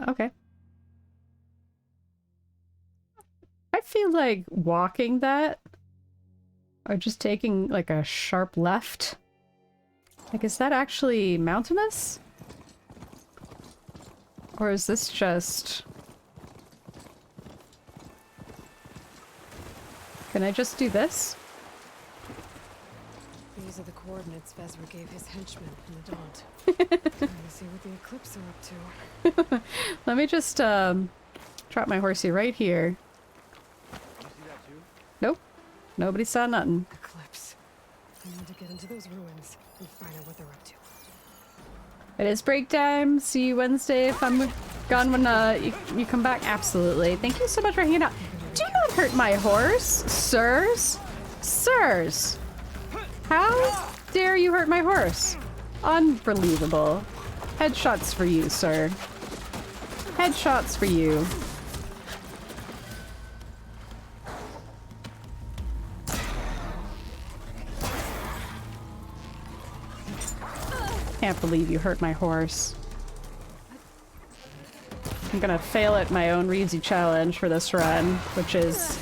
Okay. I feel like walking that, or just taking like a sharp left. Like, is that actually mountainous? Or is this just... Can I just do this? These are the coordinates Vezra gave his henchmen in the Daunt. Trying to see what the Eclipse are up to. Let me just trot my horsey right here. Nope. Nobody saw nothing. Eclipse. I need to get into those ruins and find out what they're up to. It is break time. See you Wednesday if I'm gone when you come back. Absolutely. Thank you so much for hanging out. Do not hurt my horse, sirs. Sirs. How dare you hurt my horse? Unbelievable. Headshots for you, sir. Headshots for you. Can't believe you hurt my horse. I'm gonna fail at my own Reezy challenge for this run, which is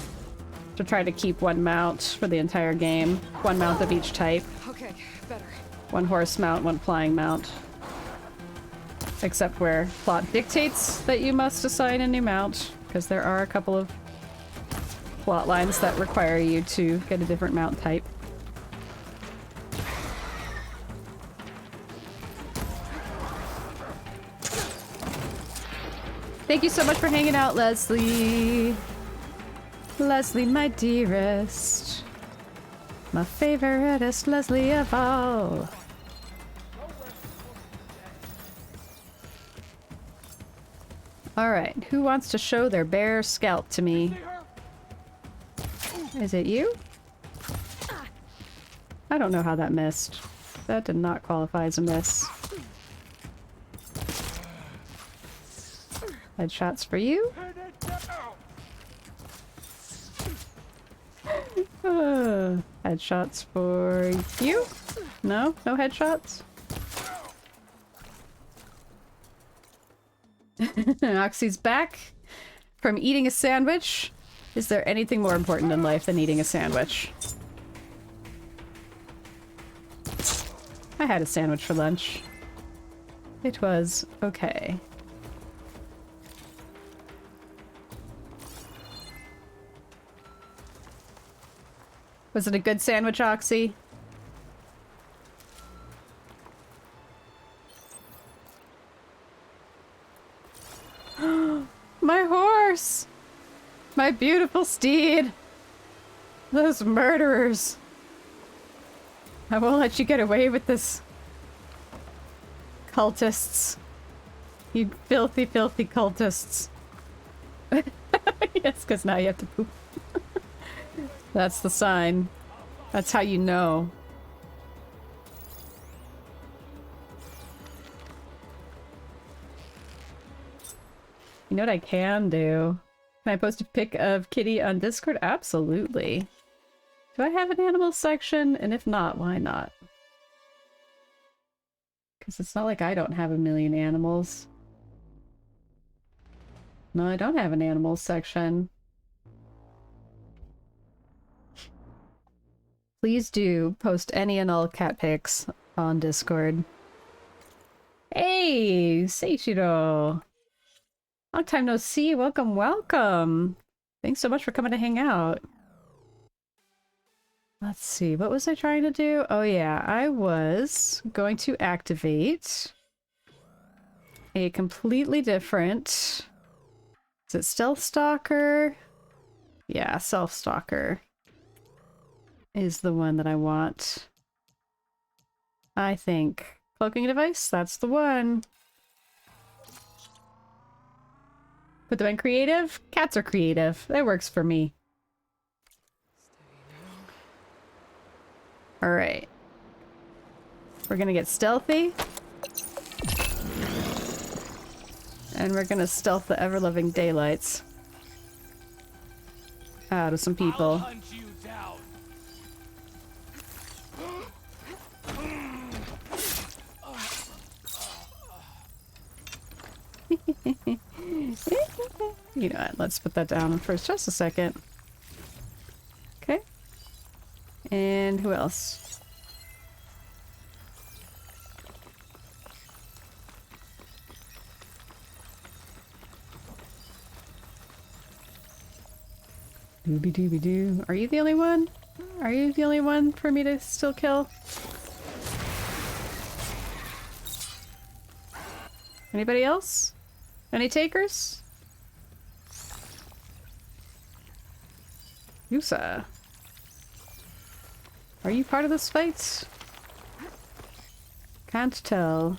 to try to keep one mount for the entire game. One mount of each type. Okay, better. One horse mount, one flying mount. Except where plot dictates that you must assign a new mount, because there are a couple of plot lines that require you to get a different mount type. Thank you so much for hanging out, Leslie. Leslie, my dearest. My favoriteest Leslie of all. Alright, who wants to show their bare scalp to me? Is it you? I don't know how that missed. That did not qualify as a miss. Headshots for you. Headshots for you. No? No headshots? Oxy's back from eating a sandwich. Is there anything more important in life than eating a sandwich? I had a sandwich for lunch. It was okay. Was it a good sandwich, Oxy? My horse! My beautiful steed! Those murderers! I won't let you get away with this. Cultists. You filthy, filthy cultists. Yes, because now you have to poop. That's the sign. That's how you know. You know what I can do? Can I post a pic of Kitty on Discord? Absolutely. Do I have an animal section? And if not, why not? Because it's not like I don't have a million animals. No, I don't have an animals section. Please do post any and all cat pics on Discord. Hey, Seichiro! Long time no see. Welcome, welcome! Thanks so much for coming to hang out. Let's see, what was I trying to do? Oh yeah, I was going to activate a completely different Is it Stealth Stalker? Yeah, Stealth Stalker is the one that I want. I think. Cloaking device? That's the one. Put them in creative? Cats are creative. That works for me. Alright. We're gonna get stealthy. And we're gonna stealth the ever-loving daylights out of some people. You know what, let's put that down for just a second. Okay. And who else? Dooby dooby doo. Are you the only one? Are you the only one for me to still kill? Anybody else? Any takers? Yusa. Are you part of this fight? Can't tell.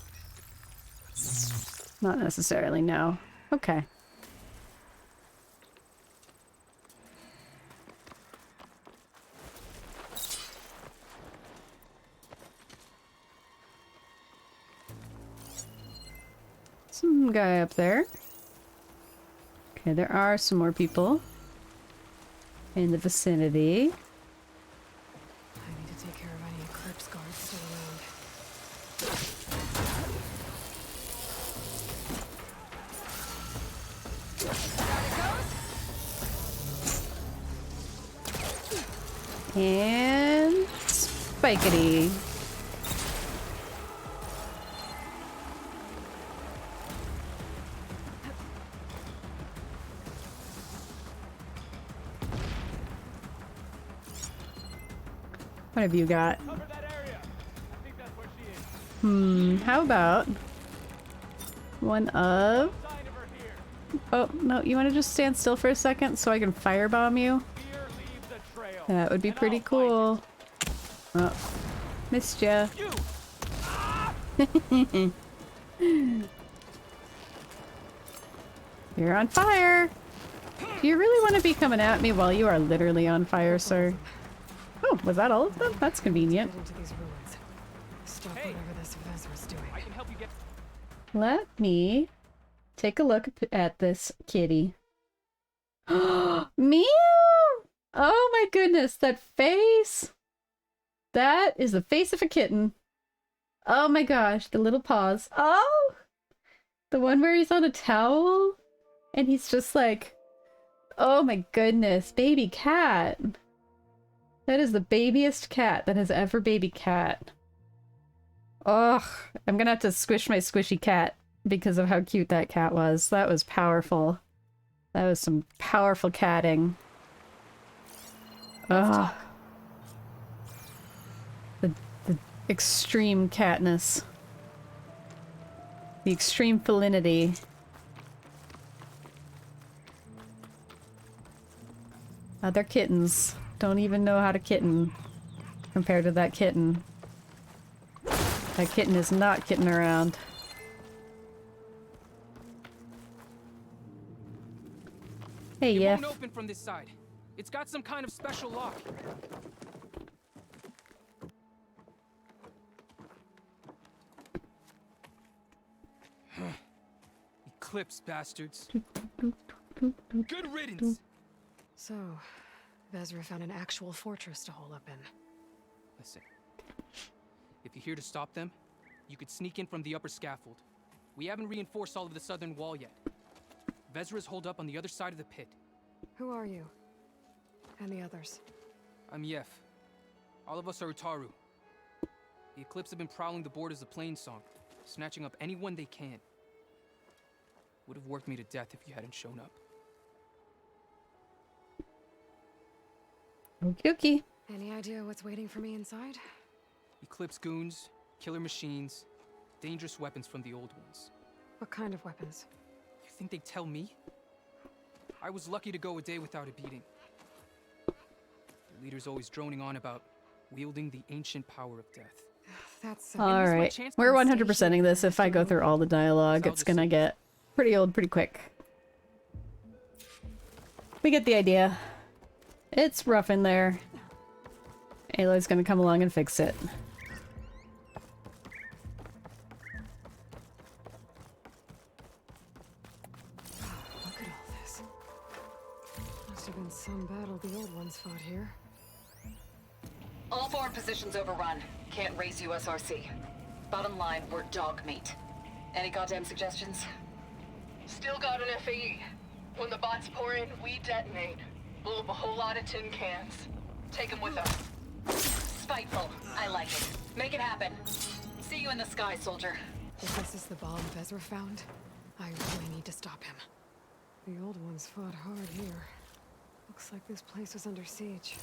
Not necessarily, no. Okay. Some guy up there. Okay, there are some more people in the vicinity. I need to take care of any Eclipse guards still around. And spikety. What have you got? How about one of... Oh, no, you want to just stand still for a second so I can firebomb you? That would be pretty cool. Oh, missed ya. You're on fire! Do you really want to be coming at me while you are literally on fire, sir? Oh, was that all of them? That's convenient. Get into these ruins. Stop whatever this Vezra's doing. I can help you get. Let me take a look at this kitty. Meow! Oh my goodness, that face! That is the face of a kitten. Oh my gosh, the little paws. Oh! The one where he's on a towel and he's just like, oh my goodness, baby cat. That is the babiest cat that has ever baby cat. Ugh, I'm gonna have to squish my squishy cat because of how cute that cat was. That was powerful. That was some powerful catting. Ugh. The extreme catness. The extreme felinity. Other kittens don't even know how to kitten compared to that kitten. That kitten is not kidding around. Hey, It yeah. won't open from this side. It's got some kind of special lock. Eclipse bastards. Good riddance. So, Vezra found an actual fortress to hole up in. Listen. If you're here to stop them, you could sneak in from the upper scaffold. We haven't reinforced all of the southern wall yet. Vezra's holed up on the other side of the pit. Who are you? And the others? I'm Yef. All of us are Utaru. The Eclipse have been prowling the borders of Plainsong, snatching up anyone they can. Would have worked me to death if you hadn't shown up. Okie dokie. Any idea what's waiting for me inside? Eclipse goons, killer machines, dangerous weapons from the old ones. What kind of weapons? You think they'd tell me? I was lucky to go a day without a beating. The leader's always droning on about wielding the ancient power of death. That's All right, we're 100%ing this. If I go through all the dialogue, it's gonna get pretty old pretty quick. We get the idea. It's rough in there. Aloy's gonna come along and fix it. Look at all this. Must have been some battle the old ones fought here. All forward positions overrun. Can't raise USRC. Bottom line, we're dog meat. Any goddamn suggestions? Still got an FAE. When the bots pour in, we detonate. Blow up a whole lot of tin cans. Take them with us. Spiteful. I like it. Make it happen. See you in the sky, soldier. If this is the bomb Vezra found, I really need to stop him. The old ones fought hard here. Looks like this place was under siege.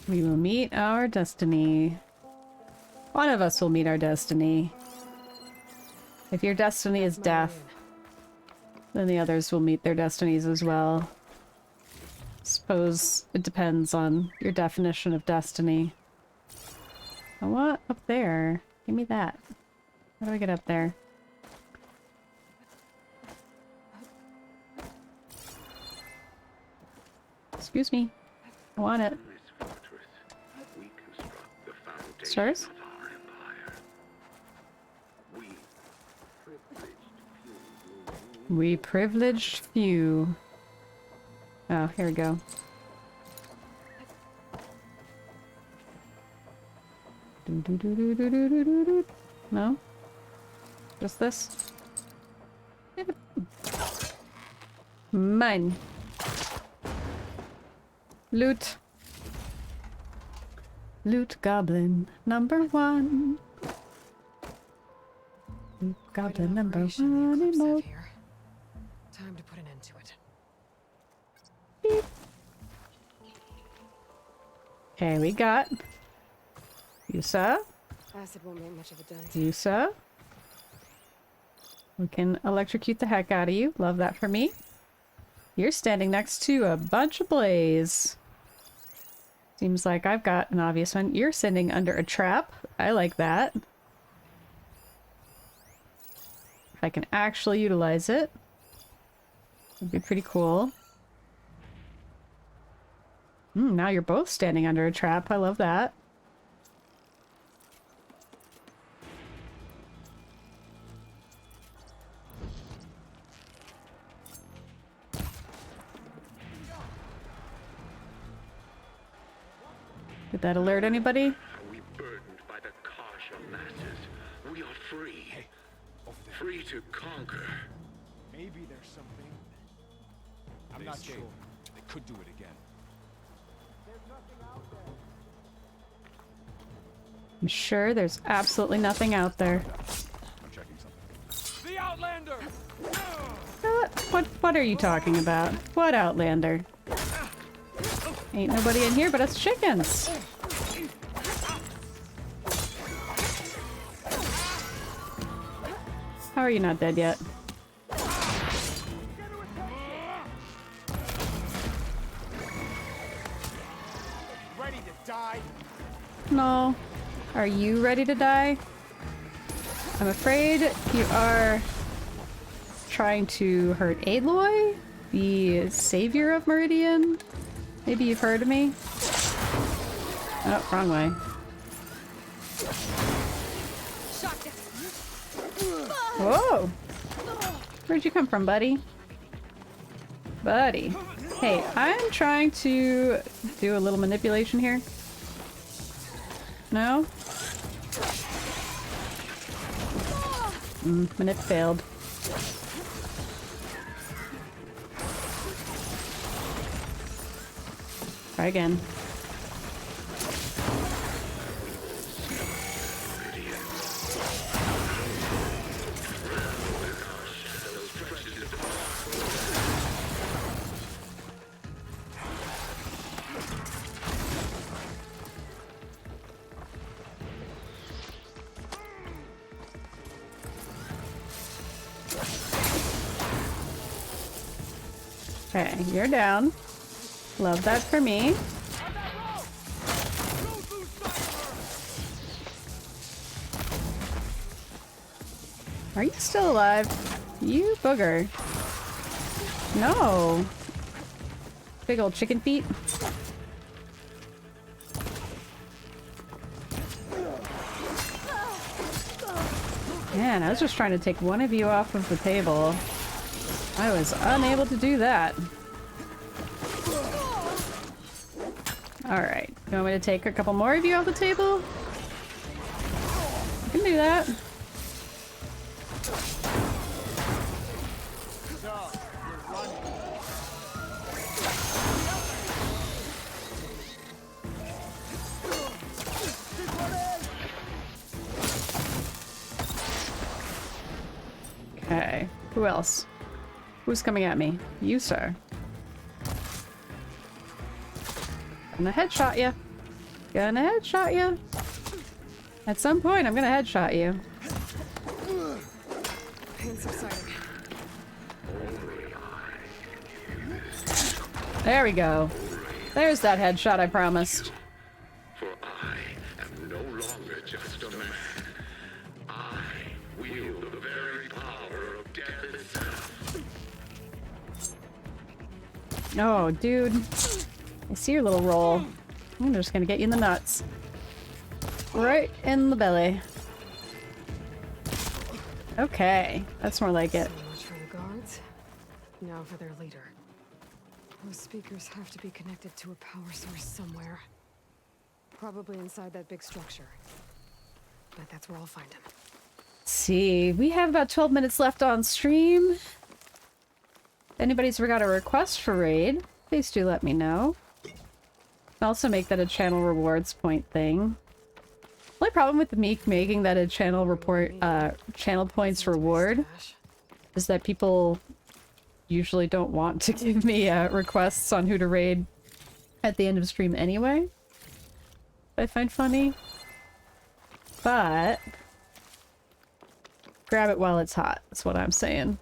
We will meet our destiny. One of us will meet our destiny. If your destiny is death, then the others will meet their destinies as well. Suppose it depends on your definition of destiny. Oh, what? Up there? Give me that. How do I get up there? Excuse me. I want it. Stars? We privileged few. Oh, here we go. No? Just this? Mine. Loot. Loot goblin number 1. Loot goblin number 1. Here. Time to put an end to it. Beep. Okay, we got Yusa. Acid won't make much of a dent. Yusa. We can electrocute the heck out of you. Love that for me. You're standing next to a bunch of blaze. Seems like I've got an obvious one. You're sitting under a trap. I like that. If I can actually utilize it, it'd be pretty cool. Now you're both standing under a trap. I love that. Did that alert anybody? Are we burdened by the carja masses? We are free. Hey, free to conquer. Maybe there's something. I'm not sure. They could do it again. I'm sure there's absolutely nothing out there. I'm checking something. The Outlander! What are you talking about? What Outlander? Ain't nobody in here but us chickens. How are you not dead yet? Ready to die? No. Are you ready to die? I'm afraid you are trying to hurt Aloy, the savior of Meridian. Maybe you've heard of me? Oh, wrong way. Whoa! Where'd you come from, buddy? Buddy. Hey, I'm trying to do a little manipulation here. No? Manip failed. Try again. Okay, you're down. Love that for me. Are you still alive? You booger. No. Big old chicken feet. Man, I was just trying to take one of you off of the table. I was unable to do that. Alright, you want me to take a couple more of you off the table? I can do that. Okay, who else? Who's coming at me? You, sir. Gonna headshot you. Gonna headshot you. At some point, I'm gonna headshot you. Pain subsiding. There we go. There's that headshot I promised. For I am no longer just a man. I wield the very power of death itself. Oh, dude. I see your little roll. I'm just gonna get you in the nuts. Right in the belly. Okay, that's more like it. So much for the guards. Now for their leader. Those speakers have to be connected to a power source somewhere. Probably inside that big structure. Bet that's where I'll find him. Let's see, we have about 12 minutes left on stream. If anybody's ever got a request for raid, please do let me know. I'll also make that a channel rewards point thing. The only problem with me making that a channel channel points reward is that people usually don't want to give me requests on who to raid at the end of stream anyway. I find funny. But grab it while it's hot, that's what I'm saying.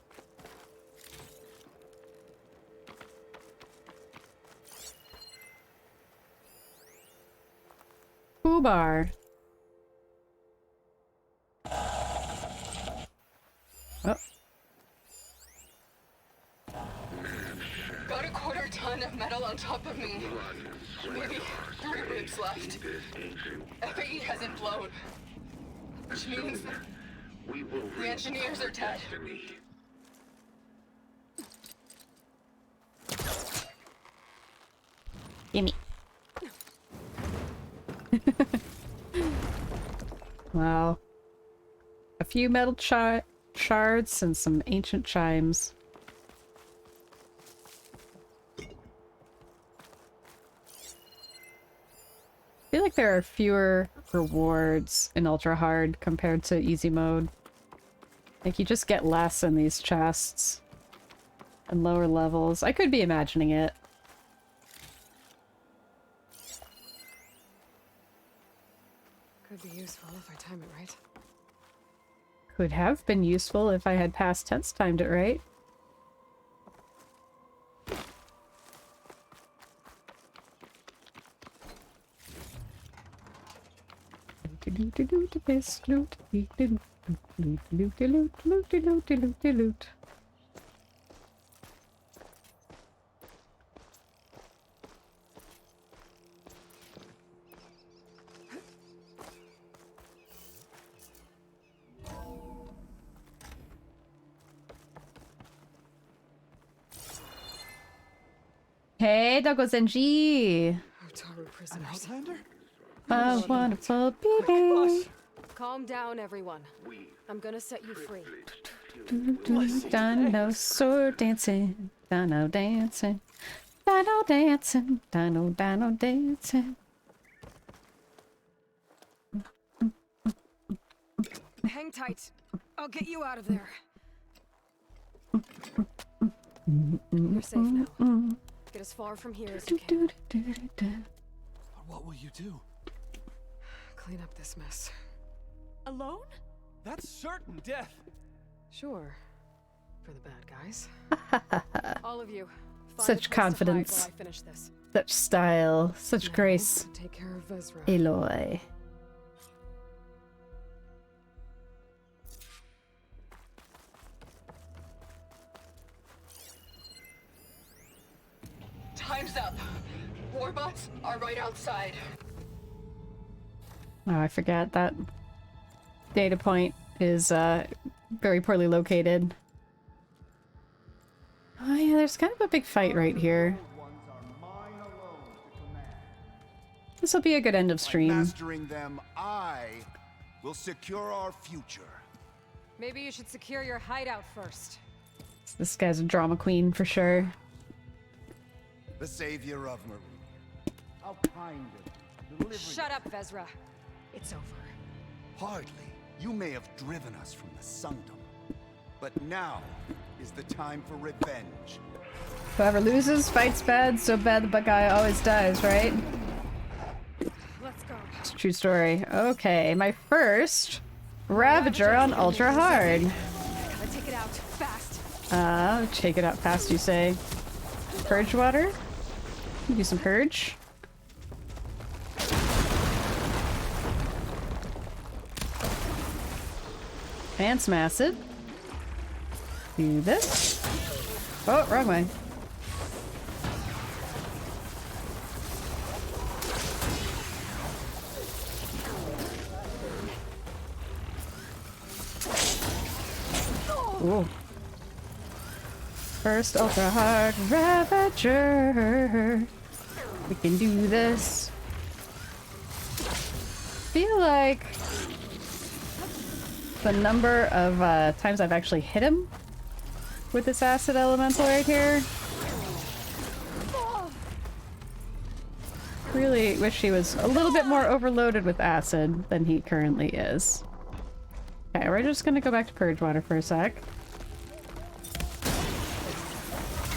Bar. Oh. Got a quarter ton of metal on top of me. Maybe 3 ribs left. FAE hasn't blown. Which means the engineers are dead. Gimme. Wow. A few metal shards and some ancient chimes. I feel like there are fewer rewards in Ultra Hard compared to easy mode. Like, you just get less in these chests and lower levels. I could be imagining it. Could be useful if I time it right. Could have been useful if I had past tense timed it right. Hey, Dogo Zenji! Otaru prisoners. A wonderful baby! Calm down, everyone. I'm gonna set you free. Dinosaur dancing, dino dancing, dino dancing, dino dancing. Hang tight. I'll get you out of there. You're safe now. Get as far from here as you can. What will you do? Clean up this mess. Alone? That's certain death. Sure. For the bad guys. All of you, Such confidence. While I finish this. Such style. Such Now, grace. take care of Vezra. Aloy. Time's up. Warbots are right outside. Oh, I forgot that data point is very poorly located. Oh yeah, there's kind of a big fight right here. This will be a good end of stream. Mastering them, I will secure our future. Maybe you should secure your hideout first. This guy's a drama queen for sure. The savior of Marine. How kind of delivering. Shut up, Vezra. It's over. Hardly. You may have driven us from the Sundom, but now is the time for revenge. Whoever loses fights bad, so bad the guy always dies, right? Let's go. It's a true story. Okay, my first Ravager on Ultra Hard. Gotta take it out fast. Take it out fast, you say? Purge water? Do some purge. And some acid. Do this. Oh, wrong way. Ooh. First ultra hard Ravager. We can do this. Feel like the number of times I've actually hit him with this acid elemental right here. Really wish he was a little bit more overloaded with acid than he currently is. Okay, we're just gonna go back to purge water for a sec.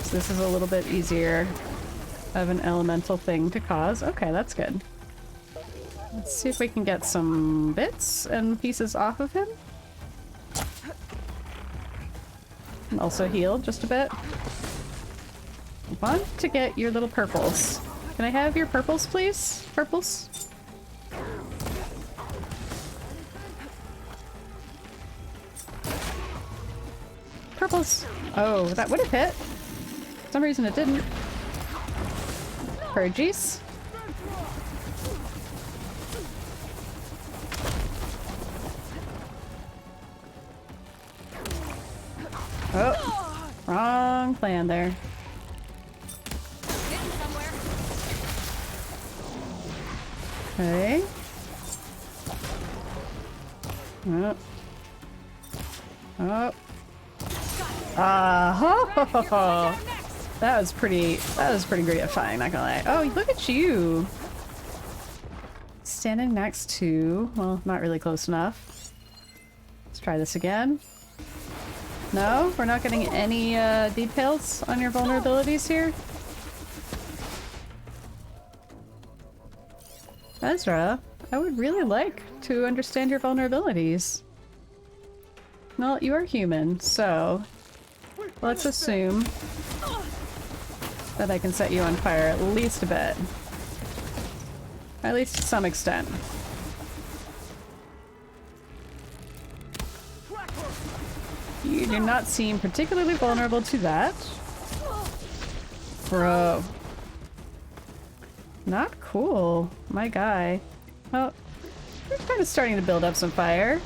So this is a little bit easier of an elemental thing to cause. Okay, that's good. Let's see if we can get some bits and pieces off of him. And also heal just a bit. I want to get your little purples. Can I have your purples, please? Purples? Purples! Oh, that would have hit. For some reason it didn't. Purgies. Oh, wrong plan there. Okay. Oh. Oh. Oh. That was pretty gratifying, not gonna lie. Oh, look at you! Standing next to, well, not really close enough. Let's try this again. No? We're not getting any details on your vulnerabilities here? Ezra, I would really like to understand your vulnerabilities. Well, you are human, so let's assume that I can set you on fire at least a bit. At least to some extent. You do not seem particularly vulnerable to that. Bro. Not cool. My guy. Well, we're kind of starting to build up some fire.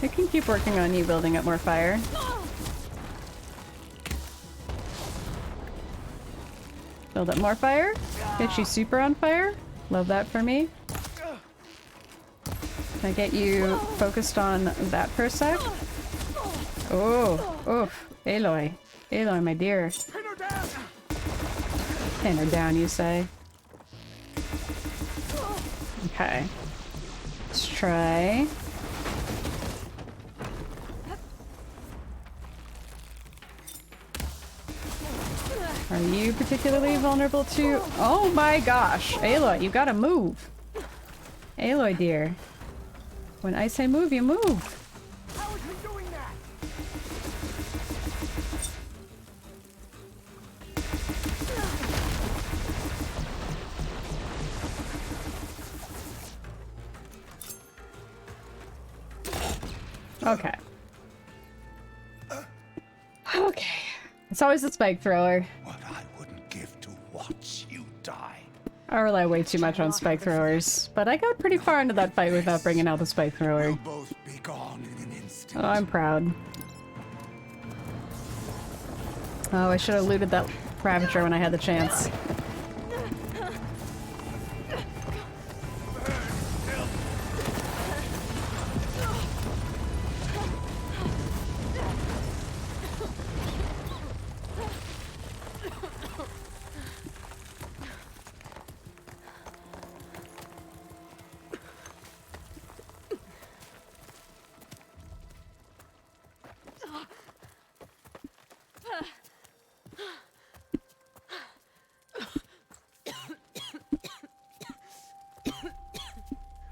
I can keep working on you building up more fire. Build up more fire. Get you super on fire. Love that for me. Can I get you focused on that for a sec? Oh, oof. Aloy. Aloy, my dear. Pin her down, you say? Okay. Let's try. Are you particularly vulnerable to— oh my gosh! Aloy, you gotta move! Aloy, dear. When I say move, you move! Okay. Okay. It's always the spike thrower. What I wouldn't give to watch you die. I rely way too much on spike throwers, but I got pretty far into that fight without bringing out the spike thrower. We'll both be gone in an instant. Oh, I'm proud. Oh, I should have looted that Ravager when I had the chance.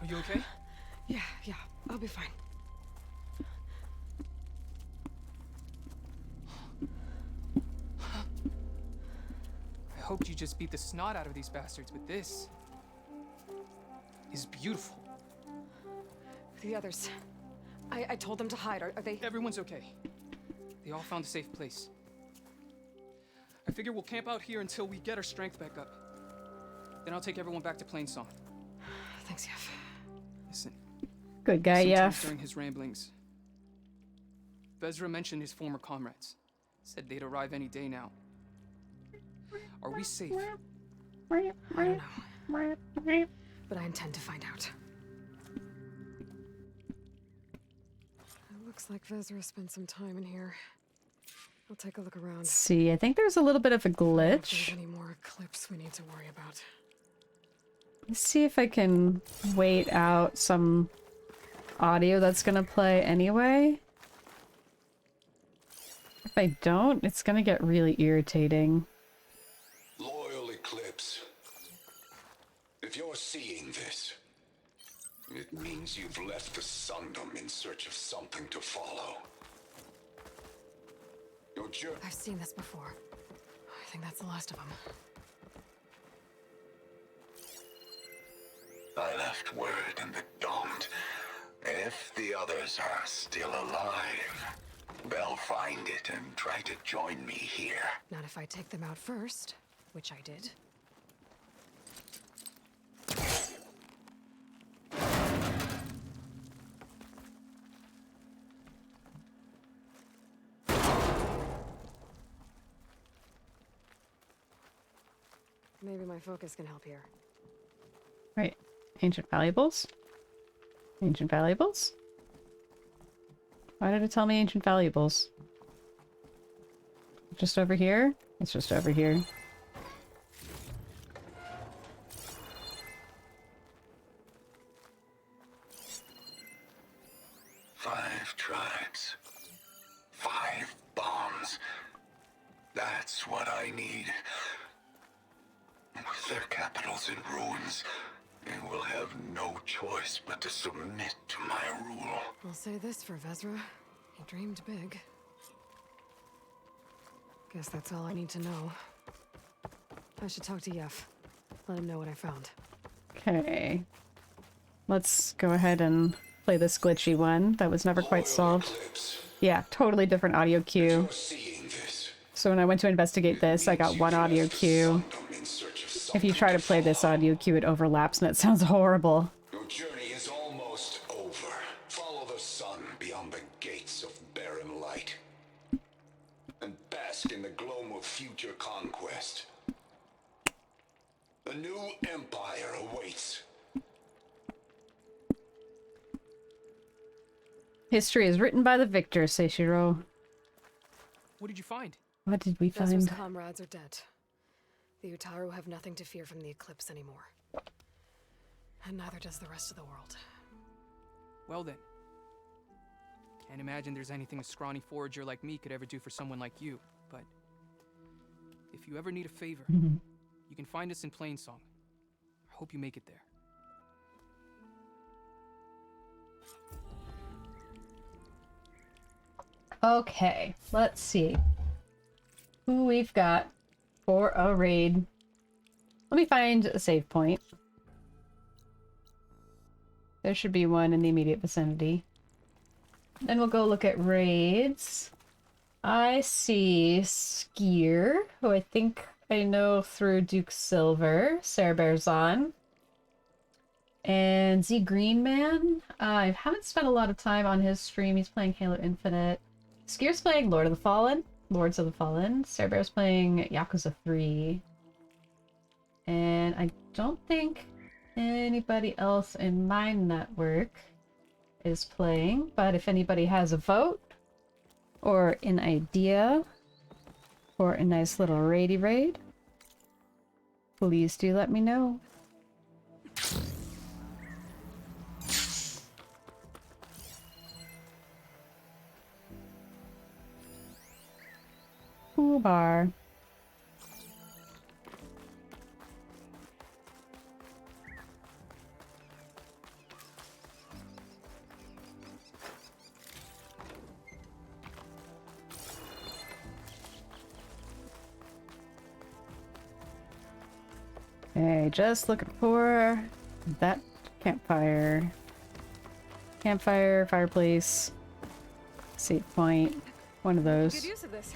Are you okay? Yeah, I'll be fine. I hoped you just beat the snot out of these bastards, but this is beautiful. The others. I told them to hide. Are they? Everyone's okay. They all found a safe place. I figure we'll camp out here until we get our strength back up. Then I'll take everyone back to Plainsong. Thanks, Yef. Listen. Good guy, Sometimes Yef. during his ramblings, Vezra mentioned his former comrades. Said they'd arrive any day now. Are we safe? I don't know. But I intend to find out. It looks like Vezra spent some time in here. I'll take a look around. Let's see, I think there's a little bit of a glitch. Any more eclipse we need to worry about? Let's see if I can wait out some audio that's gonna play anyway. If I don't, it's gonna get really irritating. Loyal Eclipse, if you're seeing this, it means you've left the Sundom in search of something to follow. Your journey. I've seen this before. I think that's the last of them. I left word in the Domed. If the others are still alive, they'll find it and try to join me here. Not if I take them out first, which I did. Maybe my focus can help here. Right. Ancient valuables? Ancient valuables? Why did it tell me ancient valuables? Just over here? It's just over here. Five tribes. 5 bombs. That's what I need. With their capitals in ruins, they will have no choice but to submit to my rule. I'll say this for Vezra. He dreamed big. Guess that's all I need to know. I should talk to Yef. Let him know what I found. Okay. Let's go ahead and play this glitchy one that was never quite solved. Yeah, totally different audio cue. So when I went to investigate this, I got one audio cue. If you try to play this audio cue, it overlaps and it sounds horrible. Your journey is almost over. Follow the sun beyond the gates of barren light. And bask in the gloam of future conquest. A new empire awaits. History is written by the victor, Seishiro. What did you find? What did we Vezra's find? comrades are dead. The Utaru have nothing to fear from the Eclipse anymore. And neither does the rest of the world. Well then. Can't imagine there's anything a scrawny forager like me could ever do for someone like you, but if you ever need a favor, you can find us in Plainsong. I hope you make it there. Okay, let's see who we've got for a raid. Let me find a save point. There should be one in the immediate vicinity. then we'll go look at raids. I see Skier, who I think I know through Duke Silver, Sarah Bear's on. And Z Green Man, I haven't spent a lot of time on his stream. He's playing Halo Infinite. Skier's playing Lords of the Fallen. Sarah Bear's playing Yakuza 3. And I don't think anybody else in my network is playing, but if anybody has a vote or an idea for a nice little raidy raid, please do let me know. Cool bar. Okay, just looking for that campfire. Campfire, fireplace, save point, one of those. Good use of this.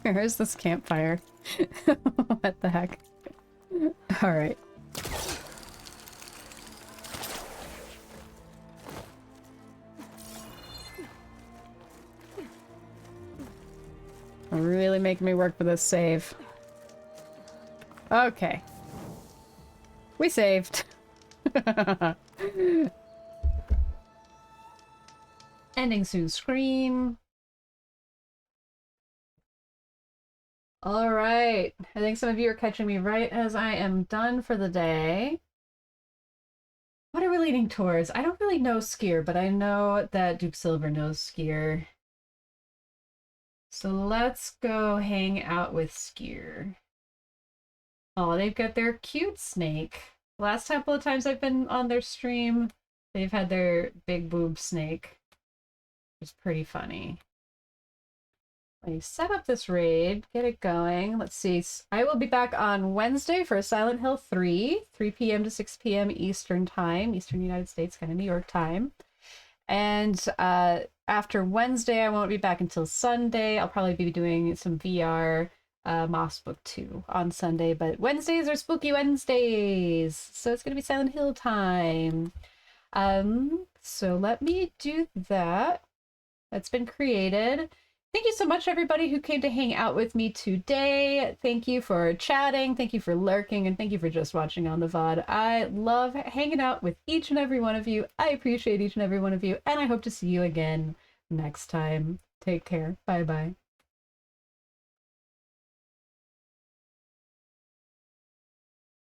Where is this campfire? What the heck? Alright. Really making me work for this save. Okay. We saved. Ending soon screen. Alright. I think some of you are catching me right as I am done for the day. What are we leaning towards? I don't really know Skier, but I know that Duke Silver knows Skier. So let's go hang out with Skier. Oh, they've got their cute snake. Last couple of times I've been on their stream, they've had their big boob snake. It's pretty funny. Let me set up this raid, get it going. Let's see. I will be back on Wednesday for Silent Hill 3 p.m. to 6 p.m. Eastern Time, Eastern United States, kind of New York time. And after Wednesday, I won't be back until Sunday. I'll probably be doing some VR Moss Book 2 on Sunday, but Wednesdays are Spooky Wednesdays, so it's going to be Silent Hill time. So let me do that. That's been created. Thank you so much, everybody who came to hang out with me today. Thank you for chatting, thank you for lurking, and thank you for just watching on the VOD. I love hanging out with each and every one of you. I appreciate each and every one of you, and I hope to see you again next time. Take care. Bye-bye.